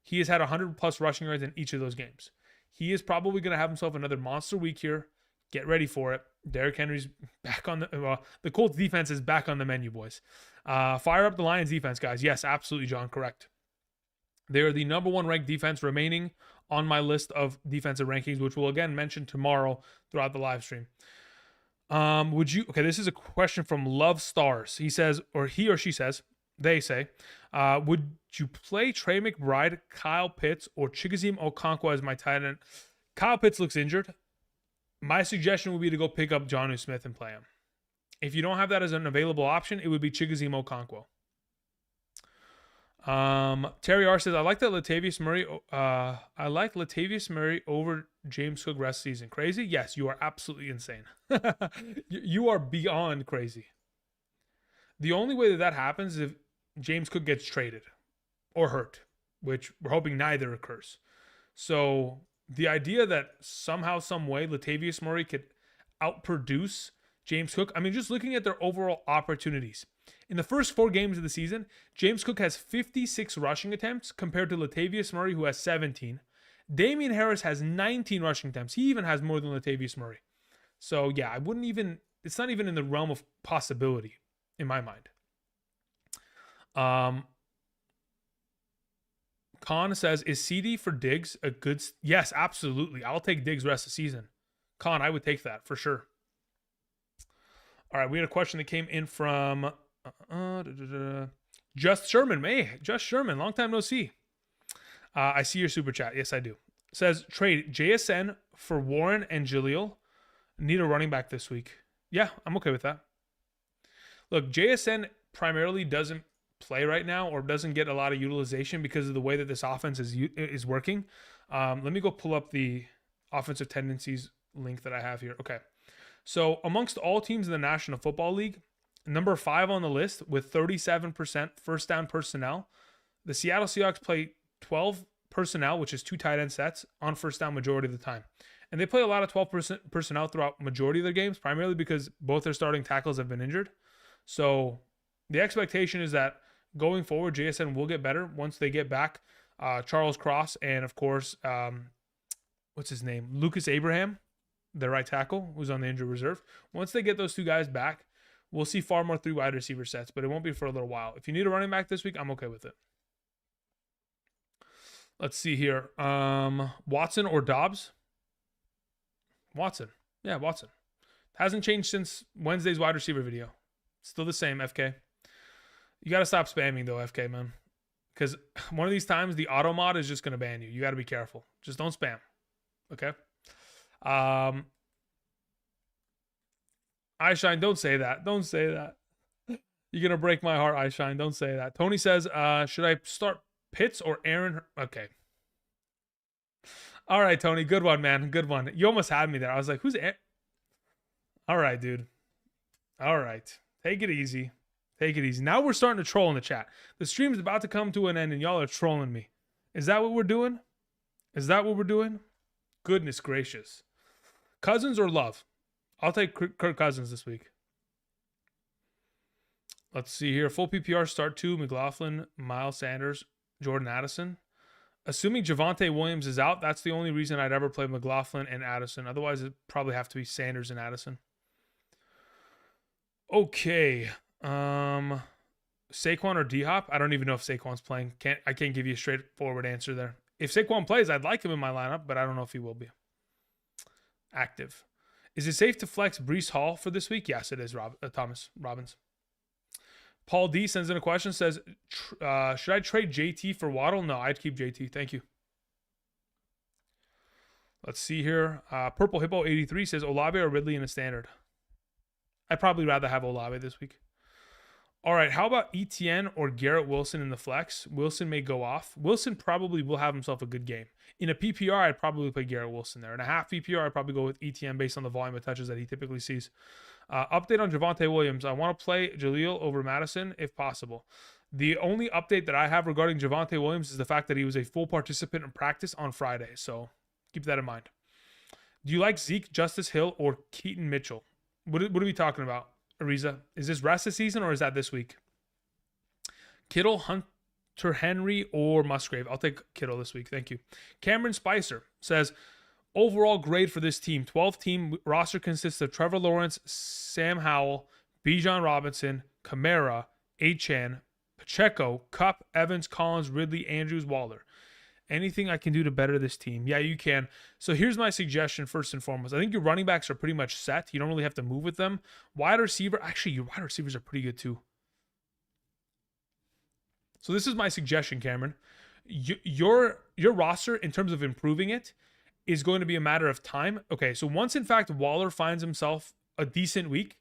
he has had 100+ rushing yards in each of those games. He is probably going to have himself another monster week here. Get ready for it. Derrick Henry's back on the Colts defense is back on the menu, boys. Fire up the Lions defense, guys. Yes, absolutely, John. Correct. They are the number 1 ranked defense remaining on my list of defensive rankings, which we'll again mention tomorrow throughout the live stream. Okay, this is a question from Love Stars. He says, or he or she says, they say, would you play Trey McBride, Kyle Pitts, or Chigoziem Okonkwo as my tight end? Kyle Pitts looks injured. My suggestion would be to go pick up Jonnu Smith and play him. If you don't have that as an available option, it would be Chigozimo Okonkwo. Terry R says, I like Latavius Murray over James Cook rest season. Crazy? Yes, you are absolutely insane. You are beyond crazy. The only way that happens is if James Cook gets traded or hurt, which we're hoping neither occurs. So the idea that somehow, some way, Latavius Murray could outproduce James Cook. I mean, just looking at their overall opportunities. In the first 4 games of the season, James Cook has 56 rushing attempts compared to Latavius Murray, who has 17. Damian Harris has 19 rushing attempts. He even has more than Latavius Murray. So, yeah, it's not even in the realm of possibility in my mind. Khan says, is CD for Diggs a good... Yes, absolutely. I'll take Diggs rest of the season. Khan, I would take that for sure. All right, we had a question that came in from Just Sherman. Hey, Just Sherman, long time no see. I see your super chat. Yes, I do. Says, trade JSN for Warren and Jaleel. Need a running back this week. Yeah, I'm okay with that. Look, JSN primarily doesn't play right now or doesn't get a lot of utilization because of the way that this offense is working. Let me go pull up the offensive tendencies link that I have here. Okay. So amongst all teams in the National Football League, number 5 on the list with 37% first down personnel, the Seattle Seahawks play 12 personnel, which is 2 tight end sets, on first down majority of the time. And they play a lot of 12% personnel throughout majority of their games, primarily because both their starting tackles have been injured. So the expectation is that going forward, JSN will get better once they get back Charles Cross and, of course, what's his name? Lucas Abraham, their right tackle, who's on the injured reserve. Once they get those 2 guys back, we'll see far more 3 wide receiver sets, but it won't be for a little while. If you need a running back this week, I'm okay with it. Let's see here. Watson or Dobbs? Watson. Yeah, Watson. Hasn't changed since Wednesday's wide receiver video. Still the same, FK. You got to stop spamming, though, FK, man. Because one of these times, the auto mod is just going to ban you. You got to be careful. Just don't spam. Okay? iShine, don't say that. Don't say that. You're going to break my heart, iShine. Don't say that. Tony says, should I start Pitts or Aaron? Okay. All right, Tony. Good one, man. Good one. You almost had me there. I was like, who's Aaron? All right, dude. All right. Take it easy. Take it easy. Now we're starting to troll in the chat. The stream's about to come to an end and y'all are trolling me. Is that what we're doing? Is that what we're doing? Goodness gracious. Cousins or Love? I'll take Kirk Cousins this week. Let's see here. Full PPR start 2. McLaughlin, Miles Sanders, Jordan Addison. Assuming Javonte Williams is out, that's the only reason I'd ever play McLaughlin and Addison. Otherwise, it'd probably have to be Sanders and Addison. Okay. Saquon or D-Hop? I don't even know if Saquon's playing. I can't give you a straightforward answer there. If Saquon plays, I'd like him in my lineup, but I don't know if he will be active. Is it safe to flex Breece Hall for this week? Yes, it is, Thomas Robbins. Paul D sends in a question, says, should I trade JT for Waddle? No, I'd keep JT. Thank you. Let's see here. Purple Hippo 83 says, Olave or Ridley in a standard? I'd probably rather have Olave this week. All right, how about ETN or Garrett Wilson in the flex? Wilson may go off. Wilson probably will have himself a good game. In a PPR, I'd probably play Garrett Wilson there. In a half PPR, I'd probably go with ETN based on the volume of touches that he typically sees. Update on Javonte Williams. I want to play Jaleel over Madison if possible. The only update that I have regarding Javonte Williams is the fact that he was a full participant in practice on Friday. So keep that in mind. Do you like Zeke, Justice Hill, or Keaton Mitchell? What are we talking about? Ariza, is this rest of the season or is that this week? Kittle, Hunter Henry, or Musgrave? I'll take Kittle this week. Thank you. Cameron Spicer says, overall grade for this team. 12-team roster consists of Trevor Lawrence, Sam Howell, Bijan Robinson, Kamara, Achane, Pacheco, Kupp, Evans, Collins, Ridley, Andrews, Waller. Anything I can do to better this team? Yeah, you can. So here's my suggestion first and foremost. I think your running backs are pretty much set. You don't really have to move with them. Wide receiver, actually, your wide receivers are pretty good too. So this is my suggestion, Cameron. Your roster, in terms of improving it, is going to be a matter of time. Okay, so once, in fact, Waller finds himself a decent week,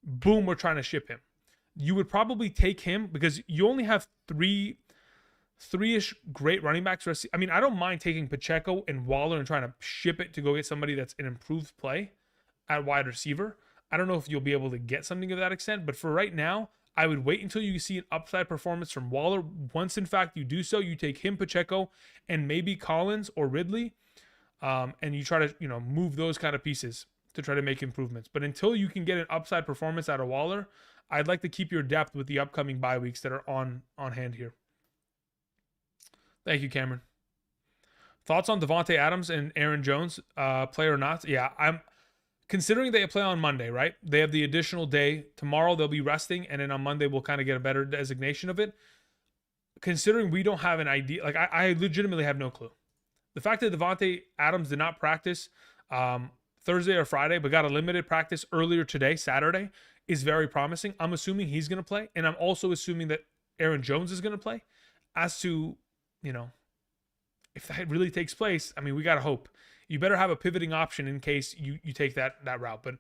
boom, we're trying to ship him. You would probably take him because you only have three-ish great running backs. I mean, I don't mind taking Pacheco and Waller and trying to ship it to go get somebody that's an improved play at wide receiver. I don't know if you'll be able to get something of that extent, but for right now, I would wait until you see an upside performance from Waller. Once, in fact, you do so, you take him, Pacheco, and maybe Collins or Ridley, and you try to, move those kind of pieces to try to make improvements. But until you can get an upside performance out of Waller, I'd like to keep your depth with the upcoming bye weeks that are on hand here. Thank you, Cameron. Thoughts on Devontae Adams and Aaron Jones, play or not? Yeah, I'm considering they play on Monday, right? They have the additional day. Tomorrow they'll be resting, and then on Monday we'll kind of get a better designation of it. Considering we don't have an idea, like I legitimately have no clue. The fact that Devontae Adams did not practice Thursday or Friday, but got a limited practice earlier today, Saturday, is very promising. I'm assuming he's going to play, and I'm also assuming that Aaron Jones is going to play. As to, if that really takes place, I mean, we got to hope. You better have a pivoting option in case you take that route. But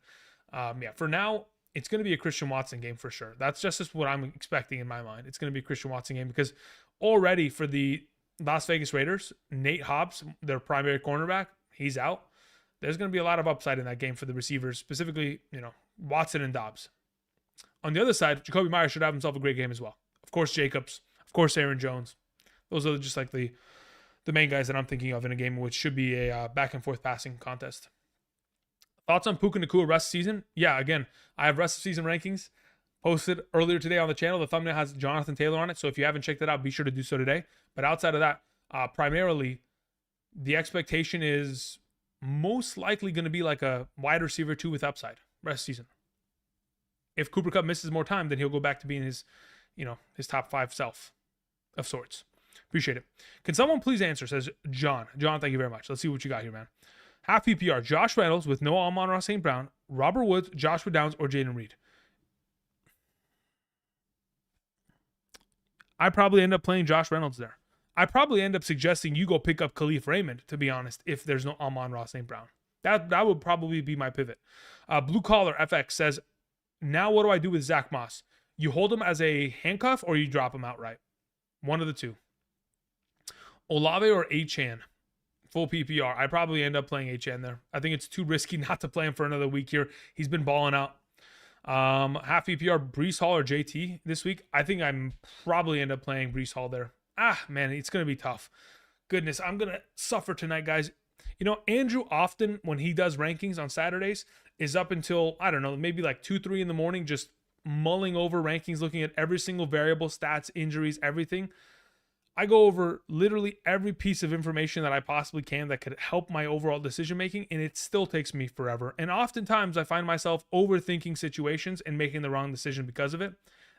yeah, for now, it's going to be a Christian Watson game for sure. That's just what I'm expecting in my mind. It's going to be a Christian Watson game because already for the Las Vegas Raiders, Nate Hobbs, their primary cornerback, he's out. There's going to be a lot of upside in that game for the receivers, specifically, Watson and Dobbs. On the other side, Jacoby Myers should have himself a great game as well. Of course, Jacobs. Of course, Aaron Jones. Those are just like the main guys that I'm thinking of in a game which should be a back and forth passing contest. Thoughts on Puka Nacua rest of season? Yeah, again, I have rest of season rankings posted earlier today on the channel. The thumbnail has Jonathan Taylor on it, so if you haven't checked that out, be sure to do so today. But outside of that, primarily, the expectation is most likely going to be like a wide receiver 2 with upside rest season. If Cooper Kupp misses more time, then he'll go back to being his top 5 self of sorts. Appreciate it. Can someone please answer, says John. John, thank you very much. Let's see what you got here, man. Half PPR, Josh Reynolds with no Amon-Ra St. Brown, Robert Woods, Joshua Downs, or Jaden Reed. I probably end up playing Josh Reynolds there. I probably end up suggesting you go pick up Khalif Raymond, to be honest, if there's no Amon-Ra St. Brown. That would probably be my pivot. Blue Collar FX says, now what do I do with Zach Moss? You hold him as a handcuff or you drop him outright? One of the two. Olave or Achane? Full PPR. I probably end up playing Achane there. I think it's too risky not to play him for another week here. He's been balling out. Half PPR, Breece Hall or JT this week. I think I'm probably end up playing Breece Hall there. Man, it's going to be tough. Goodness, I'm going to suffer tonight, guys. Andrew often, when he does rankings on Saturdays, is up until, I don't know, maybe like 2, 3 in the morning, just mulling over rankings, looking at every single variable, stats, injuries, everything. I go over literally every piece of information that I possibly can that could help my overall decision making, and it still takes me forever. And oftentimes I find myself overthinking situations and making the wrong decision because of it.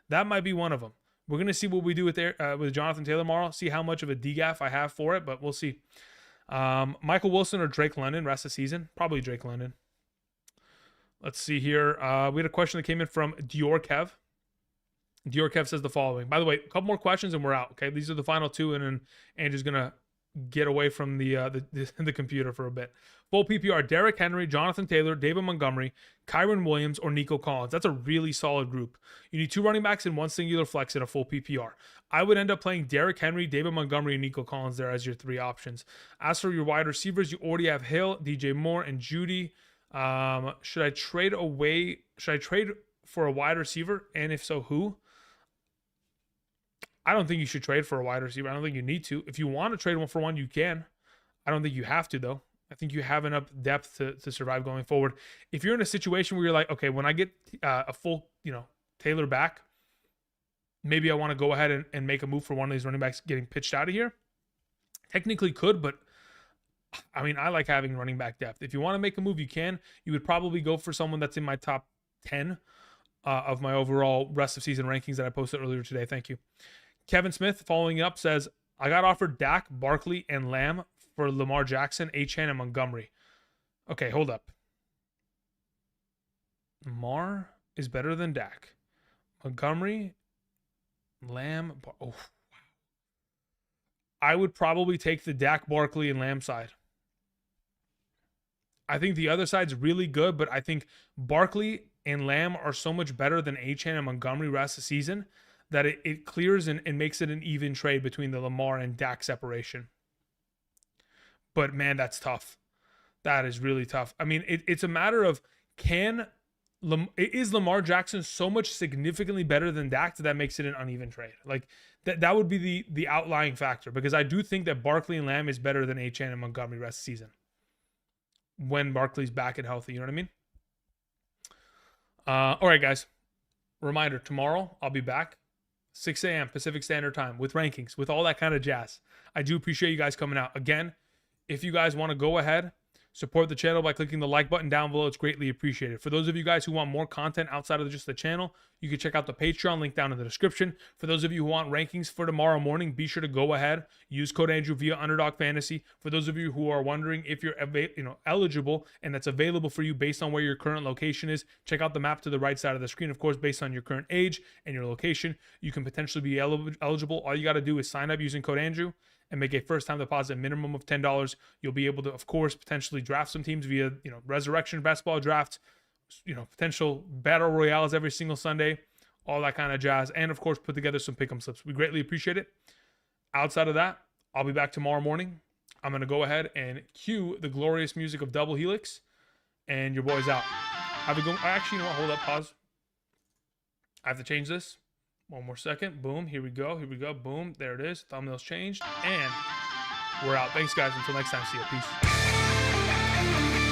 That might be one of them. We're going to see what we do with Jonathan Taylor tomorrow, see how much of a DGAF I have for it, but we'll see. Michael Wilson or Drake London rest of the season? Probably Drake London. Let's see here. We had a question that came in from Dior Kev. Dior Kev says the following. By the way, a couple more questions and we're out. Okay, these are the final 2, and then Andrew's gonna get away from the computer for a bit. Full PPR: Derrick Henry, Jonathan Taylor, David Montgomery, Kyron Williams, or Nico Collins. That's a really solid group. You need 2 running backs and 1 singular flex in a full PPR. I would end up playing Derrick Henry, David Montgomery, and Nico Collins there as your 3 options. As for your wide receivers, you already have Hill, DJ Moore, and Judy. Should I trade for a wide receiver? And if so, who? I don't think you should trade for a wide receiver. I don't think you need to. If you want to trade one for one, you can. I don't think you have to, though. I think you have enough depth to survive going forward. If you're in a situation where you're like, okay, when I get a full, Taylor back, maybe I want to go ahead and make a move for one of these running backs getting pitched out of here. Technically could, but I mean, I like having running back depth. If you want to make a move, you can. You would probably go for someone that's in my top 10 of my overall rest of season rankings that I posted earlier today. Thank you. Kevin Smith following up says, I got offered Dak, Barkley, and Lamb for Lamar Jackson, Achane, and Montgomery. Okay, hold up. Lamar is better than Dak. Montgomery, Lamb. Oh, I would probably take the Dak, Barkley, and Lamb side. I think the other side's really good, but I think Barkley and Lamb are so much better than Achane and Montgomery rest of the season that it clears and makes it an even trade between the Lamar and Dak separation. But man, that's tough. That is really tough. I mean, it's a matter of is Lamar Jackson so much significantly better than Dak that makes it an uneven trade? Like that would be the outlying factor, because I do think that Barkley and Lamb is better than Achane and Montgomery rest of the season when Barkley's back and healthy. You know what I mean? All right, guys. Reminder, tomorrow I'll be back 6 a.m. Pacific Standard Time with rankings, with all that kind of jazz. I do appreciate you guys coming out. Again, if you guys want to go ahead, support the channel by clicking the like button down below. It's greatly appreciated. For those of you guys who want more content outside of just the channel, you can check out the Patreon link down in the description. For those of you who want rankings for tomorrow morning, be sure to go ahead, use code Andrew via Underdog Fantasy. For those of you who are wondering if you're eligible and that's available for you based on where your current location is, check out the map to the right side of the screen. Of course, based on your current age and your location, you can potentially be eligible. All you got to do is sign up using code Andrew and make a first-time deposit minimum of $10. You'll be able to, of course, potentially draft some teams via, resurrection basketball drafts, potential battle royales every single Sunday, all that kind of jazz, and of course, put together some pick'em slips. We greatly appreciate it. Outside of that, I'll be back tomorrow morning. I'm gonna go ahead and cue the glorious music of Double Helix, and your boy's out. Have a good. Actually, you know what? Hold up, pause. I have to change this. One more second. Boom. Here we go. Here we go. Boom. There it is. Thumbnail's changed. And we're out. Thanks, guys. Until next time. See you. Peace.